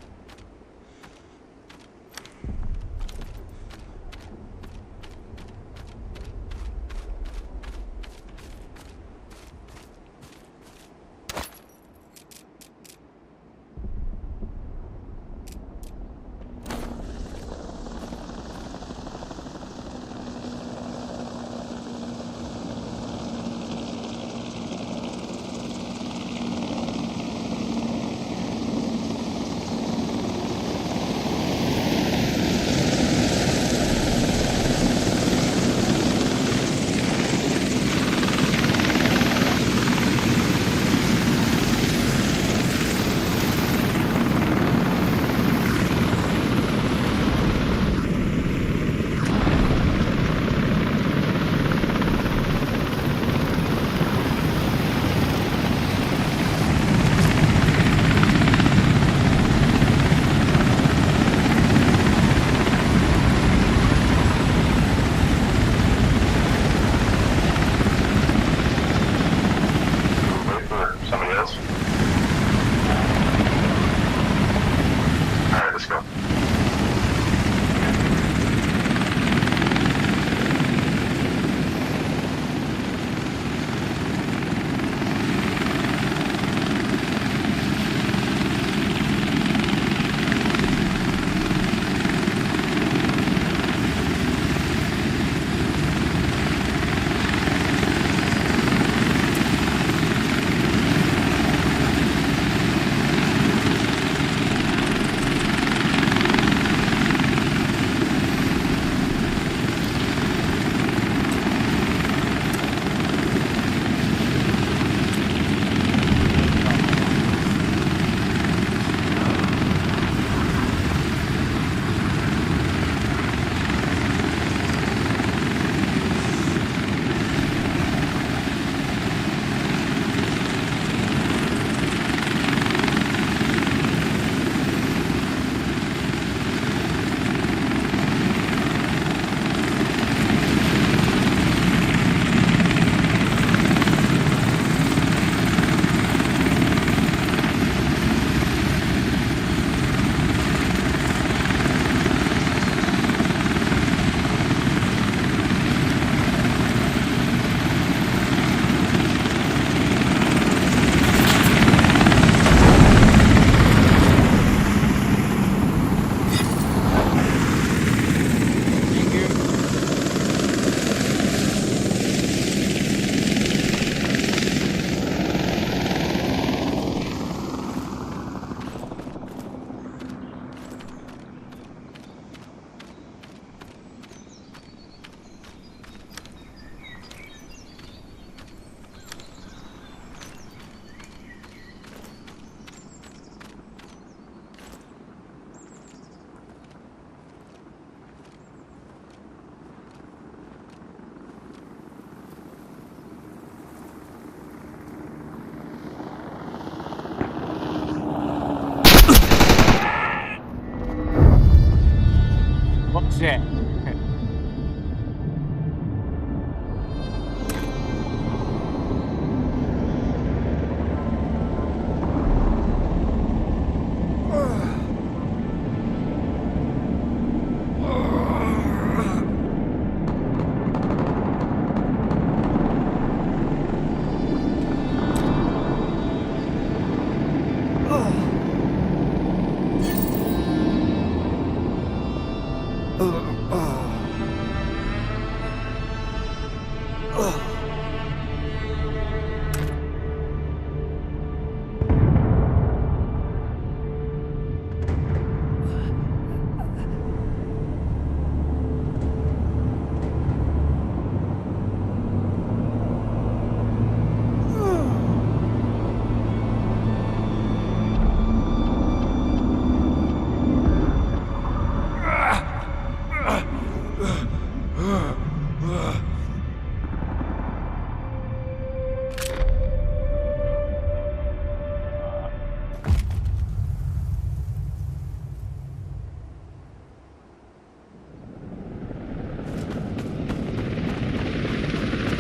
S3: shit.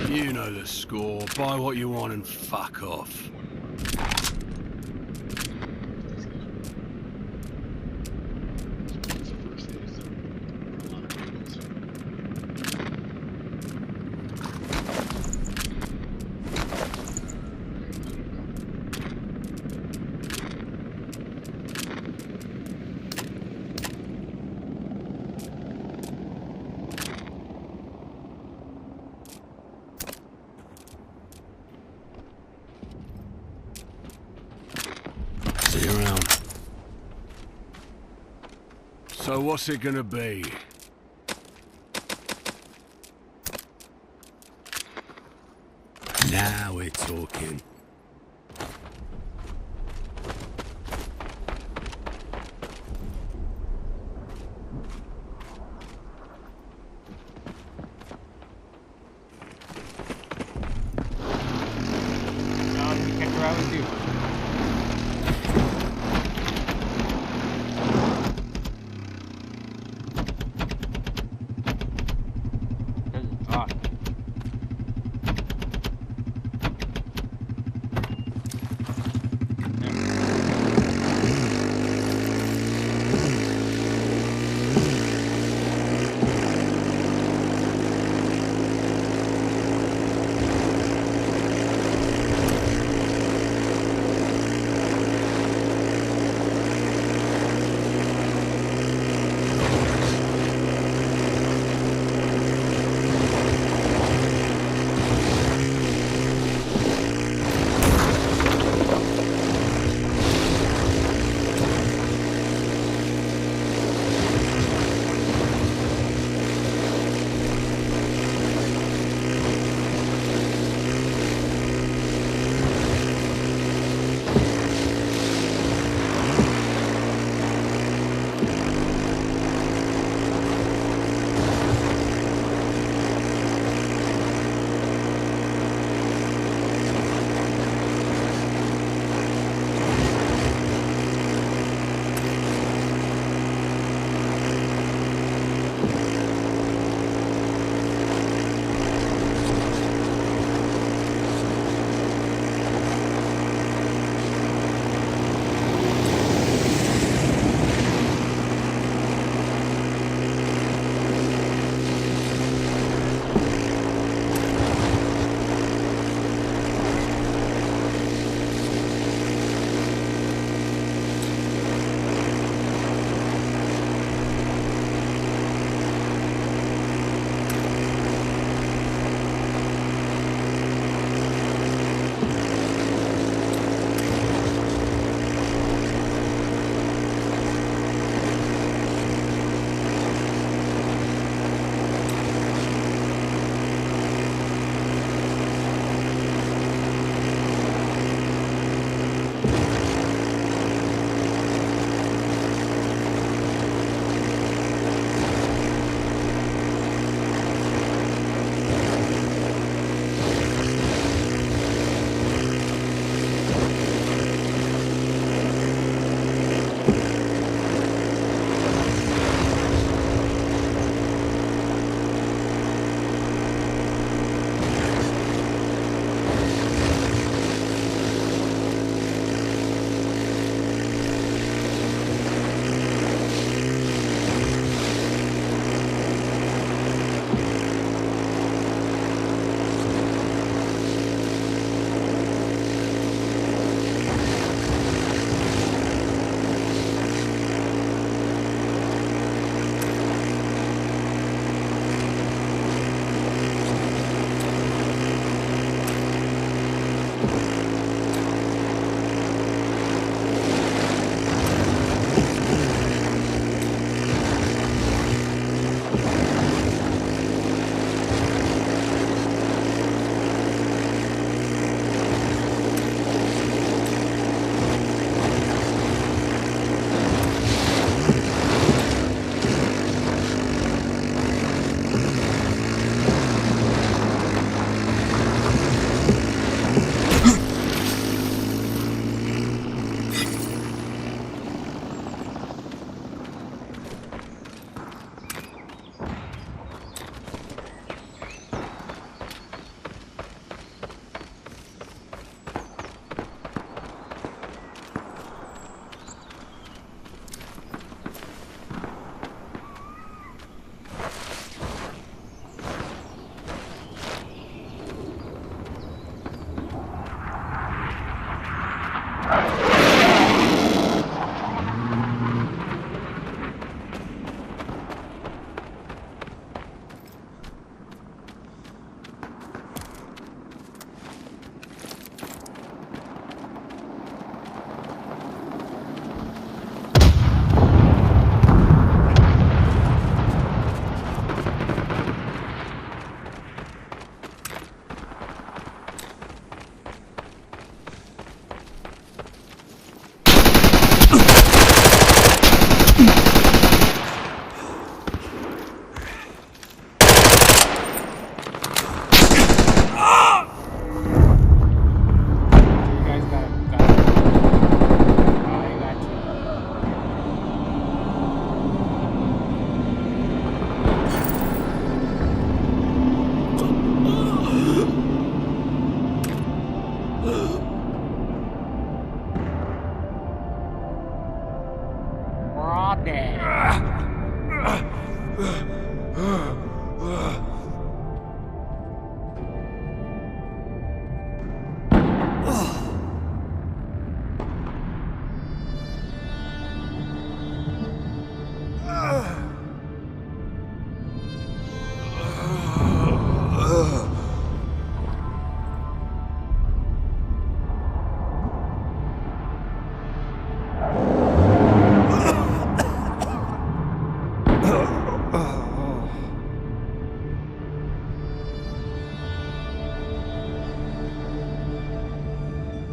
S14: You know the score. Buy what you want and fuck off. See you around. So what's it gonna be? Now we're talking.
S3: Catch her out with you.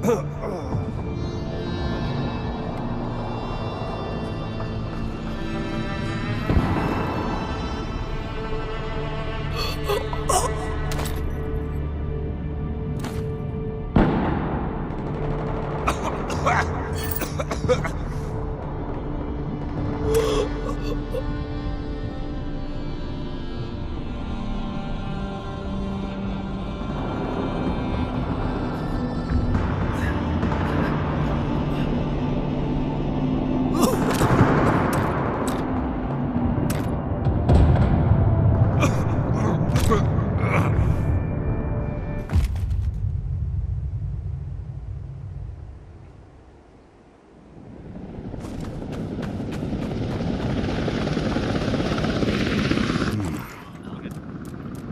S14: You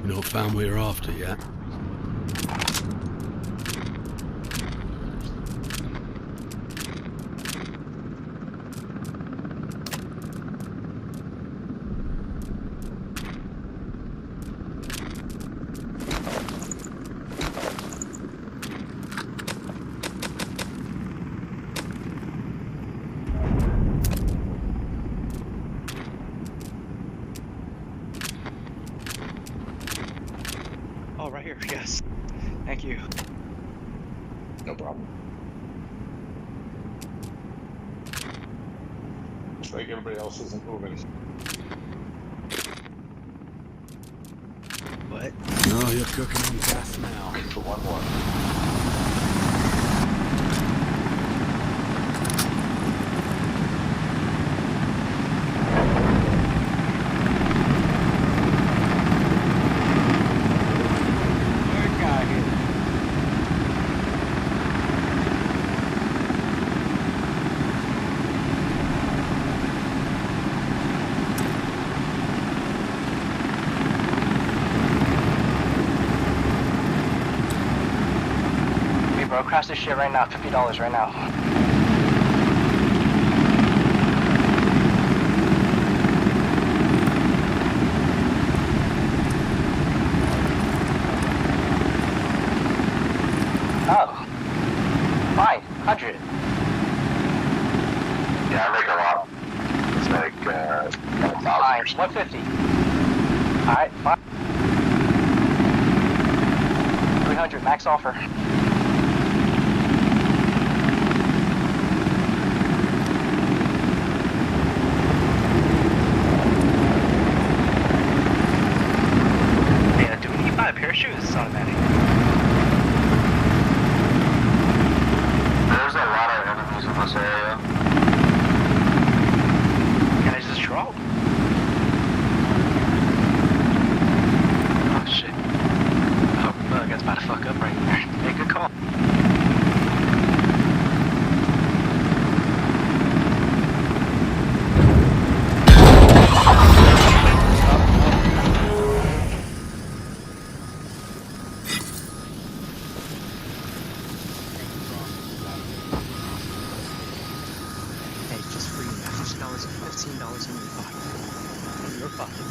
S14: not found what you're after yet?
S6: Oh, right here. Yes. Thank you.
S11: No problem. Looks like everybody else isn't moving.
S6: What?
S14: No, you're cooking on gas now.
S11: Looking for one more.
S6: Hey, bro, crash this shit right now. $50 right now. Oh. Fine. 100.
S11: Yeah, I make a lot. It's like,
S6: Fine. 150. Alright, fine. 300, max offer. Yeah, do we need to buy a pair of shoes? It's automatic.
S11: there's a lot of enemies in this area.
S6: Can I just troll? Oh shit. Oh, that's about to fuck up right there. Make a call.
S2: Hey, just for you, $15 and $15 in your pocket. In your pocket.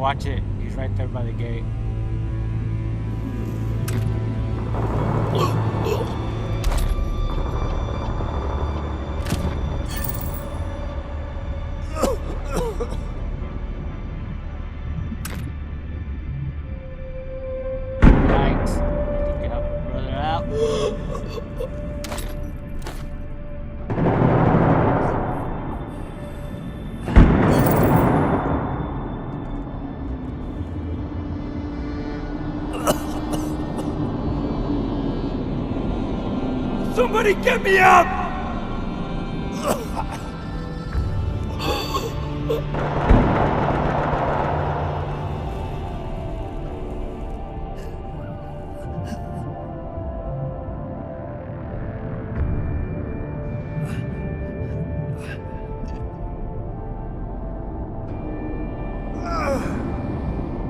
S3: Watch it. He's He's right there by the gate. Thanks. You can help your brother out.
S16: Somebody get me up!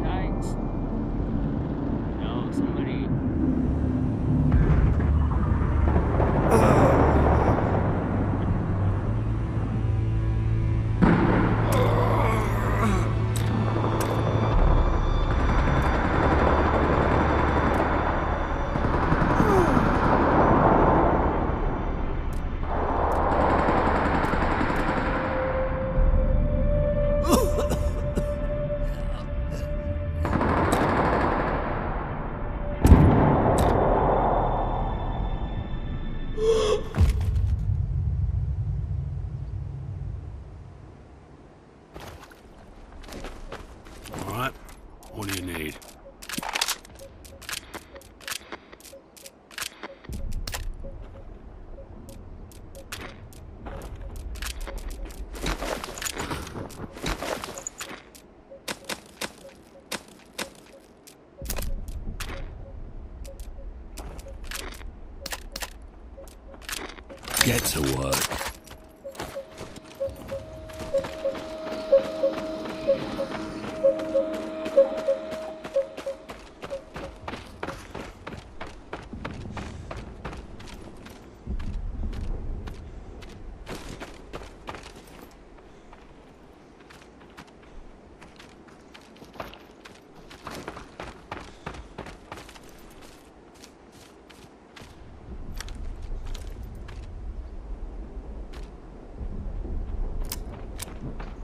S3: Thanks. No, somebody.
S14: All right. What do you need? Get to work.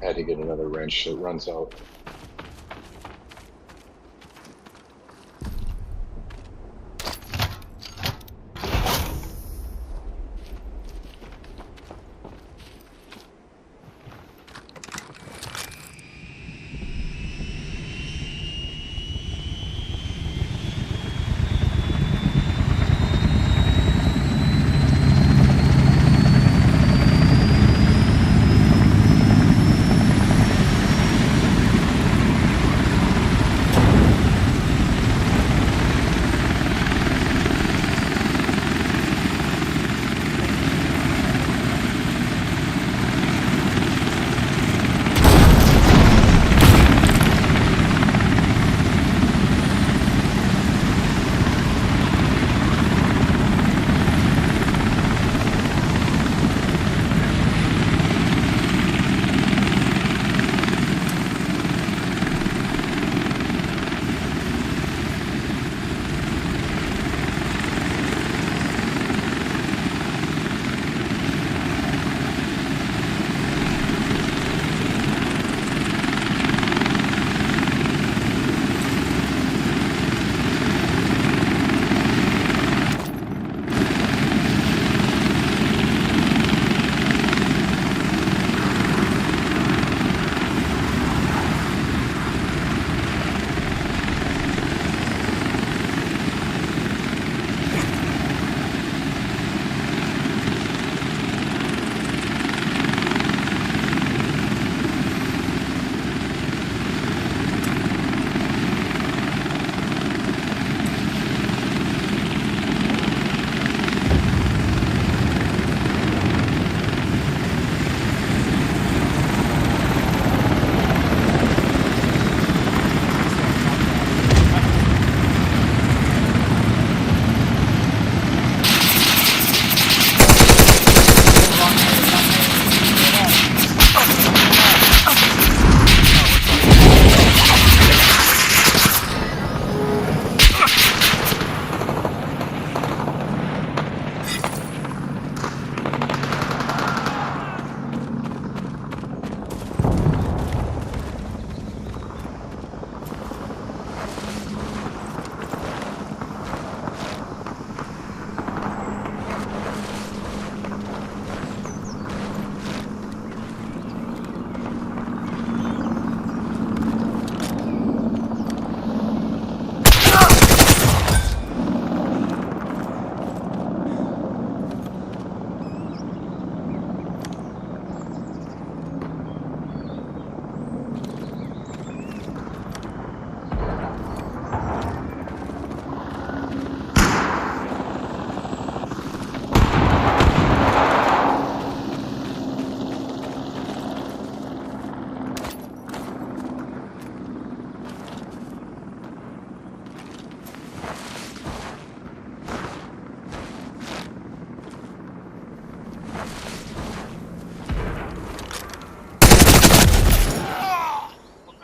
S20: Had to get another wrench that runs out.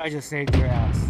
S3: I just saved your ass.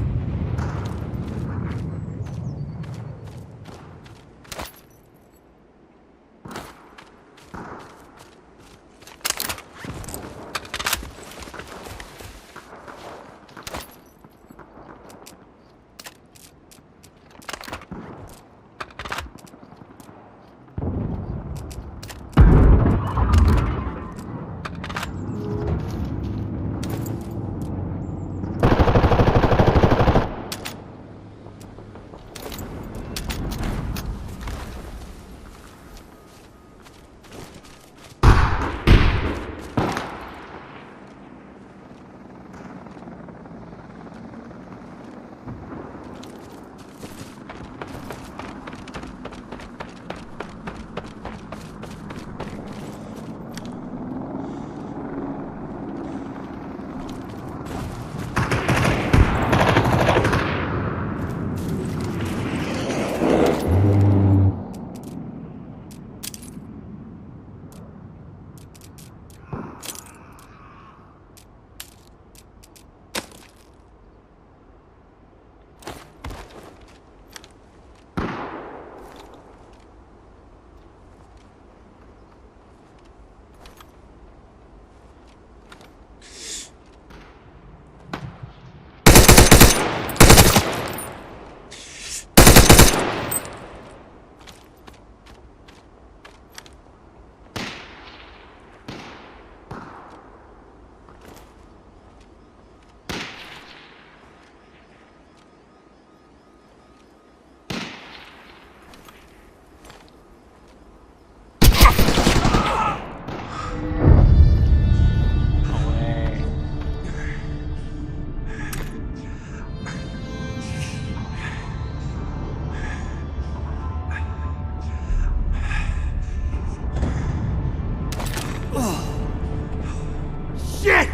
S16: Shit!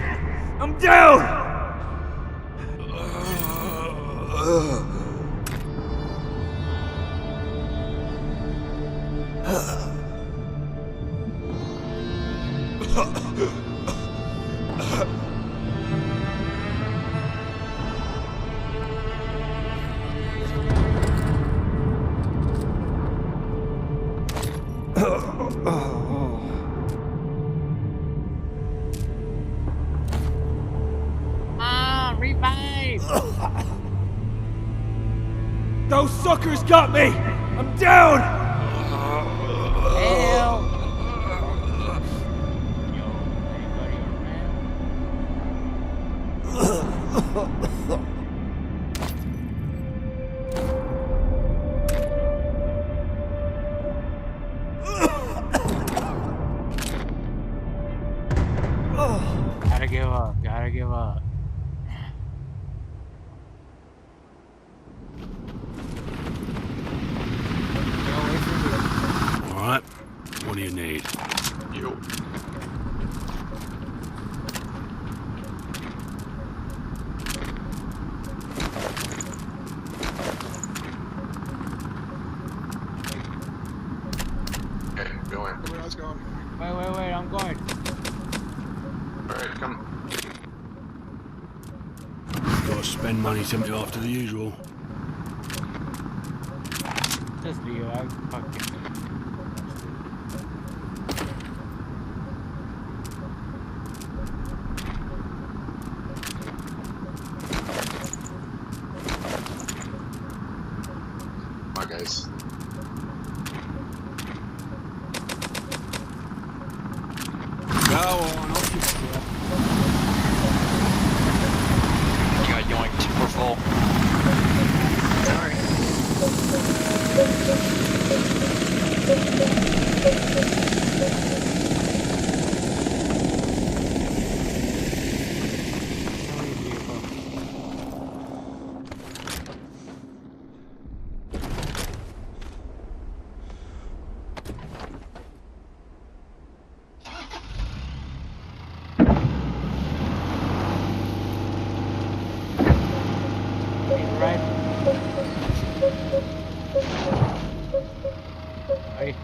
S16: I'm down!
S3: Revive!
S16: Those suckers got me! I'm down!
S3: Help! Gotta give up, gotta give up.
S14: Alright, what do you need?
S22: You.
S20: Okay, go in.
S22: Where I was going.
S3: Wait, I'm going.
S20: Alright, come.
S14: Gotta spend money simply after the usual.
S3: Just Leo, I fucking.
S20: Bye, guys.
S14: Go on, off you
S24: You got yoinked. We're full.
S3: Hey.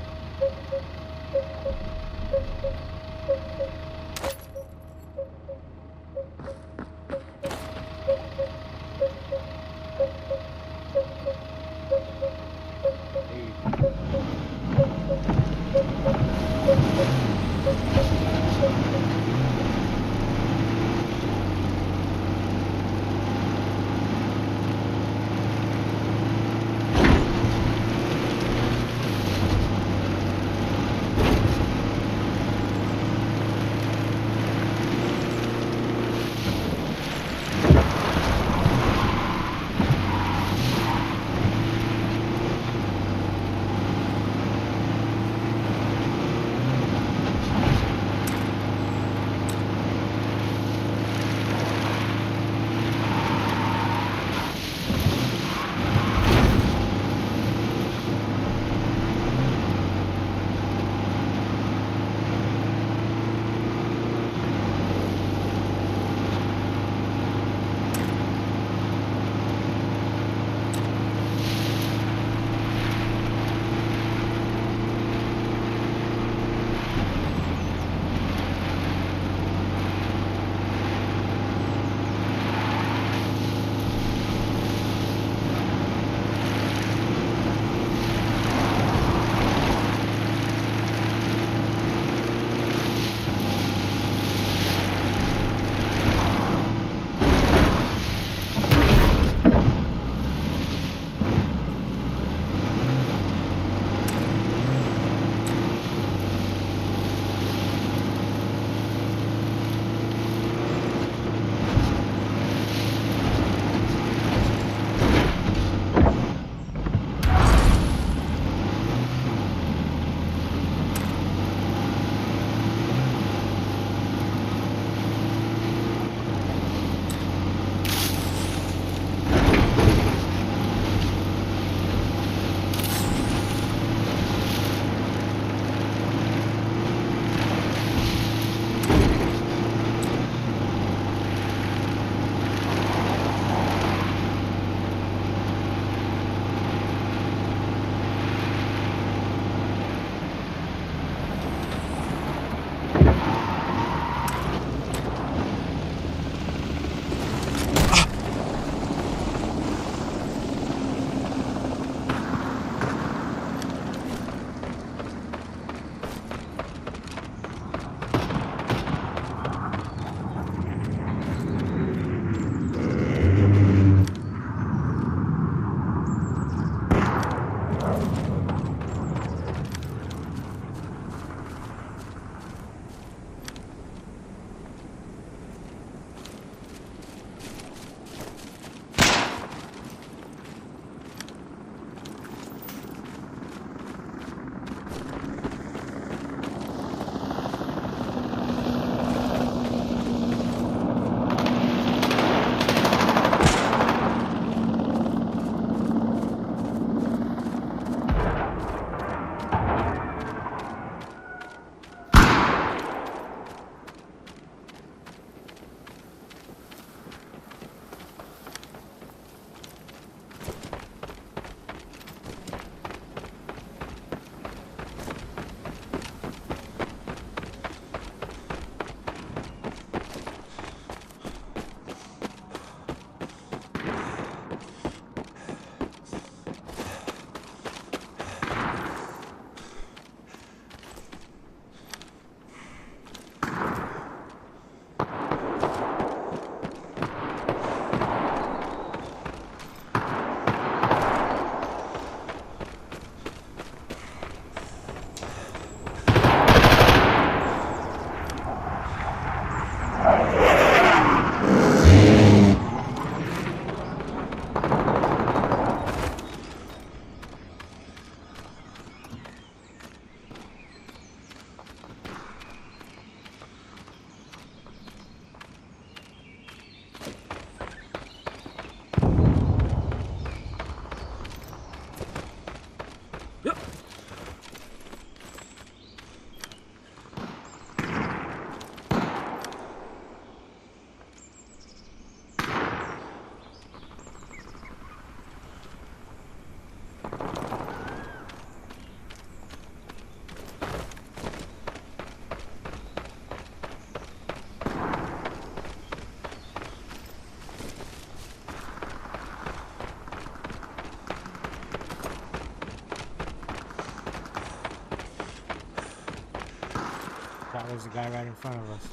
S3: There's a guy right in front of us.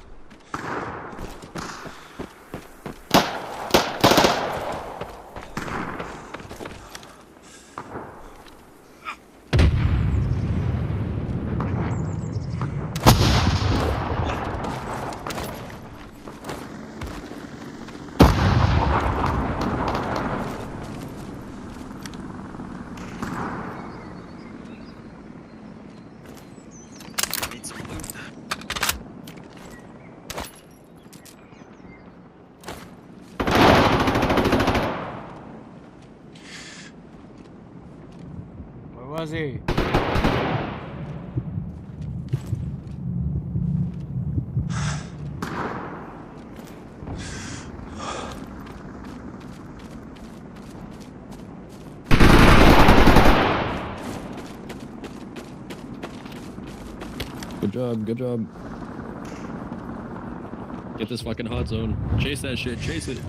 S2: Need some loot.
S3: Where was he?
S5: Good job, good job. Get this fucking hot zone. Chase that shit, chase it.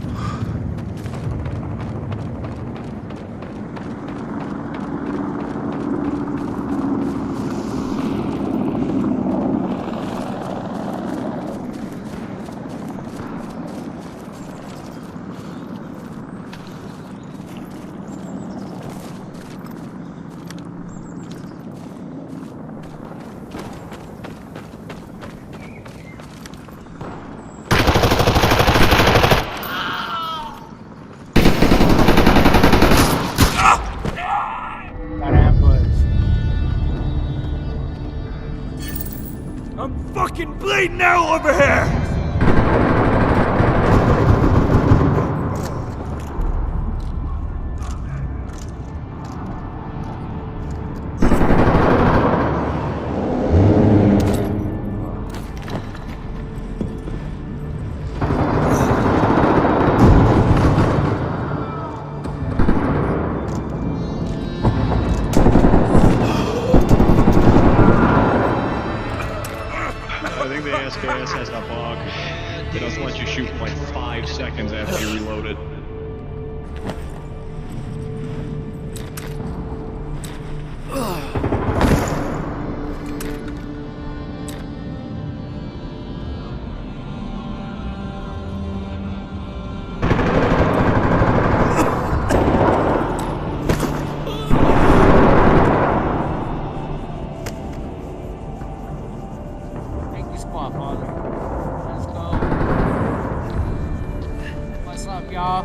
S16: I'm fucking bleeding out over here!
S5: I think the SKS has a bug. It doesn't let you shoot for like 5 seconds after you reload it.
S3: Thank you, squad father. Let's go. What's up, y'all?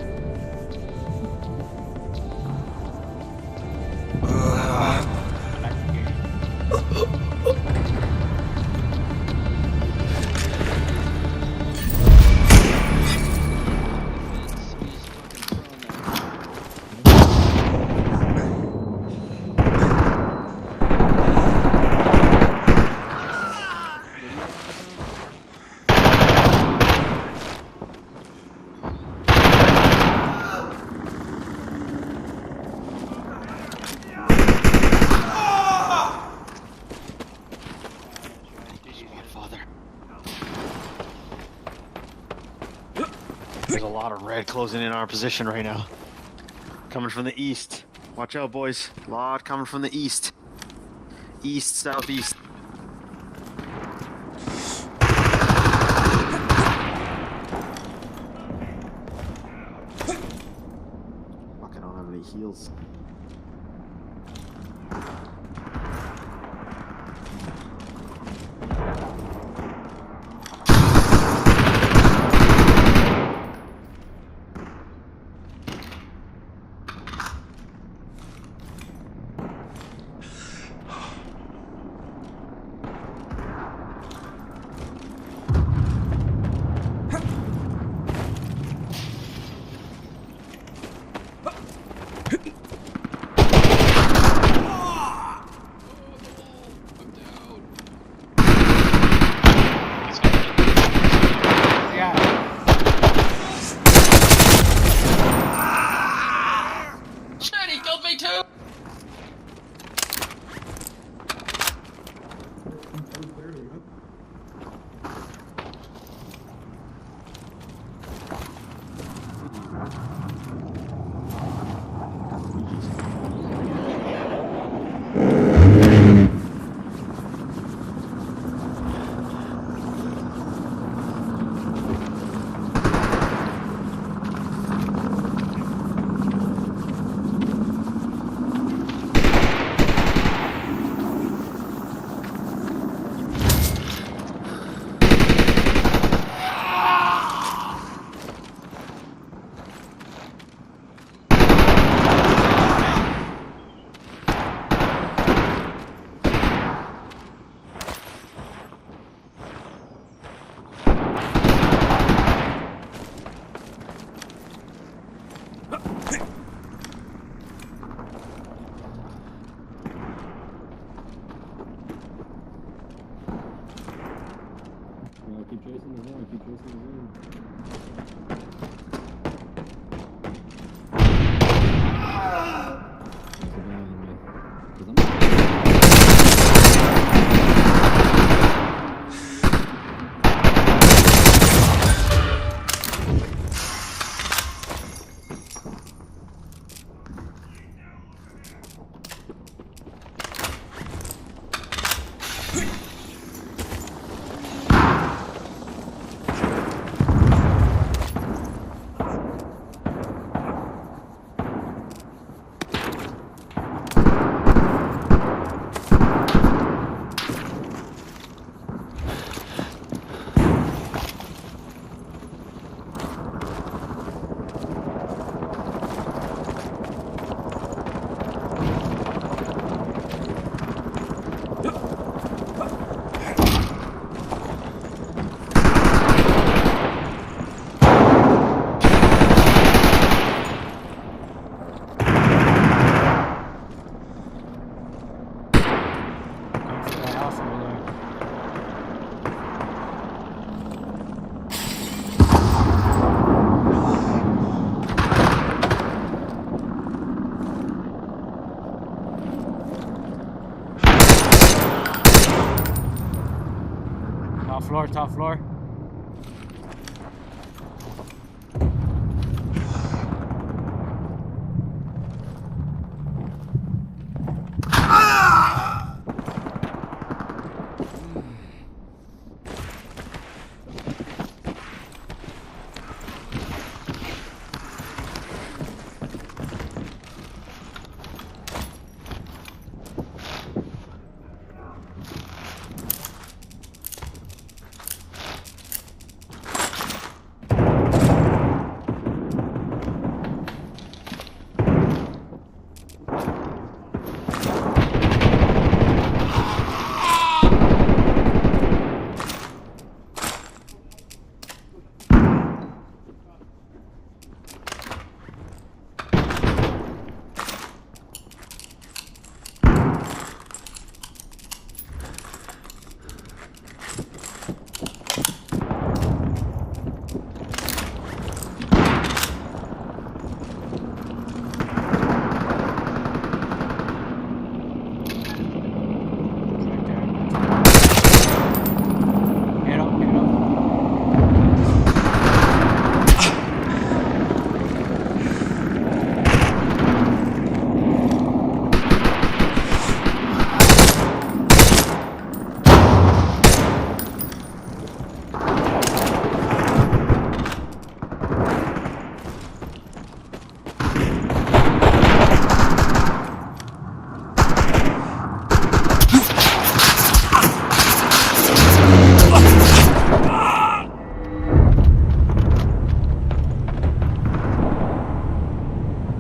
S6: There's a lot of red closing in our position right now. Coming from the east. Watch out, boys. A lot coming from the east. East, southeast. Fuck, I don't have any heals.
S1: Shit, he killed me too!
S3: Top floor, top floor.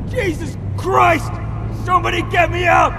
S16: Jesus Christ! Somebody get me up!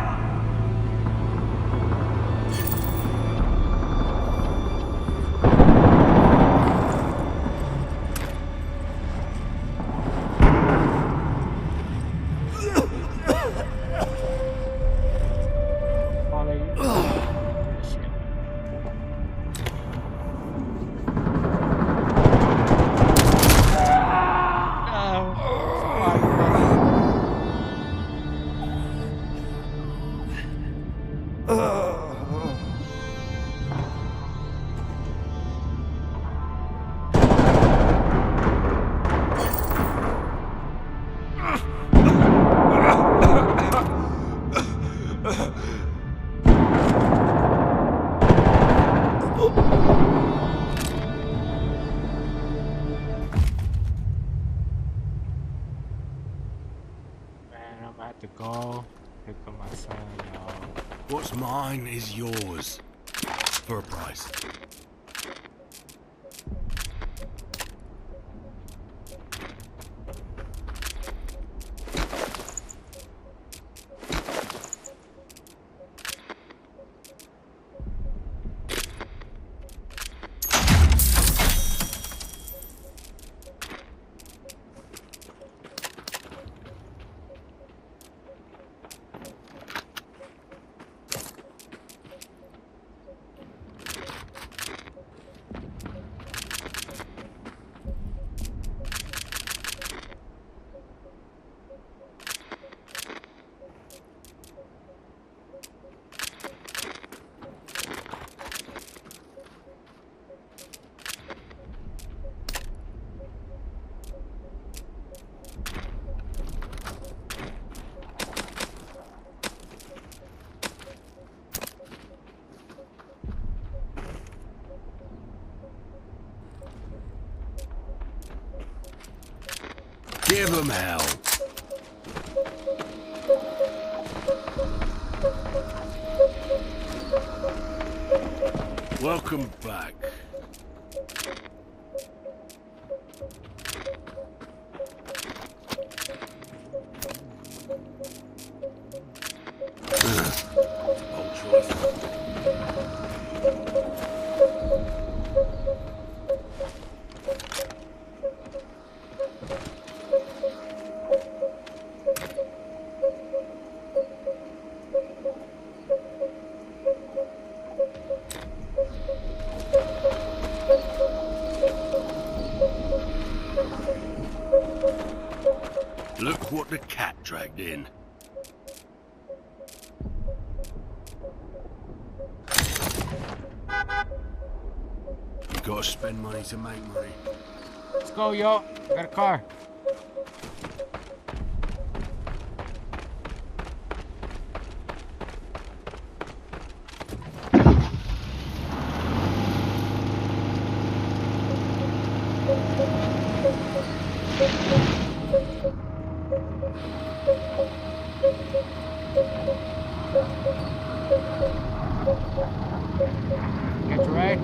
S3: Man, I'm about to go pick up my son, y'all.
S14: What's mine is yours. For a price. Give them hell. Welcome back. Old choice. Look what the cat dragged in. Gotta spend money to make money.
S3: Let's go, yo. Got a car. Catch a ride?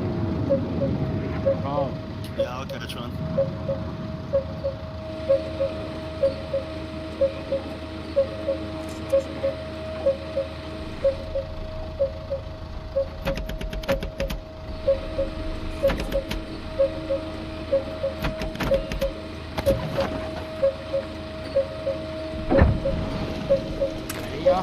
S3: Oh.
S4: Yeah, I'll catch one.
S3: There you go.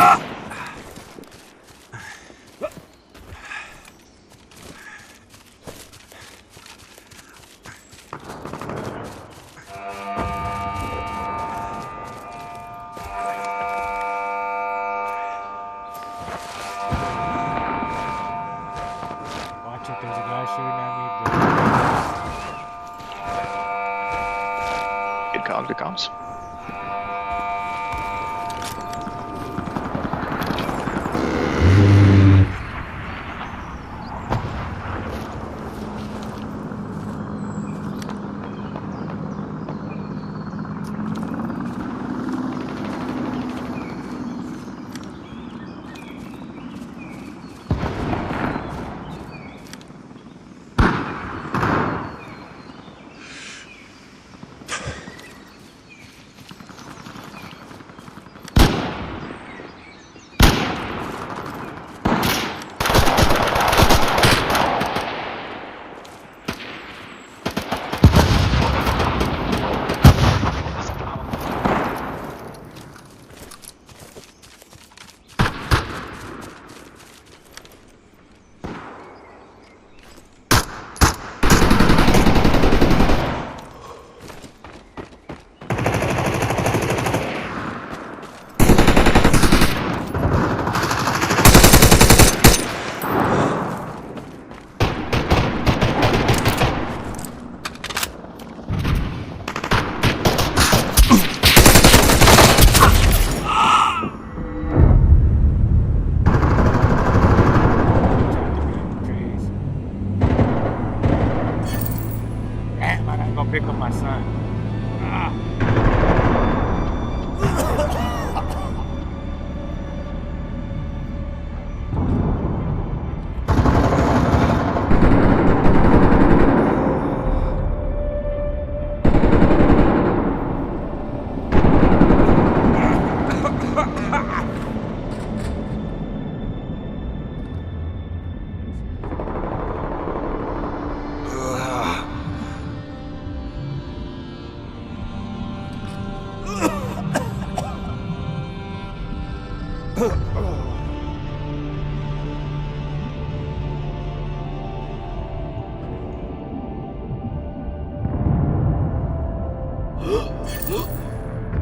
S3: Watch it, there's a guy shooting at me.
S24: Good comms, good comms.
S3: Damn, I gotta go pick up my son.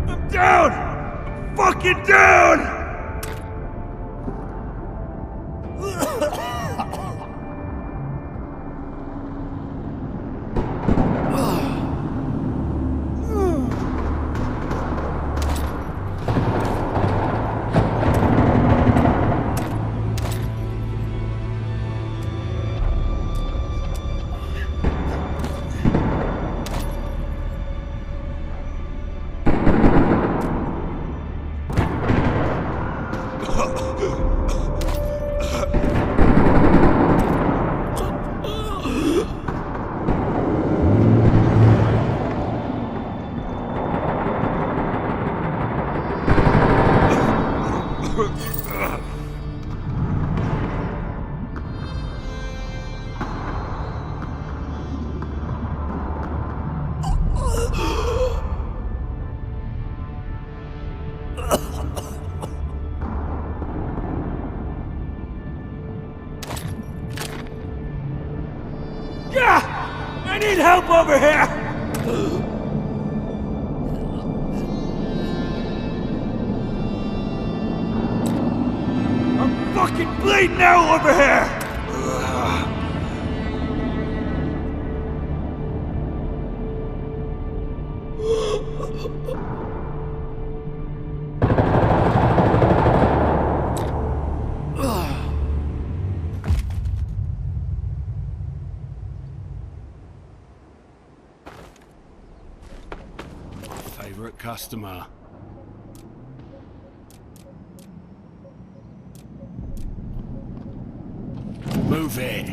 S16: I'm down! I'm fucking down! Yeah! I need help over here! I'm fucking bleeding out over here!
S14: Favorite customer. Move it.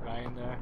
S3: Guy in there.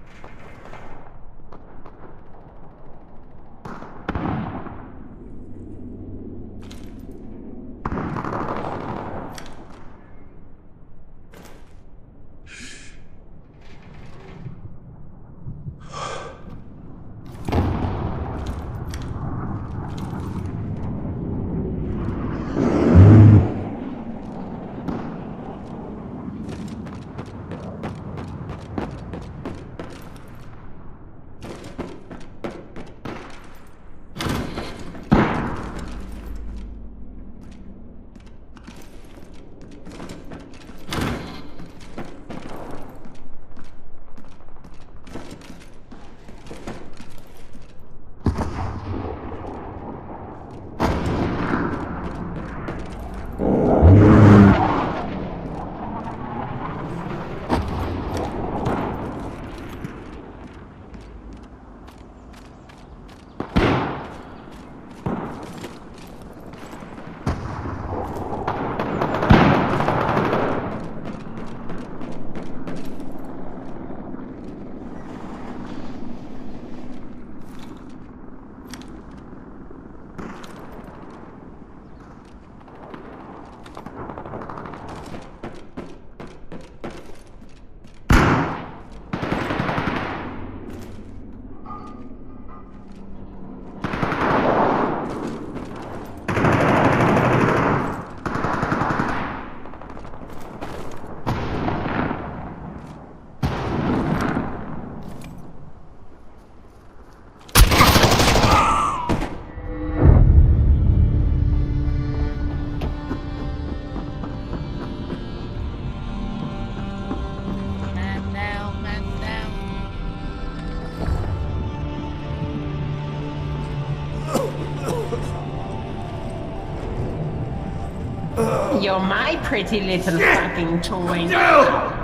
S4: You're my pretty little fucking toy now.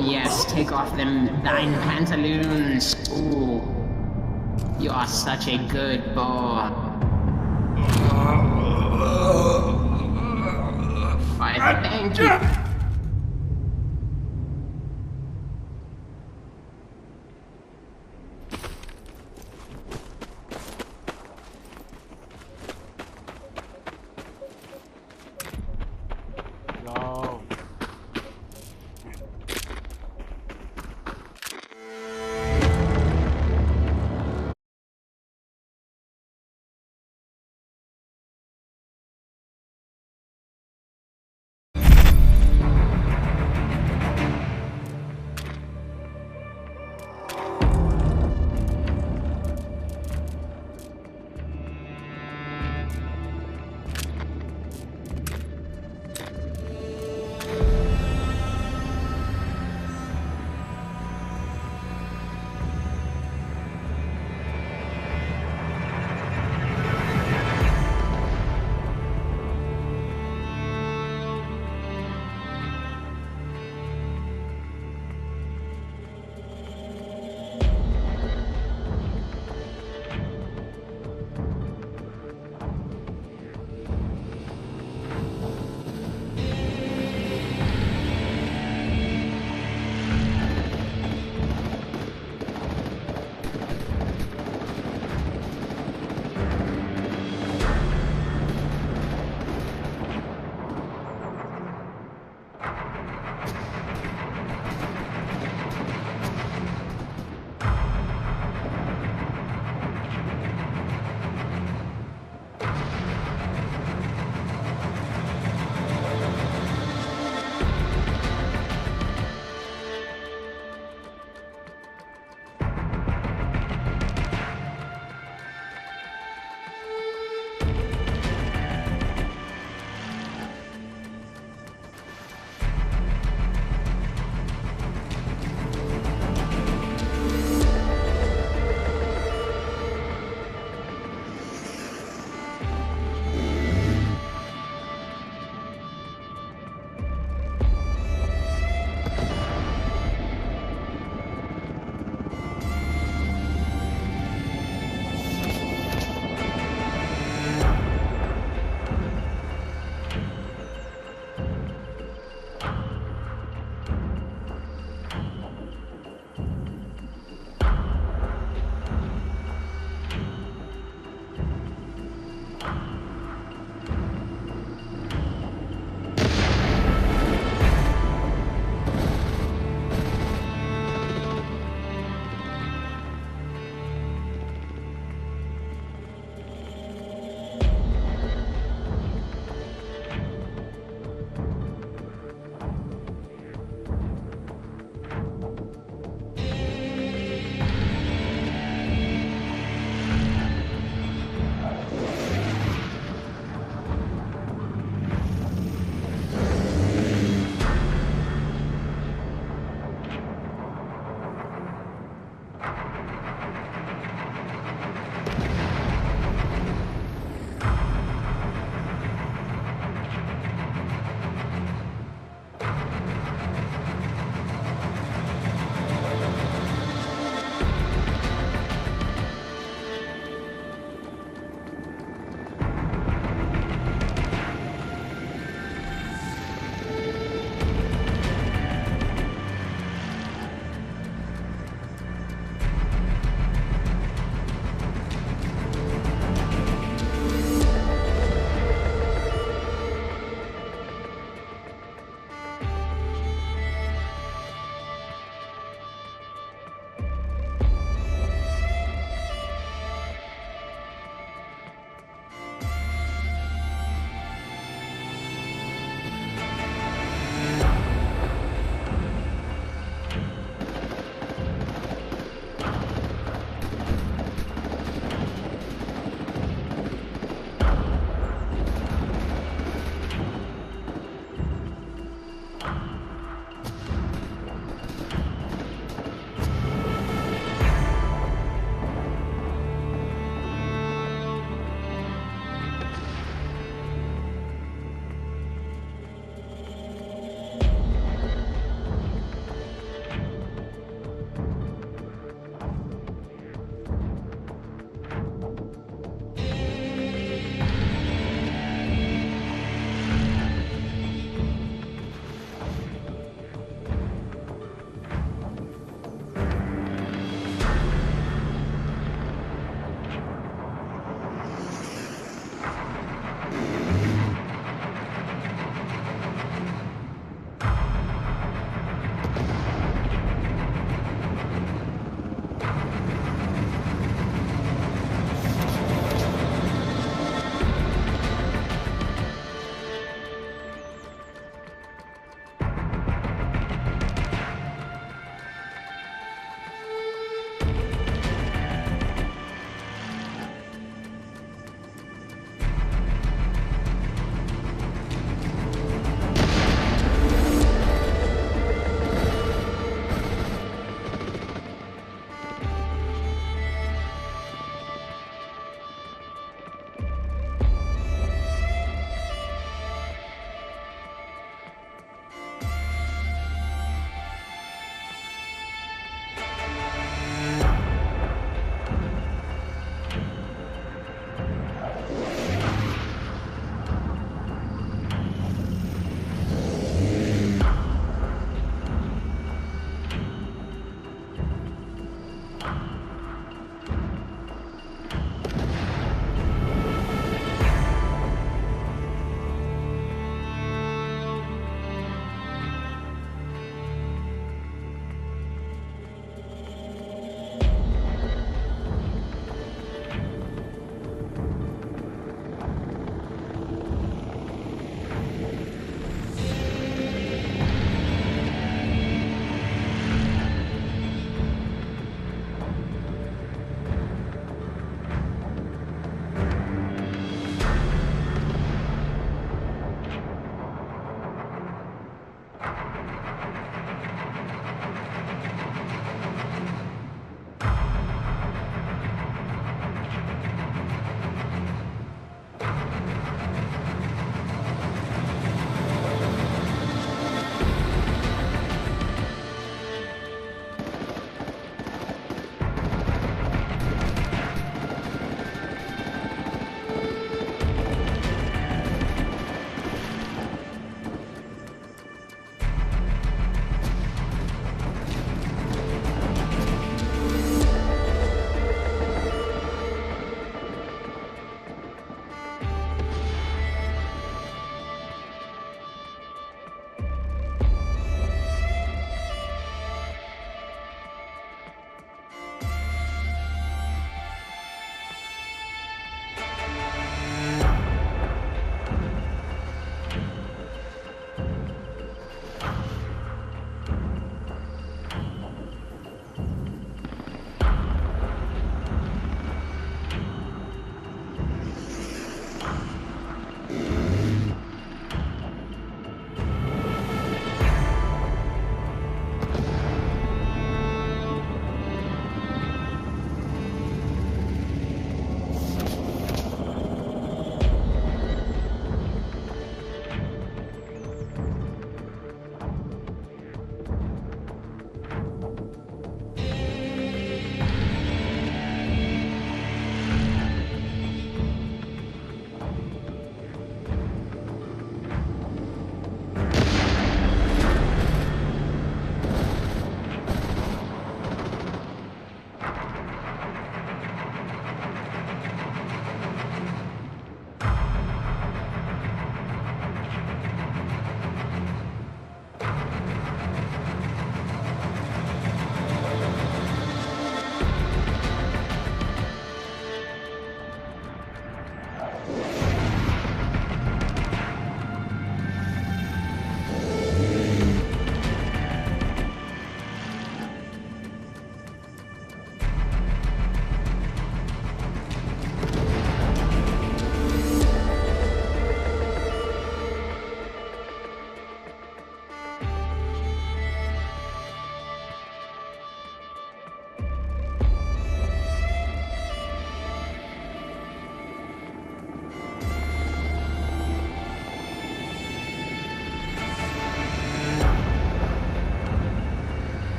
S4: Yes, take off thine pantaloons. Ooh. You are such a good boy. Why, thank you.